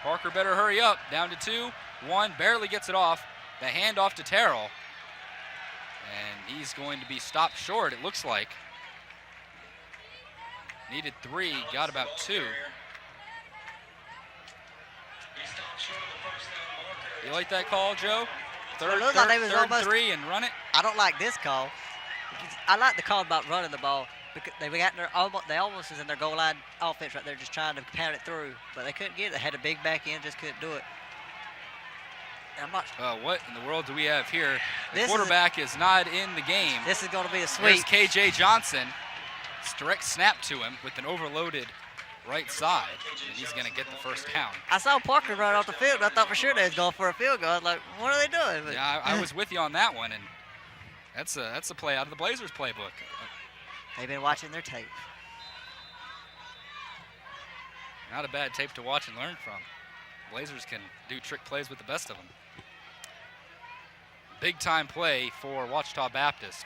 Parker better hurry up. Down to 2. 1 barely gets it off. The handoff to Terrell. And he's going to be stopped short, it looks like. Needed 3, got about 2. He stopped You like that call, Joe? Well, it looked like they was third almost- 3 and run it? I don't like this call. I like the call about running the ball. Because they got they almost was in their goal line offense right there, just trying to pound it through, but they couldn't get it. They had a big back end, just couldn't do it. And I'm not. What in the world do we have here? The This is quarterback is not in the game. This is going to be a There's sweep. KJ Johnson. It's direct snap to him with an overloaded right side, and he's going to get the first down. I saw Parker run off the field, and I thought for sure they was going for a field goal. I was like, what are they doing? But Yeah, I was with you on that one, and that's a play out of the Blazers playbook. they've been watching their tape. Not a bad tape to watch and learn from. Blazers can do trick plays with the best of them. Big time play for Ouachita Baptist.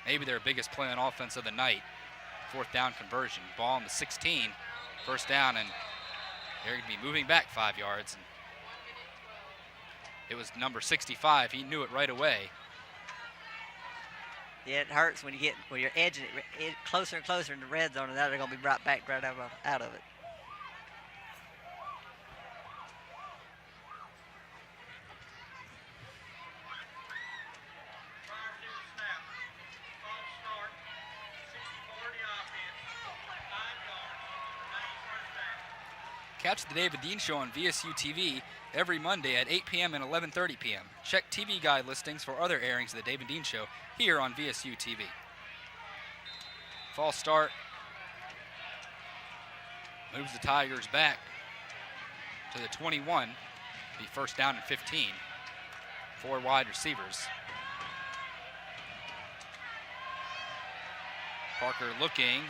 Maybe their biggest play on offense of the night. 4th down conversion. Ball on the 16. First down, and they're going to be moving back 5 yards. And it was number 65. He knew it right away. Yeah, it hurts when you're edging it closer and closer in the red zone, and now they're going to be right back right out of it. Catch the David Dean Show on VSU-TV every Monday at 8 p.m. and 11:30 p.m. Check TV Guide listings for other airings of the David Dean Show here on VSU-TV. False start moves the Tigers back to the 21. Be first down and 15. 4 wide receivers. Parker looking.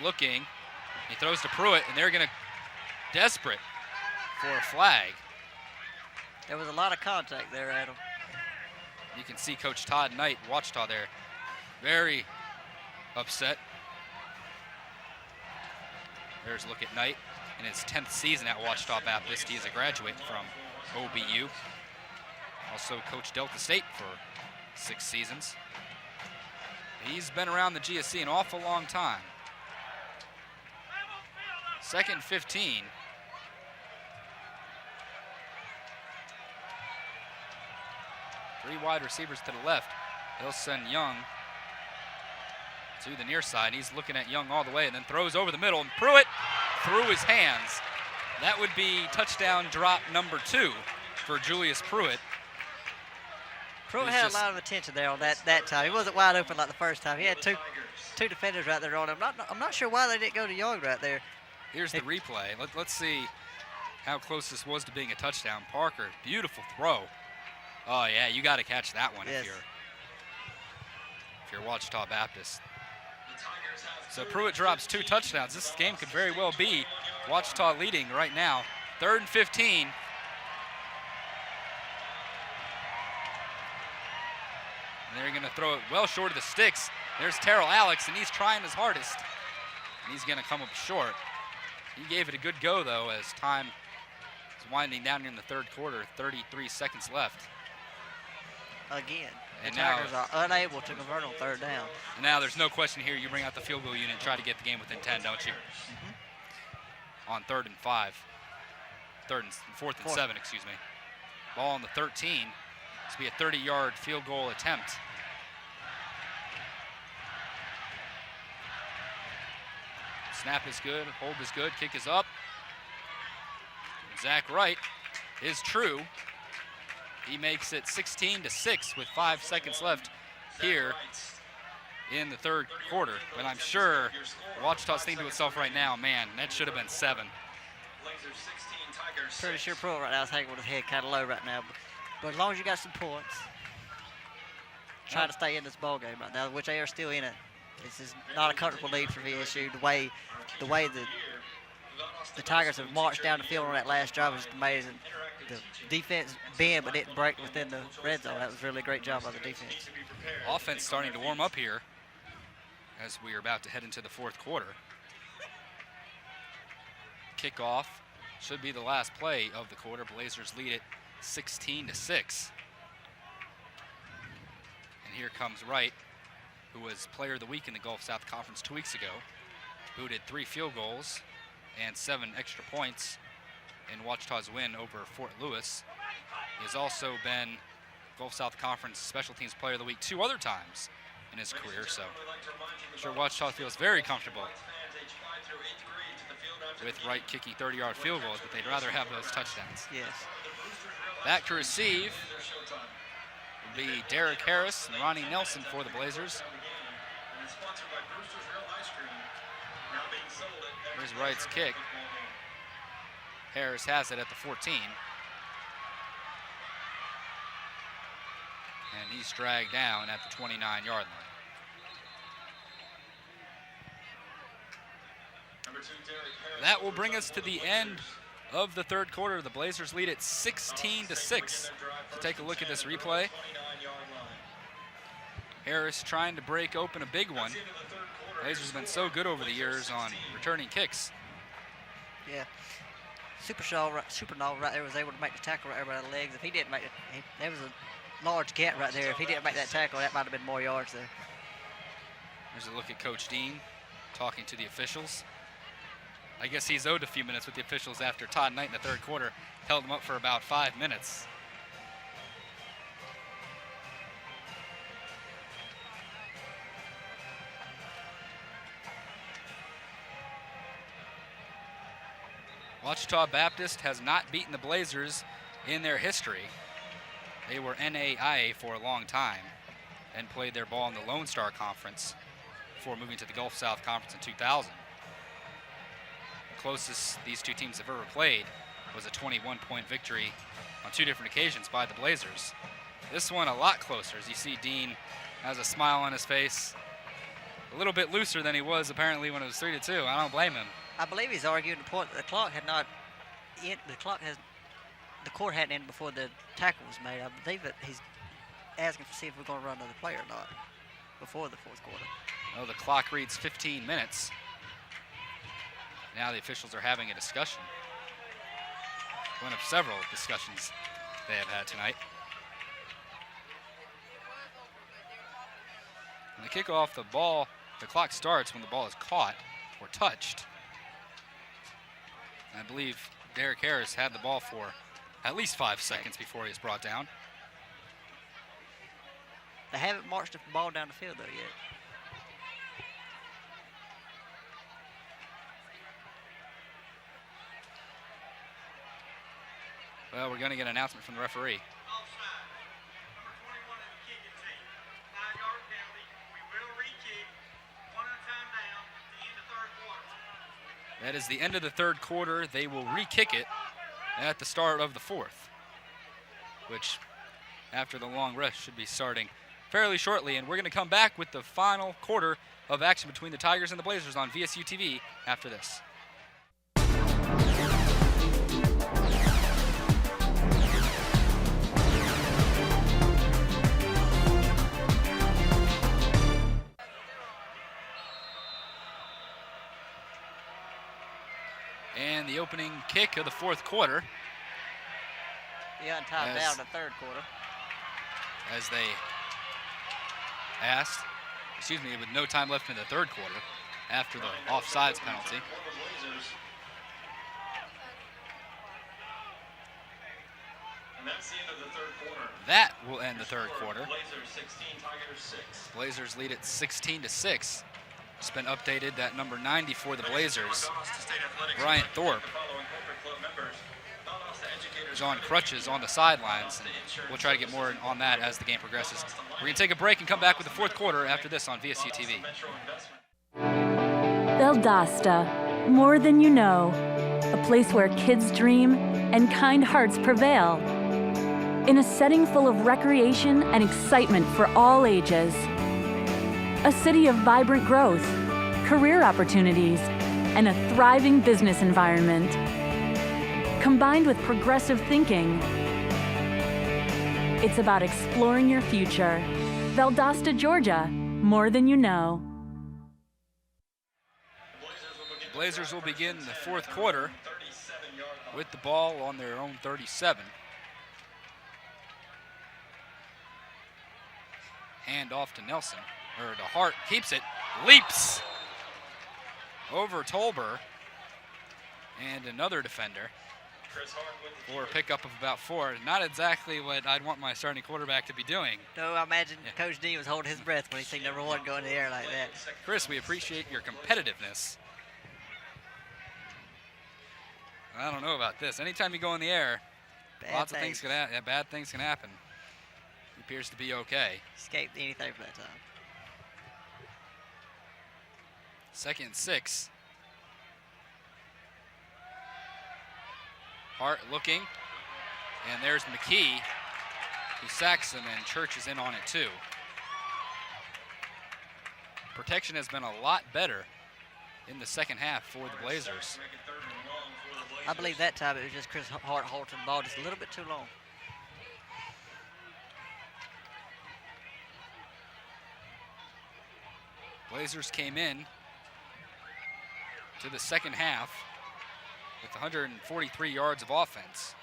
He throws to Pruitt, and they're going to desperate for a flag. There was a lot of contact there, Adam. You can see Coach Todd Knight, Ouachita there, very upset. There's a look at Knight in his 10th season at Ouachita Baptist. He is a graduate from OBU. Also coached Delta State for 6 seasons. He's been around the GSC an awful long time. 2nd and 15. Three wide receivers to the left. They'll send Young to the near side. He's looking at Young all the way and then throws over the middle. And Pruitt through his hands. That would be touchdown drop number 2 for Julius Pruitt. Pruitt had a lot of attention there on that time. He wasn't wide open like the first time. He had two defenders right there on him. I'm not sure why they didn't go to Young right there. Here's the replay. Let's see how close this was to being a touchdown. Parker, beautiful throw. Oh yeah, you got to catch that one if you're Ouachita Baptist. So Pruitt drops 2 touchdowns. This game could very well be Ouachita leading right now. 3rd and 15. And they're going to throw it well short of the sticks. There's Terrell Alex, and he's trying his hardest. And he's going to come up short. He gave it a good go, though, as time is winding down in the 3rd quarter. 33 seconds left. Again, And the Tigers are unable to convert on 3rd down. And now there's no question here. You bring out the field goal unit and try to get the game within 10, don't you? On 3rd and 5. 4th and 7, excuse me. Ball on the 13. This will be a 30-yard field goal attempt. Snap is good, hold is good, kick is up. Zach Wright is true. He makes it 16-6 with 5 seconds left here in the 3rd quarter. But I'm sure Ouachita's thinking to itself right now, man, that should have been 7. Pretty sure Pruitt right now is hanging with his head kind of low right now. But as long as you got some points, trying to stay in this ball game right now, which they are still in it. This is not a comfortable lead for VSU. The way the Tigers have marched down the field on that last drive was amazing. The defense bent but didn't break within the red zone. That was really a great job by the defense. Offense starting to warm up here as we are about to head into the 4th quarter. Kickoff should be the last play of the quarter. Blazers lead it 16-6. And here comes Wright, who was player of the week in the Gulf South Conference 2 weeks ago, booted 3 field goals and 7 extra points in Ouachita's win over Fort Lewis. He has also been Gulf South Conference Special Teams Player of the Week 2 other times in his career, so I'm sure Ouachita feels very comfortable with Wright kicking 30-yard field goals, but they'd rather have those touchdowns. Yes. Back to receive will be Derek Harris and Ronnie Nelson for the Blazers. Here's Wright's kick. Harris has it at the 14. And he's dragged down at the 29-yard line. That will bring us to the end of the third quarter. The Blazers lead it 16-6. To take a look at this replay. Harris trying to break open a big one. Blazers have been so good over the years on returning kicks. Yeah. Supernaw right there was able to make the tackle right there by the legs. If he didn't make it, there was a large gap right there. If he didn't make that tackle, that might have been more yards there. There's a look at Coach Dean talking to the officials. I guess he's owed a few minutes with the officials after Todd Knight in the third quarter held him up for about 5 minutes. Ouachita Baptist has not beaten the Blazers in their history. They were NAIA for a long time and played their ball in the Lone Star Conference before moving to the Gulf South Conference in 2000. The closest these two teams have ever played was a 21-point victory on 2 different occasions by the Blazers. This one a lot closer, as you see Dean has a smile on his face. A little bit looser than he was apparently when it was 3-2. I don't blame him. I believe he's arguing the point that the clock had not, the court hadn't ended before the tackle was made. I believe that he's asking to see if we're going to run another play or not before the fourth quarter. Well, the clock reads 15 minutes. Now the officials are having a discussion. One of several discussions they have had tonight. When they kick off the ball, the clock starts when the ball is caught or touched. I believe Derek Harris had the ball for at least 5 seconds before he was brought down. They haven't marched the ball down the field, though, yet. Well, we're going to get an announcement from the referee. That is the end of the third quarter. They will re-kick it at the start of the fourth, which after the long rest should be starting fairly shortly. And we're going to come back with the final quarter of action between the Tigers and the Blazers on VSU-TV after this. And the opening kick of the fourth quarter. Yeah, and tied down the third quarter. As they asked, with no time left in the third quarter after the offsides penalty. And that's the end of the third quarter. That will end the third quarter. Blazers 16, Tigers 6. Blazers lead it 16-6. It's been updated that number 90 for the Blazers, Bryant Thorpe, is on crutches on the sidelines, and we'll try to get more on that as the game progresses. We're going to take a break and come back with the fourth quarter after this on VSU-TV. Valdosta, more than you know, a place where kids dream and kind hearts prevail. In a setting full of recreation and excitement for all ages. A city of vibrant growth, career opportunities, and a thriving business environment. Combined with progressive thinking, it's about exploring your future. Valdosta, Georgia, more than you know. The Blazers will begin the fourth quarter with the ball on their own 37. Hand off to Nelson. Or to Hart, keeps it, leaps over Tolber and another defender. for a pickup of about 4. Not exactly what I'd want my starting quarterback to be doing. No, I imagine Coach D was holding his breath when he seen number 1 go in the air like that. Chris, we appreciate your competitiveness. I don't know about this. Anytime you go in the air, lots of things can happen. Yeah, bad things can happen. He appears to be okay. Escaped anything for that time. 2nd and 6. Hart looking, and there's McKee, who sacks him, and Church is in on it too. Protection has been a lot better in the second half for the Blazers. I believe that time it was just Chris Hart holding the ball just a little bit too long. Blazers came in to the second half with 143 yards of offense.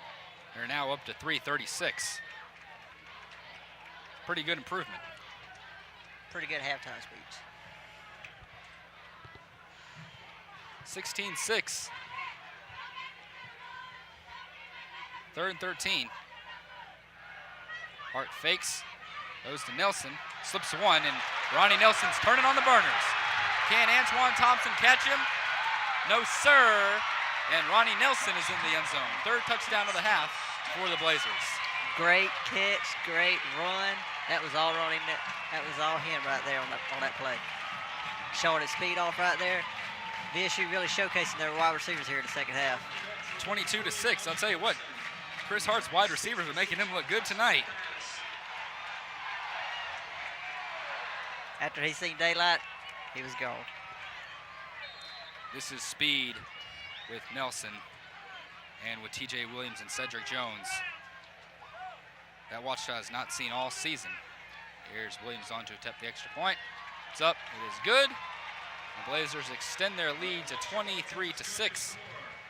They're now up to 336. Pretty good improvement. Pretty good halftime speech. 16-6. 3rd and 13. Hart fakes, goes to Nelson, slips one, and Ronnie Nelson's turning on the burners. Can Antoine Thompson catch him? No, sir. And Ronnie Nelson is in the end zone. 3rd touchdown of the half for the Blazers. Great catch, great run. That was all Ronnie. That was all him right there on that play. Showing his speed off right there. VSU really showcasing their wide receivers here in the second half. 22-6. I'll tell you what, Chris Hart's wide receivers are making him look good tonight. After he seen daylight, he was gone. This is speed with Nelson and with TJ Williams and Cedric Jones. That Ouachita has not seen all season. Here's Williams on to attempt the extra point. It's up, it is good. The Blazers extend their lead to 23-6.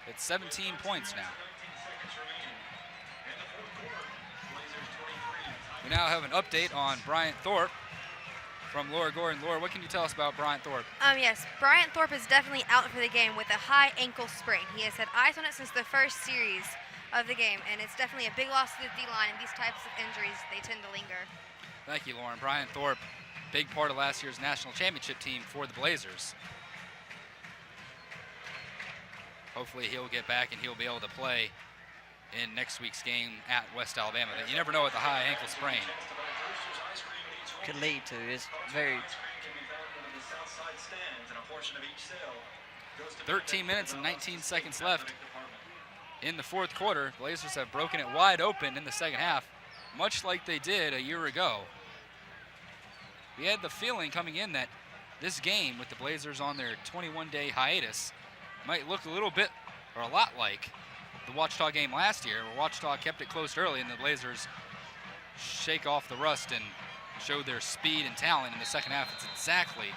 It's 17 points now. We now have an update on Bryant Thorpe from Laura Gordon. Laura, what can you tell us about Bryant Thorpe? Yes, Bryant Thorpe is definitely out for the game with a high ankle sprain. He has had eyes on it since the first series of the game, and it's definitely a big loss to the D-line, and these types of injuries, they tend to linger. Thank you, Lauren. Bryant Thorpe, big part of last year's national championship team for the Blazers. Hopefully he'll get back and he'll be able to play in next week's game at West Alabama. You never know with a high ankle sprain. Could lead to. It's very... 13 minutes and 19 seconds left in the fourth quarter. Blazers have broken it wide open in the second half, much like they did a year ago. We had the feeling coming in that this game with the Blazers on their 21-day hiatus might look a little bit or a lot like the Ouachita game last year, where Ouachita kept it close early and the Blazers shake off the rust and show their speed and talent in the second half. It's exactly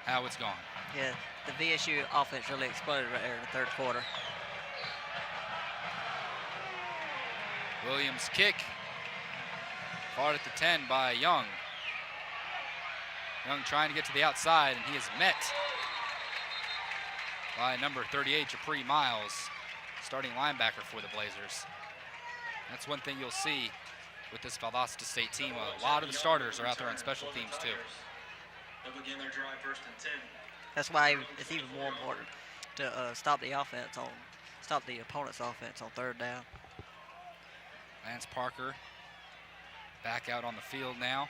how it's gone. Yeah, the VSU offense really exploded right there in the third quarter. Williams' kick, caught at the 10 by Young. Young trying to get to the outside, and he is met by number 38, Japri Miles, starting linebacker for the Blazers. That's one thing you'll see with this Valdosta State team. A lot of the starters are out there on special teams too. They'll begin their drive 1st and 10. That's why it's even more important to stop the opponent's offense on third down. Lance Parker back out on the field now,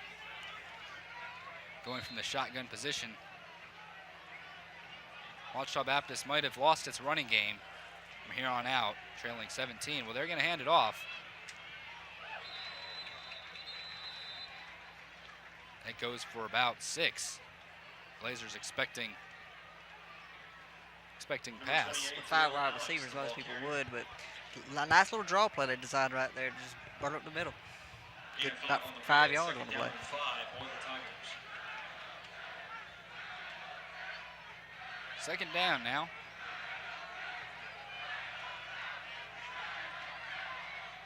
going from the shotgun position. Ouachita Baptist might have lost its running game from here on out, trailing 17. Well, they're going to hand it off. That goes for about 6. Blazers expecting pass. With 5 wide receivers, most people would, but a nice little draw play they designed right there, just run up the middle. Good, about 5 yards on the play. Second down now.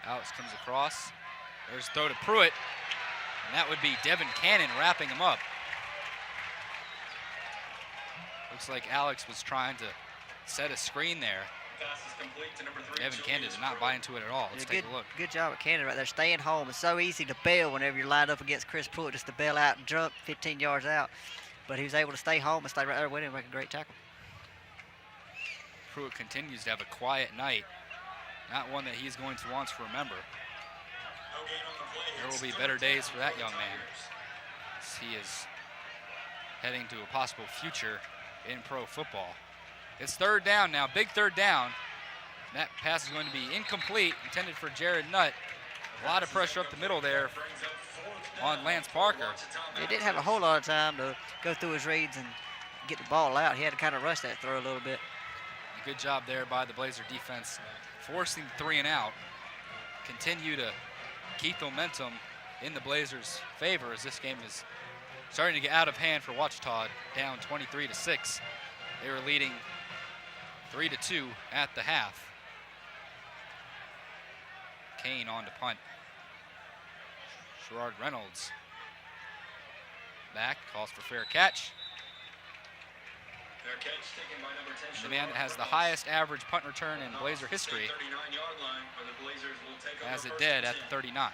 Alex comes across. There's a throw to Pruitt, and that would be Devin Cannon wrapping him up. Looks like Alex was trying to set a screen there. Pass is complete to number 3. Evan Canada did not buy into it at all. Let's take a look. Good job at Canada right there, staying home. It's so easy to bail whenever you're lined up against Chris Pruitt, just to bail out and jump 15 yards out. But he was able to stay home and stay right there with him and make a great tackle. Pruitt continues to have a quiet night, not one that he's going to want to remember. There will be better days for that young man, as he is heading to a possible future in pro football. It's third down now, big third down. That pass is going to be incomplete, intended for Jared Nutt. A lot of pressure up the middle there on Lance Parker. He didn't have a whole lot of time to go through his reads and get the ball out. He had to kind of rush that throw a little bit. Good job there by the Blazer defense, forcing 3 and out. Continue to keep the momentum in the Blazers' favor as this game is starting to get out of hand for Ouachita, down 23-6. They were leading 3-2 at the half. Kane on to punt. Sherrard Reynolds back, calls for fair catch. Fair catch taken by number 10. The man that has the highest average punt return in Blazer history has it dead at the 39.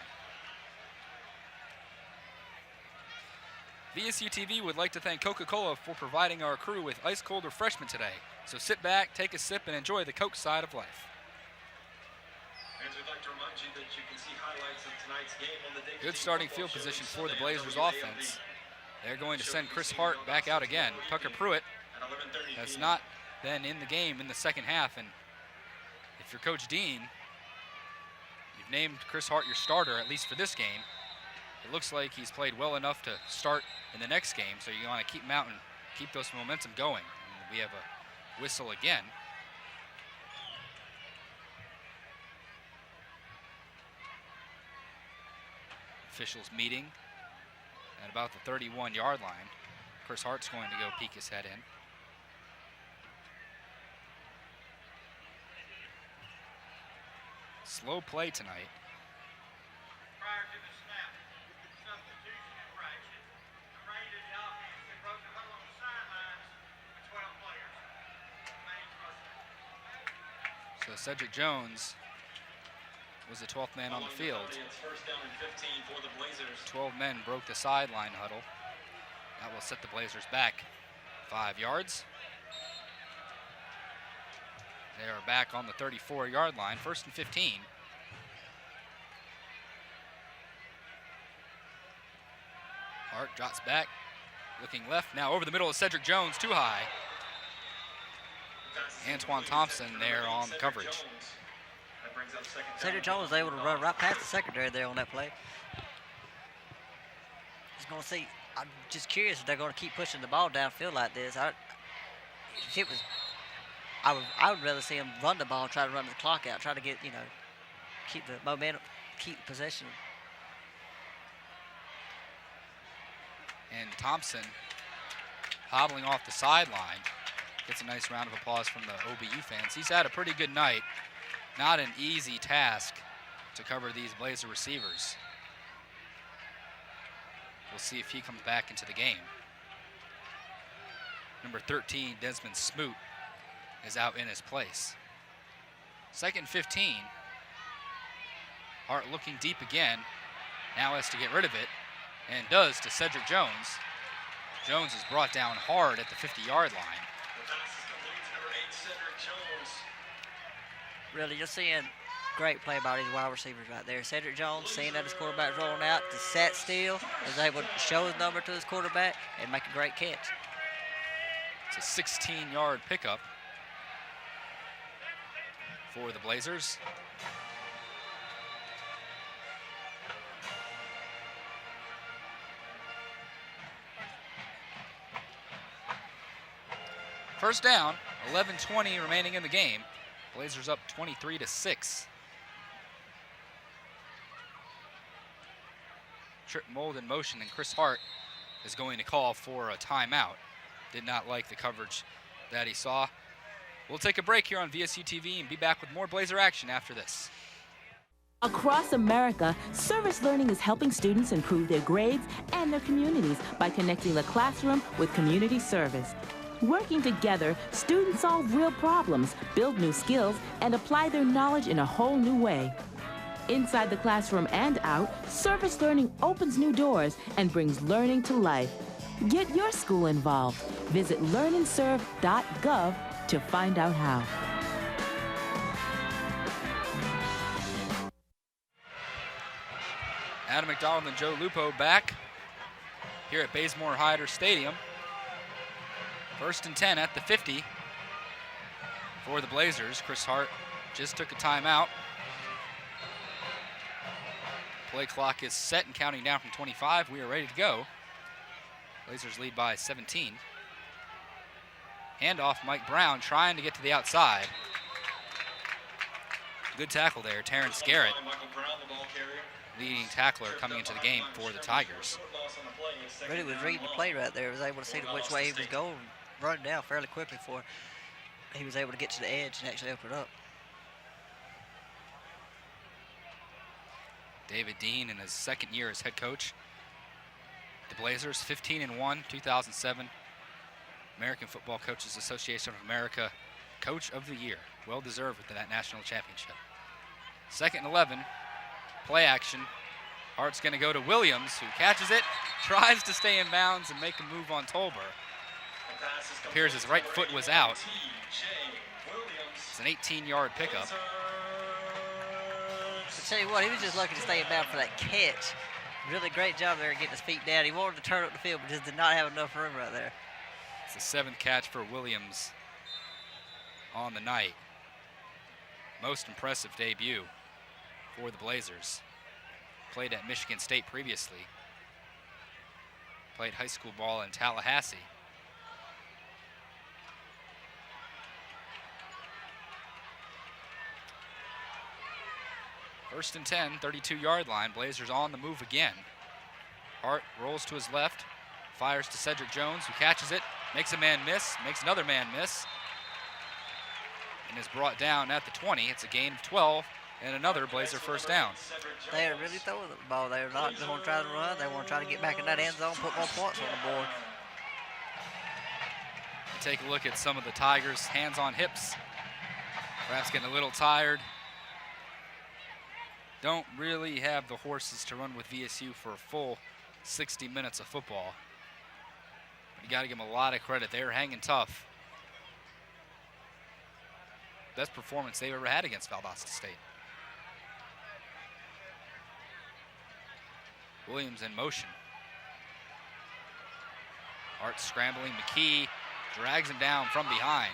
VSU-TV would like to thank Coca-Cola for providing our crew with ice-cold refreshment today. So sit back, take a sip, and enjoy the Coke side of life. And we'd like to remind you that you can see highlights of tonight's game on the Good starting field position for the Blazers offense. They're going to send Chris Hart back out again. Tucker Pruitt has not been in the game in the second half, and if you're Coach Dean, you've named Chris Hart your starter, at least for this game. It looks like he's played well enough to start in the next game, so you want to keep him out and keep those momentum going. And we have a whistle again. Officials meeting at about the 31-yard line. Chris Hart's going to go peek his head in. Slow play tonight. Prior to the snap, substitution infraction. Number 8 in the offense, they broke the huddle on the sidelines with 12 players. Remains rushing. So Cedric Jones was the 12th man on the field. It's first down and 15 for the Blazers. 12 men broke the sideline huddle. That will set the Blazers back 5 yards. They are back on the 34-yard line, first and 15. Hart drops back, looking left. Now over the middle of Cedric Jones, too high. Antoine Thompson there on the coverage. Cedric Jones was able to run right past the secondary there on that play. Just going to see. I'm just curious if they're going to keep pushing the ball downfield like this. I would rather see them run the ball and try to run the clock out, try to get, keep the momentum, keep possession. And Thompson hobbling off the sideline gets a nice round of applause from the OBU fans. He's had a pretty good night. Not an easy task to cover these Blazer receivers. We'll see if he comes back into the game. Number 13, Desmond Smoot, is out in his place. Second 15. Hart looking deep again. Now has to get rid of it, and does to Cedric Jones. Jones is brought down hard at the 50-yard line. Really, you're seeing great play by these wide receivers right there. Cedric Jones, seeing that his quarterback's rolling out, to sat still, is able to show his number to his quarterback and make a great catch. It's a 16-yard pickup for the Blazers. First down, 11:20 remaining in the game. Blazers up 23-6. Trip Mold in motion, and Chris Hart is going to call for a timeout. Did not like the coverage that he saw. We'll take a break here on VSU-TV and be back with more Blazer action after this. Across America, service learning is helping students improve their grades and their communities by connecting the classroom with community service. Working together, students solve real problems, build new skills, and apply their knowledge in a whole new way. Inside the classroom and out, service learning opens new doors and brings learning to life. Get your school involved. Visit learnandserve.gov to find out how. Adam MacDonald and Joe Lieupo back here at Bazemore-Hyder Stadium. 1st and 10 at the 50 for the Blazers. Chris Hart just took a timeout. Play clock is set and counting down from 25. We are ready to go. Blazers lead by 17. Handoff, Mike Brown trying to get to the outside. Good tackle there, Terrence Garrett. Leading tackler coming into the game for the Tigers. Really was reading the play right there. Was able to see which way he was going, running down fairly quickly for he was able to get to the edge and actually open it up. David Dean in his second year as head coach. The Blazers 15-1, 2007 American Football Coaches Association of America Coach of the Year. Well deserved with that national championship. 2nd and 11. Play action. Hart's going to go to Williams, who catches it, tries to stay in bounds and make a move on Tolber. Appears his right foot was out. It's an 18-yard pickup. I tell you what, he was just lucky to stay in bounds for that catch. Really great job there getting his feet down. He wanted to turn up the field, but just did not have enough room right there. It's the 7th catch for Williams on the night. Most impressive debut for the Blazers. Played at Michigan State previously. Played high school ball in Tallahassee. First and 10, 32-yard line. Blazers on the move again. Hart rolls to his left, fires to Cedric Jones, who catches it, makes a man miss, makes another man miss, and is brought down at the 20. It's a gain of 12, and another Blazer first down. They are really throwing the ball. They're not going to try to run. They want to try to get back in that end zone, put more points on the board. Take a look at some of the Tigers' hands on hips. Perhaps getting a little tired. Don't really have the horses to run with VSU for a full 60 minutes of football. But you got to give them a lot of credit. They're hanging tough. Best performance they've ever had against Valdosta State. Williams in motion. Hart scrambling. McKee drags him down from behind.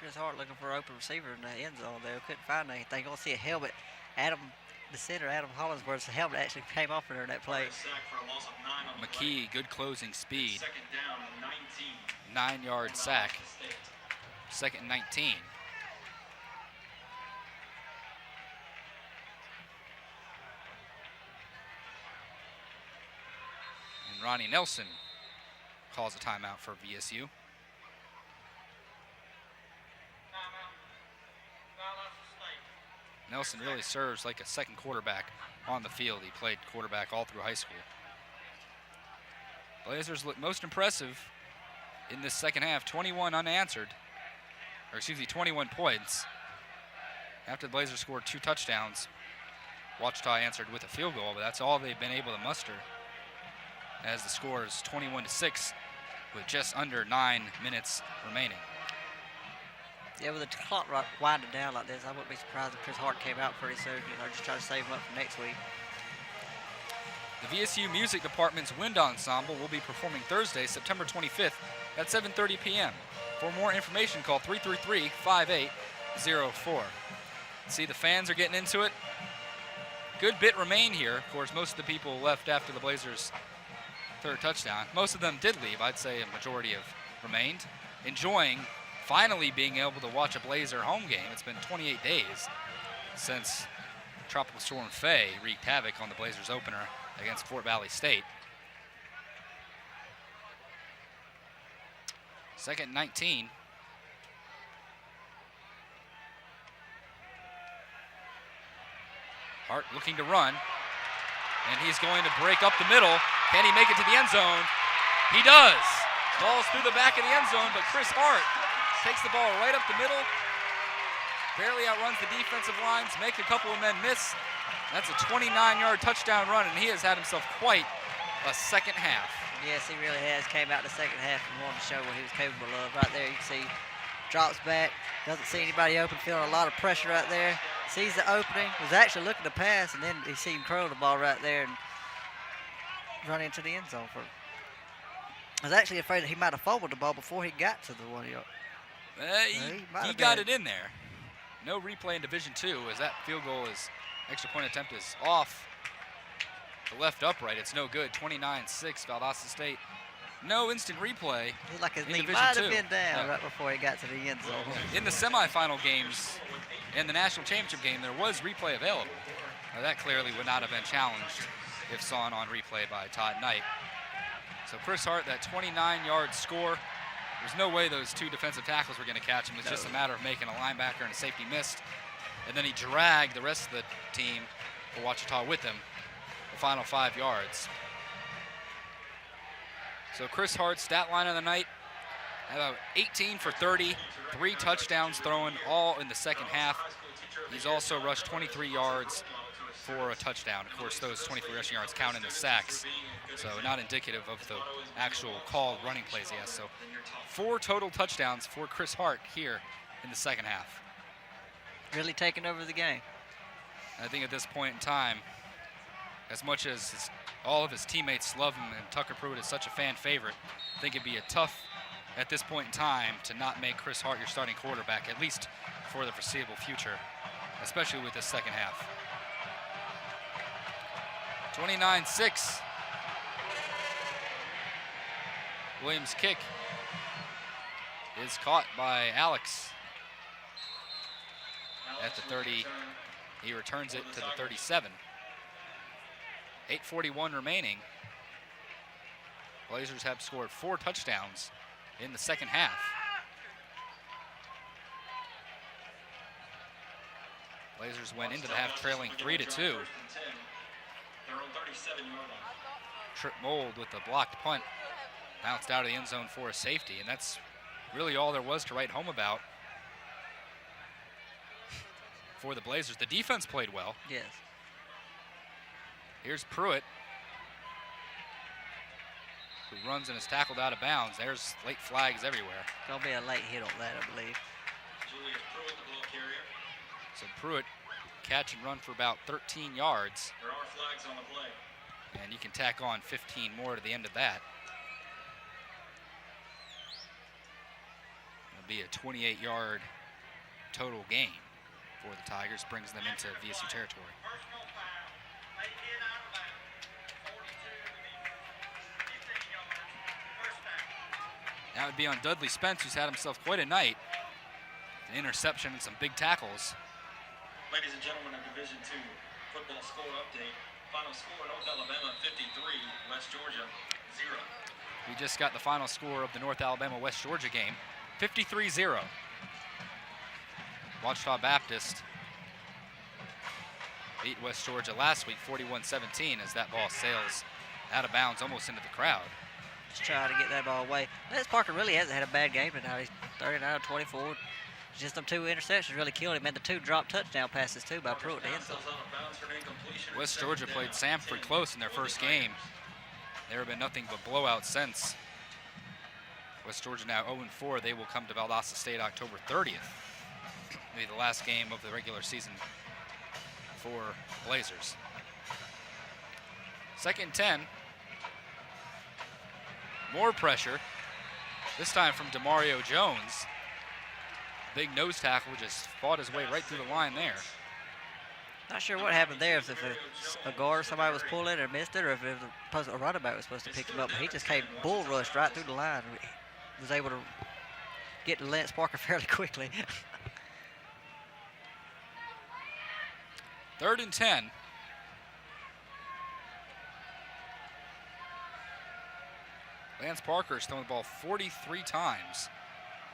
Chris Hart looking for an open receiver in the end zone there. Couldn't find anything. Gonna see a helmet. The center, Adam Hollingsworth's helmet actually came off in there in that play. McKee, good closing speed. 9-yard sack. 2nd and 19. And Ronnie Nelson calls a timeout for VSU. Nelson really serves like a second quarterback on the field. He played quarterback all through high school. Blazers look most impressive in this second half. 21 points. After the Blazers scored 2 touchdowns, Ouachita answered with a field goal, but that's all they've been able to muster as the score is 21-6 with just under 9 minutes remaining. Yeah, with the clock winding down like this, I wouldn't be surprised if Chris Hart came out pretty soon, just try to save him up for next week. The VSU Music Department's Wind Ensemble will be performing Thursday, September 25th at 7:30 p.m. For more information, call 333-5804. See, the fans are getting into it. Good bit remain here. Of course, most of the people left after the Blazers' 3rd touchdown. Most of them did leave. I'd say a majority have remained, enjoying finally being able to watch a Blazer home game. It's been 28 days since Tropical Storm Faye wreaked havoc on the Blazers opener against Fort Valley State. 2nd and 19. Hart looking to run. And he's going to break up the middle. Can he make it to the end zone? He does. Ball's through the back of the end zone, but Chris Hart takes the ball right up the middle. Barely outruns the defensive lines, make a couple of men miss. That's a 29-yard touchdown run, and he has had himself quite a second half. Yes, he really has. Came out the second half and wanted to show what he was capable of. Right there, you can see, drops back, doesn't see anybody open, feeling a lot of pressure right there. Sees the opening, was actually looking to pass, and then he seen him curl the ball right there and run into the end zone. I was actually afraid that he might have fumbled the ball before he got to the 1 yard. He got it in there. No replay in Division II, as that field goal is, extra point attempt is off the left upright. It's no good. 29-6, Valdosta State. No instant replay. Looked like his in knee Division might II. have been down right before he got to the end zone. In the semifinal games and the national championship game, there was replay available. Now, that clearly would not have been challenged if sawn on replay by Todd Knight. So Chris Hart, that 29-yard score. There's no way those two defensive tackles were going to catch him. It's just a matter of making a linebacker and a safety missed. And then he dragged the rest of the team for Ouachita with him the final 5 yards. So Chris Hart's stat line of the night, about 18 for 30, 3 touchdowns thrown, all in the second half. He's also rushed 23 yards for a touchdown. Of course, those 23 rushing yards count in the sacks, so not indicative of the actual called running plays he has. So 4 total touchdowns for Chris Hart here in the second half. Really taking over the game. I think at this point in time, as much as all of his teammates love him and Tucker Pruitt is such a fan favorite, I think it'd be a tough, at this point in time, to not make Chris Hart your starting quarterback, at least for the foreseeable future, especially with this second half. 29-6. Williams' kick is caught by Alex at the 30. He returns it to the 37. 8:41 remaining. Blazers have scored 4 touchdowns in the second half. Blazers went into the half trailing 3-2. Trip Mold with the blocked punt. Bounced out of the end zone for a safety, and that's really all there was to write home about for the Blazers. The defense played well. Yes. Here's Pruitt, who runs and is tackled out of bounds. There's late flags everywhere. Gonna be a late hit on that, I believe. Julius Pruitt, the ball carrier. So Pruitt catch and run for about 13 yards. There are flags on the play. And you can tack on 15 more to the end of that. It'll be a 28-yard total gain for the Tigers, brings them into VSU territory. That would be on Dudley Spence, who's had himself quite a night. An interception and some big tackles. Ladies and gentlemen of Division II football score update. Final score, North Alabama 53, West Georgia 0. We just got the final score of the North Alabama-West Georgia game, 53-0. Ouachita Baptist beat West Georgia last week, 41-17, as that ball sails out of bounds almost into the crowd. Just trying to get that ball away. Lance Parker really hasn't had a bad game tonight. He's 39-24. Just them 2 interceptions really killed him, and the 2 drop touchdown passes too by Pruitt. West Georgia played Samford close in their first game. There have been nothing but blowouts since. West Georgia now 0-4. They will come to Valdosta State October 30th. Maybe the last game of the regular season for Blazers. 2nd and 10. More pressure. This time from Demario Jones. Big nose tackle just fought his way right through the line there. Not sure what happened there, if a guard or somebody was pulling or missed it, or if a running back was supposed to pick him up. But he just came bull rushed right through the line. Was able to get to Lance Parker fairly quickly. 3rd and 10. Lance Parker has thrown the ball 43 times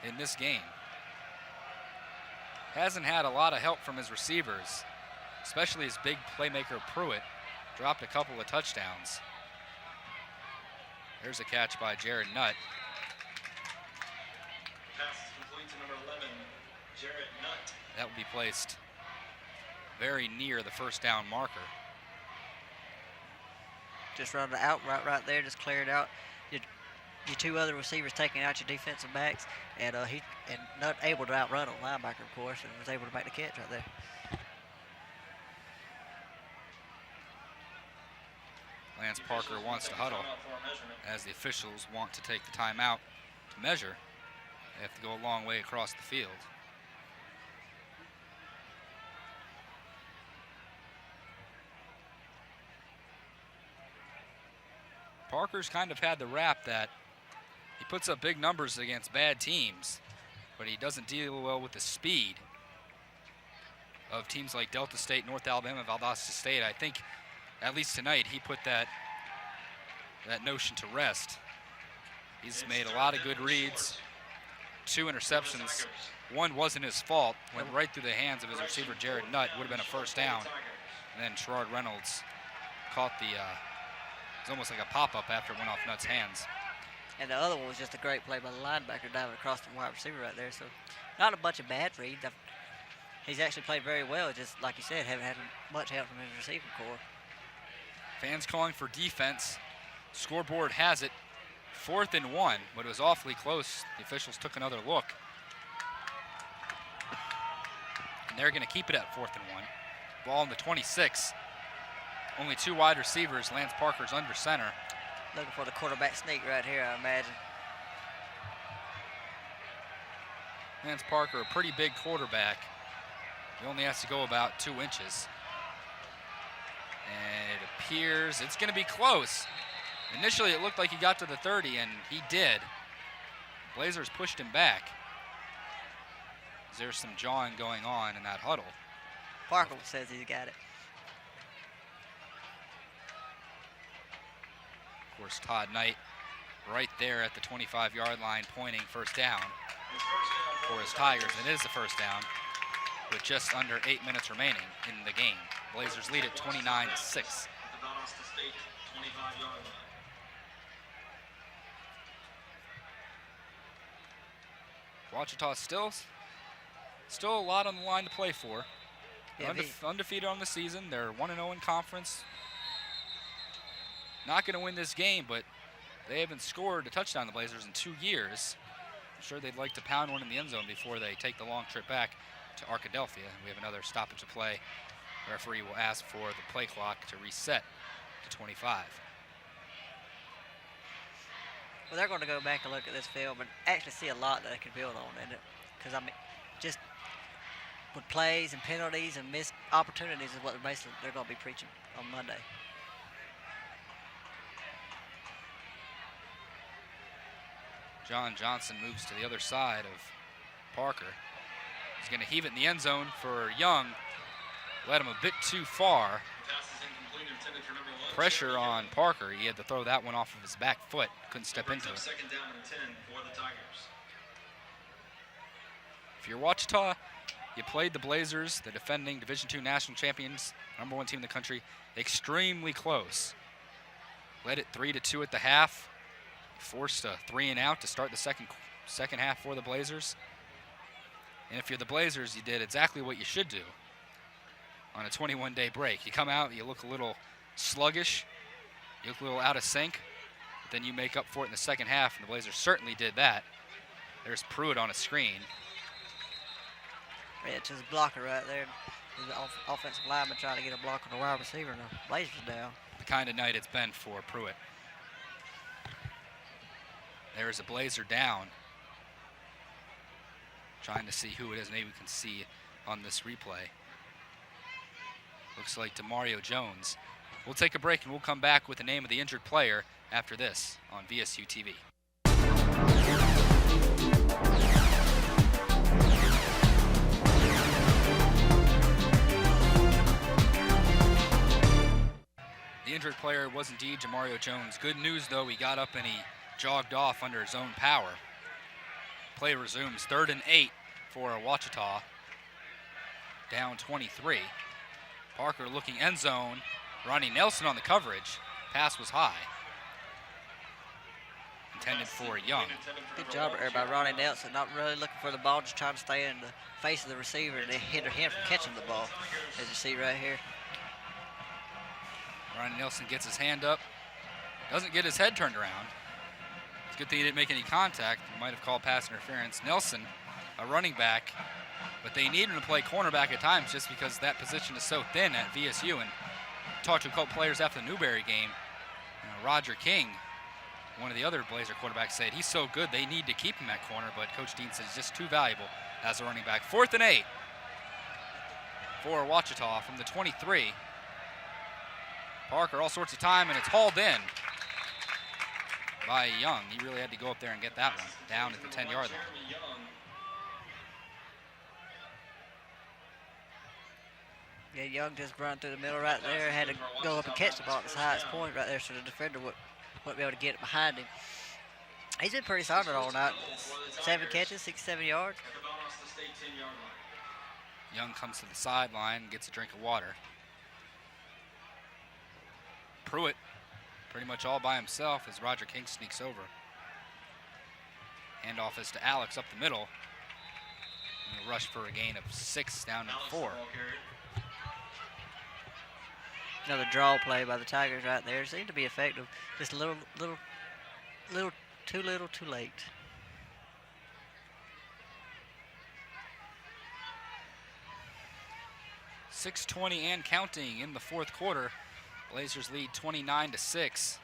in this game. Hasn't had a lot of help from his receivers, especially his big playmaker Pruitt. dropped a couple of touchdowns. There's a catch by Jared Nutt. Pass is complete to number 11, Jared Nutt. That will be placed very near the first down marker. Just run the out route right there, just clear it out. Your two other receivers taking out your defensive backs, and not able to outrun a linebacker, of course, and was able to make the catch right there. Lance Parker wants to huddle as the officials want to take the timeout to measure. They have to go a long way across the field. Parker's kind of had the rap that he puts up big numbers against bad teams, but he doesn't deal well with the speed of teams like Delta State, North Alabama, Valdosta State. I think, at least tonight, he put that notion to rest. He's made a lot of good reads, 2 interceptions. One wasn't his fault, went right through the hands of his receiver, Jared Nutt. Would have been a first down. And then Sherrard Reynolds caught it was almost like a pop-up after it went off Nutt's hands. And the other one was just a great play by the linebacker diving across the wide receiver right there. So not a bunch of bad reads. He's actually played very well, just like you said, haven't had much help from his receiving corps. Fans calling for defense. Scoreboard has it 4th and 1, but it was awfully close. The officials took another look. And they're going to keep it at 4th and 1. Ball in the 26. Only 2 wide receivers. Lance Parker's under center. Looking for the quarterback sneak right here, I imagine. Lance Parker, a pretty big quarterback. He only has to go about 2 inches. And it appears it's going to be close. Initially, it looked like he got to the 30, and he did. Blazers pushed him back. There's some jawing going on in that huddle. Parker says he's got it. Of course, Todd Knight right there at the 25-yard line pointing first down for his Tigers. And it is a first down with just under 8 minutes remaining in the game. Blazers lead at 29-6. At the Valdosta State 25-yard line. Ouachita still a lot on the line to play for. Yeah, Undefeated on the season. They're 1-0 in conference. Not going to win this game, but they haven't scored a touchdown on the Blazers in 2 years. I'm sure they'd like to pound one in the end zone before they take the long trip back to Arkadelphia. We have another stoppage of play. The referee will ask for the play clock to reset to 25. Well, they're going to go back and look at this film and actually see a lot that they can build on in it. Because, I mean, just with plays and penalties and missed opportunities is what they're going to be preaching on Monday. John Johnson moves to the other side of Parker. He's going to heave it in the end zone for Young. Led him a bit too far. Pressure on Parker. He had to throw that one off of his back foot. Couldn't step into it. Second down and 10 for the Tigers. If you're Ouachita, you played the Blazers, the defending Division II national champions, #1 team in the country, extremely close. Led it 3-2 at the half. Forced a 3 and out to start the second half for the Blazers. And if you're the Blazers, you did exactly what you should do on a 21-day break. You come out, you look a little sluggish, you look a little out of sync, but then you make up for it in the second half, and the Blazers certainly did that. There's Pruitt on a screen. Yeah, it's his blocker right there. The offensive lineman trying to get a block on the wide receiver, and the Blazers down. The kind of night it's been for Pruitt. There's a Blazer down. Trying to see who it is. Maybe we can see on this replay. Looks like DeMario Jones. We'll take a break and we'll come back with the name of the injured player after this on VSU-TV. The injured player was indeed DeMario Jones. Good news though, he got up and he jogged off under his own power. Play resumes 3rd and 8 for Ouachita. Down 23. Parker looking end zone. Ronnie Nelson on the coverage. Pass was high. Intended for Young. Good job there by Ronnie Nelson, not really looking for the ball, just trying to stay in the face of the receiver and hinder him from catching the ball, as you see right here. Ronnie Nelson gets his hand up. Doesn't get his head turned around. It's a good thing he didn't make any contact. He might have called pass interference. Nelson, a running back, but they need him to play cornerback at times just because that position is so thin at VSU. And talked to a couple players after the Newberry game. Roger King, one of the other Blazer quarterbacks, said he's so good they need to keep him at corner, but Coach Dean says he's just too valuable as a running back. 4th and 8 for Ouachita from the 23. Parker all sorts of time, and it's hauled in by Young. He really had to go up there and get that one down at the 10-yard line. Yeah, Young just run through the middle right there. Had to go up and catch the ball at his highest point right there, so the defender wouldn't be able to get it behind him. He's been pretty solid all night. 7 catches, 67 yards. Young comes to the sideline and gets a drink of water. Pruitt pretty much all by himself as Roger King sneaks over. Handoff is to Alex up the middle. And a rush for a gain of 6 down to 4. Another draw play by the Tigers right there. Seemed to be effective. Just a little too little, too late. .620 and counting in the 4th quarter. Blazers lead 29-6.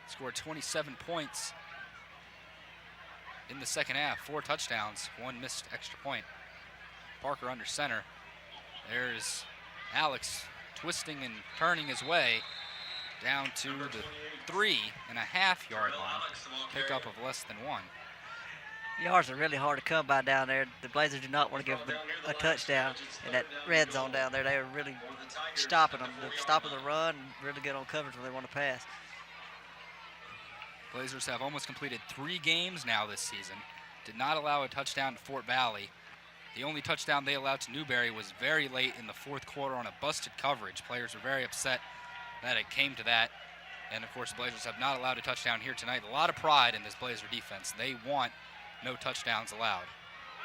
Scored 27 points in the second half. 4 touchdowns, 1 missed extra point. Parker under center. There's Alex twisting and turning his way down to the 3.5-yard line. Pickup of less than 1. Yards are really hard to come by down there. The Blazers do not want to give them a touchdown in that red zone down there. They are really stopping them, stopping the run, and really good on coverage when they want to pass. Blazers have almost completed 3 games now this season. Did not allow a touchdown to Fort Valley. The only touchdown they allowed to Newberry was very late in the 4th quarter on a busted coverage. Players were very upset that it came to that. And of course, the Blazers have not allowed a touchdown here tonight. A lot of pride in this Blazer defense. They want no touchdowns allowed.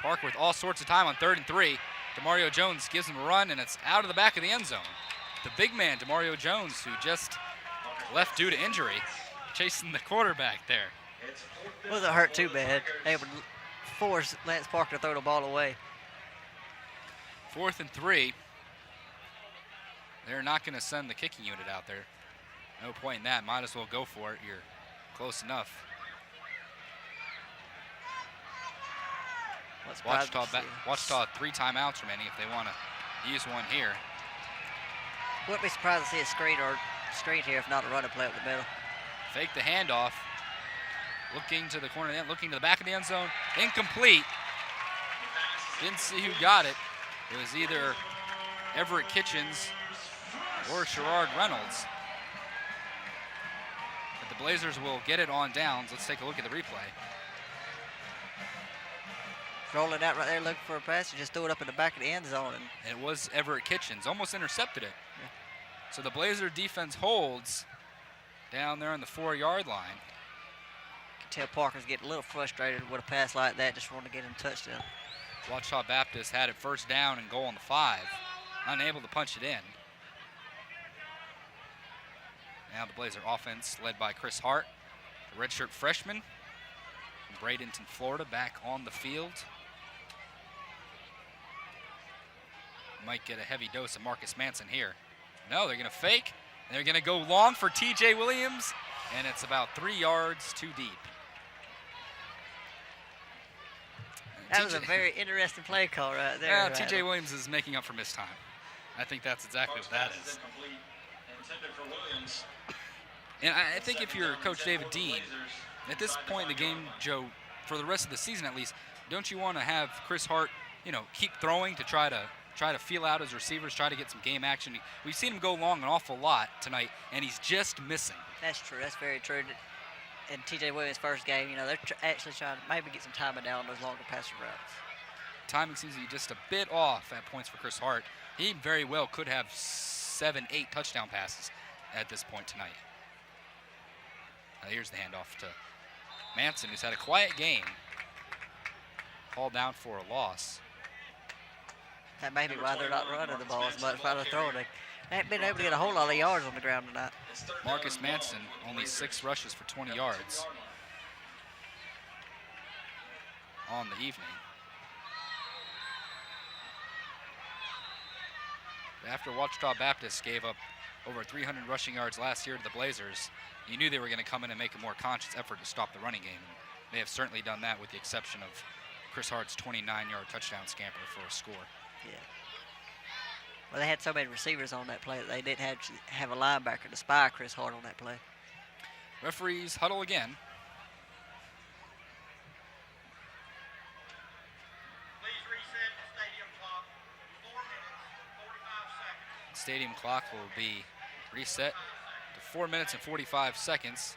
Parker with all sorts of time on 3rd and 3. DeMario Jones gives him a run, and it's out of the back of the end zone. The big man, DeMario Jones, who just left due to injury, chasing the quarterback there. Wasn't hurt too bad. Able to force Lance Parker to throw the ball away. 4th and 3. They're not going to send the kicking unit out there. No point in that. Might as well go for it. You're close enough. Ouachita 3 timeouts remaining if they want to use one here. Wouldn't be surprised to see a screen here if not a running play up the middle. Fake the handoff. Looking to the corner of the end, looking to the back of the end zone. Incomplete. Didn't see who got it. It was either Everett Kitchens or Sherrard Reynolds. But the Blazers will get it on downs. Let's take a look at the replay. Rolling out right there looking for a pass. You just threw it up in the back of the end zone. And it was Everett Kitchens. Almost intercepted it. Yeah. So the Blazer defense holds down there on the 4-yard line. You can tell Parker's getting a little frustrated with a pass like that. Just wanting to get him a touchdown. Ouachita Baptist had it 1st down and goal on the 5. Unable to punch it in. Now the Blazer offense led by Chris Hart, the redshirt freshman from Bradenton, Florida, back on the field. Might get a heavy dose of Marcus Manson here. No, they're going to fake. And they're going to go long for T.J. Williams, and it's about 3 yards too deep. That was a very interesting play call right there. Yeah, T.J. Williams is making up for missed time. I think that's exactly what that is. And I think if you're Coach David Dean, at this point in the game, Joe, for the rest of the season at least, don't you want to have Chris Hart, keep throwing to try to feel out his receivers, try to get some game action? We've seen him go long an awful lot tonight, and he's just missing. That's true. That's very true. In T.J. Williams' first game, they're actually trying to maybe get some timing down on those longer passing routes. timing seems to be just a bit off at points for Chris Hart. He very well could have 7, 8 touchdown passes at this point tonight. Now here's the handoff to Manson, who's had a quiet game. Called down for a loss. That may be why they're not running the ball as much while they're throwing it. They haven't been able to get a whole lot of yards on the ground tonight. Marcus Manson, only 6 rushes for 20 yards on the evening. After Ouachita Baptist gave up over 300 rushing yards last year to the Blazers, you knew they were going to come in and make a more conscious effort to stop the running game. And they have certainly done that with the exception of Chris Hart's 29-yard touchdown scamper for a score. Yeah. Well, they had so many receivers on that play that they didn't have a linebacker to spy Chris Hart on that play. Referees huddle again. Please reset the stadium clock. 4 minutes, 45 seconds. Stadium clock will be reset to 4 minutes and 45 seconds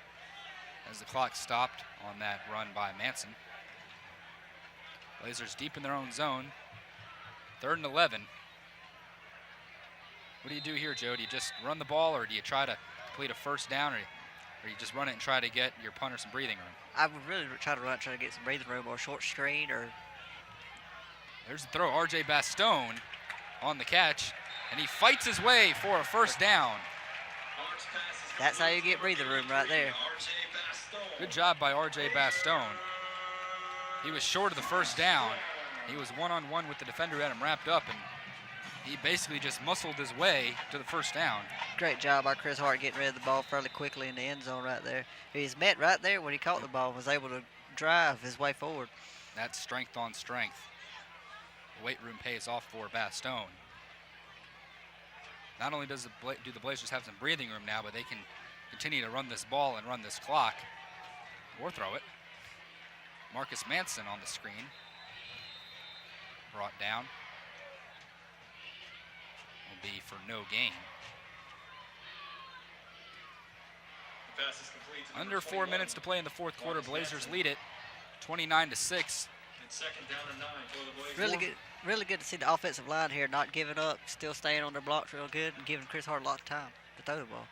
as the clock stopped on that run by Manson. Blazers deep in their own zone. 3rd and 11. What do you do here, Joe? Do you just run the ball, or do you try to complete a first down, or you just run it and try to get your punter some breathing room? I would really try to get some breathing room or a short screen. Or there's the throw. R.J. Bastone on the catch, and he fights his way for a first down. That's how you get breathing room right there. Good job by R.J. Bastone. He was short of the first down. He was one-on-one with the defender who had him wrapped up, and he basically just muscled his way to the first down. Great job by Chris Hart getting rid of the ball fairly quickly in the end zone right there. He's met right there when he caught the ball, was able to drive his way forward. That's strength on strength. The weight room pays off for Bastone. Not only do the Blazers have some breathing room now, but they can continue to run this ball and run this clock, or throw it. Marcus Manson on the screen. Brought down. Will be for no gain. Under 4 minutes to play in the fourth quarter. Blazers lead it 29-6. And 2nd down and 9 for the Blazers. Really good to see the offensive line here not giving up, still staying on their blocks real good, and giving Chris Hart a lot of time to throw the ball.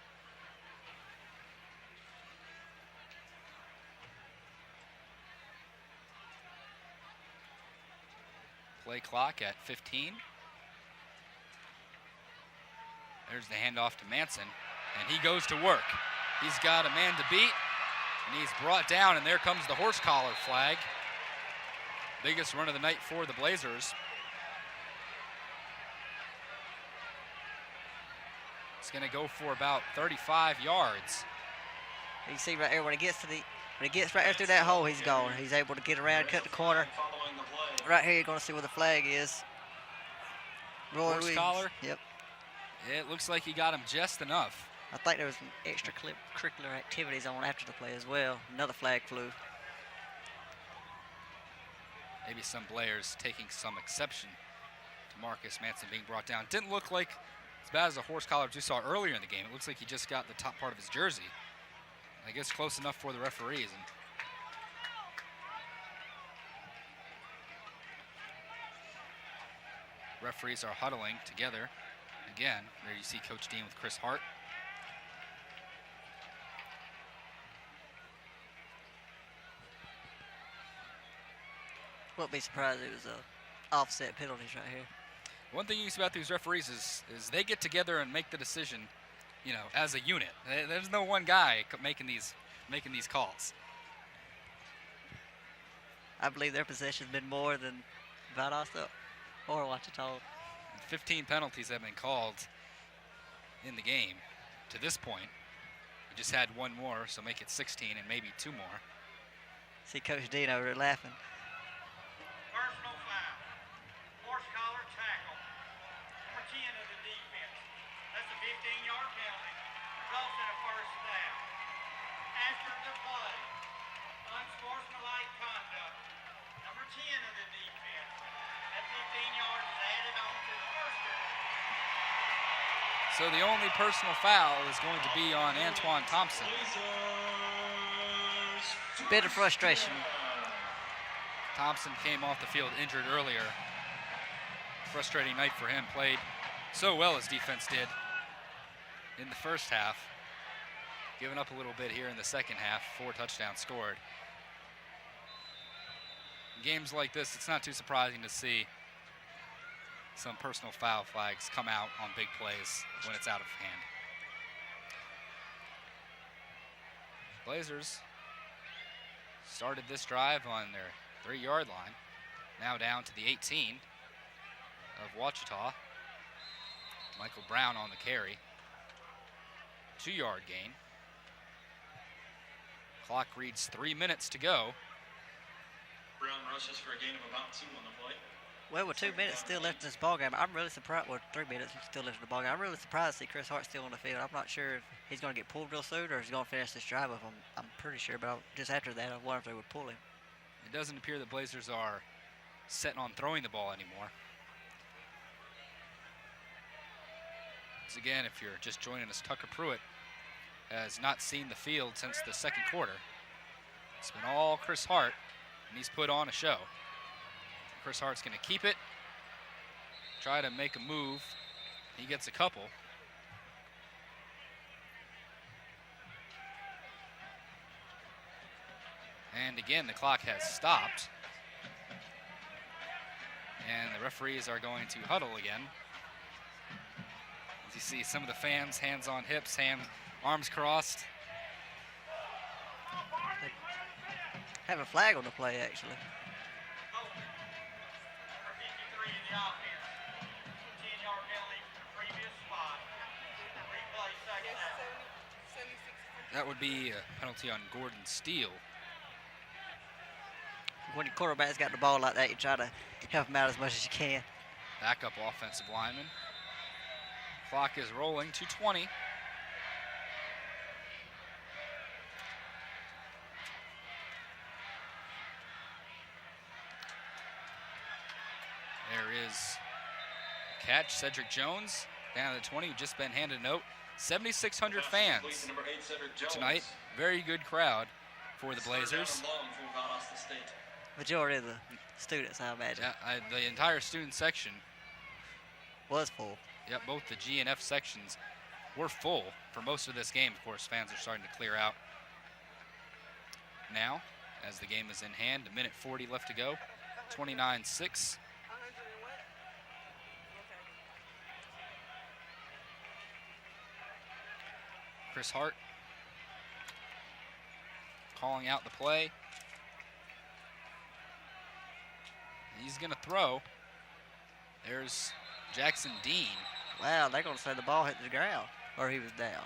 Play clock at 15. There's the handoff to Manson, and he goes to work. He's got a man to beat, and he's brought down, and there comes the horse collar flag. Biggest run of the night for the Blazers. It's going to go for about 35 yards. You see right here when he gets right there through that hole, he's gone. He's able to get around, cut the corner. Right here, you're going to see where the flag is. Horse collar? Yep. Yeah, it looks like he got him just enough. I think there was some extracurricular activities on after the play as well. Another flag flew. Maybe some players taking some exception to Marcus Manson being brought down. Didn't look like as bad as the horse collar you saw earlier in the game. It looks like he just got the top part of his jersey. I guess close enough for the referees. And referees are huddling together. Again, there you see Coach Dean with Chris Hart. Wouldn't be surprised if it was offset penalties right here. One thing you see about these referees is they get together and make the decision, you know, as a unit. There's no one guy making these calls. I believe their possession's been more than Valdosta or Ouachita. 15 penalties have been called in the game to this point. We just had one more, so make it 16 and maybe 2 more. See Coach Dean over there laughing. Personal foul. Horse collar tackle. Number 10 of the defense. That's a 15-yard penalty. Results in a first down. After the play, unsportsmanlike conduct. Number 10 of the defense. That 15 yards is added on to the first down. So the only personal foul is going to be on Antoine Thompson. Bit of frustration. Thompson came off the field injured earlier Frustrating night for him. Played so well as defense did in the first half. Giving up a little bit here in the second half. 4 touchdowns scored. In games like this, it's not too surprising to see some personal foul flags come out on big plays when it's out of hand. Blazers started this drive on their 3-yard line. Now down to the 18 of Ouachita. Michael Brown on the carry. 2-yard gain. Clock reads 3 minutes to go. Brown rushes for a gain of about 2 on the play. Well, with 2 minutes still left in this ballgame, I'm really surprised. Well, 3 minutes still left in the ballgame. I'm really surprised to see Chris Hart still on the field. I'm not sure if he's going to get pulled real soon or if he's going to finish this drive with him. I'm pretty sure, but just after that, I wonder if they would pull him. It doesn't appear the Blazers are set on throwing the ball anymore. Once again, if you're just joining us, Tucker Pruitt has not seen the field since the second quarter. It's been all Chris Hart, and he's put on a show. Chris Hart's going to keep it, try to make a move. He gets a couple. And again, the clock has stopped. And the referees are going to huddle again. As you see some of the fans, hands on hips, arms crossed. Have a flag on the play, actually. That would be a penalty on Gordon Steele. When your quarterback's got the ball like that, you try to help him out as much as you can. Backup offensive lineman. Clock is rolling, 2:20. There is a catch. Cedric Jones down to the 20, just been handed a note. 7,600 fans tonight. Very good crowd for the Blazers. Majority of the students, I imagine. Yeah, the entire student section was full. Yep, both the G and F sections were full for most of this game. Of course, fans are starting to clear out now as the game is in hand. 1:40 left to go. 29-6. Chris Hart calling out the play. He's going to throw. There's Jackson Dean. Wow, they're going to say the ball hit the ground, or he was down.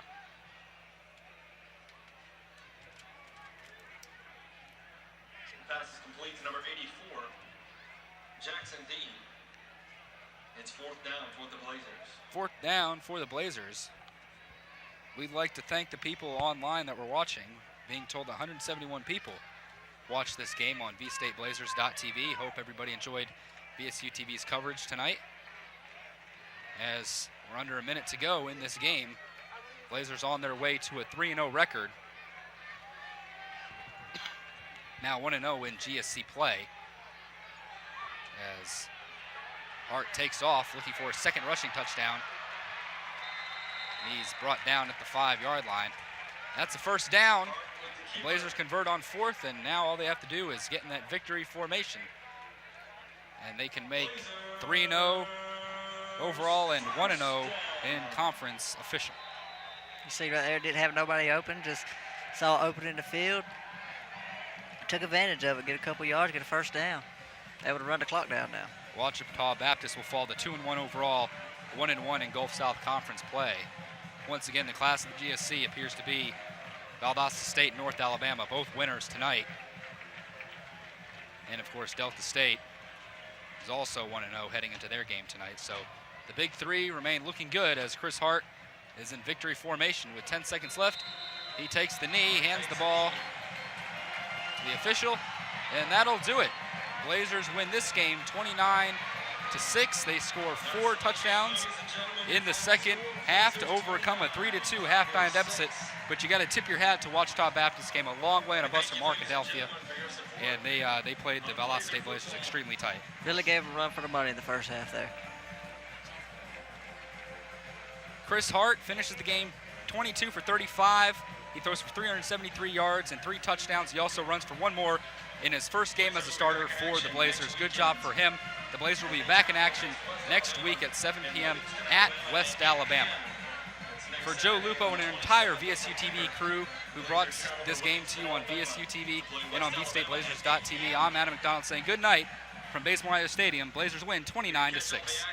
Pass is complete to number 84, Jackson Dean. It's 4th down for the Blazers. 4th down for the Blazers. We'd like to thank the people online that were watching. Being told 171 people watched this game on vstateblazers.tv. Hope everybody enjoyed VSU-TV's coverage tonight. As we're under a minute to go in this game, Blazers on their way to a 3-0 record. Now 1-0 in GSC play. As Hart takes off, looking for a second rushing touchdown. He's brought down at the 5-yard line. That's a 1st down. The Blazers convert on 4th, and now all they have to do is get in that victory formation. And they can make 3-0 overall and 1-0 in conference official. You see right there, didn't have nobody open, just saw open in the field. Took advantage of it, get a couple yards, get a 1st down. Able to run the clock down now. Ouachita Baptist will fall to 2-1 overall, 1-1 in Gulf South Conference play. Once again, the class of the GSC appears to be Valdosta State and North Alabama, both winners tonight. And of course, Delta State is also 1-0 heading into their game tonight. So the big three remain looking good as Chris Hart is in victory formation with 10 seconds left. He takes the knee, hands the ball to the official, and that'll do it. Blazers win this game 29-6. They score 4 touchdowns in the second half to overcome a 3-2 halftime deficit. But you got to tip your hat to Ouachita Baptist. Came a long way on a bus from Arkadelphia, and they played the Valdosta State Blazers extremely tight. Really gave them a run for the money in the first half there. Chris Hart finishes the game 22 for 35. He throws for 373 yards and 3 touchdowns. He also runs for 1 more in his first game as a starter for the Blazers. Good job for him. The Blazers will be back in action next week at 7 p.m. at West Alabama. For Joe Lieupo and an entire VSU-TV crew who brought this game to you on VSU-TV and on VStateBlazers.tv, I'm Adam MacDonald saying good night from Bazemore-Hyder Stadium. Blazers win 29-6.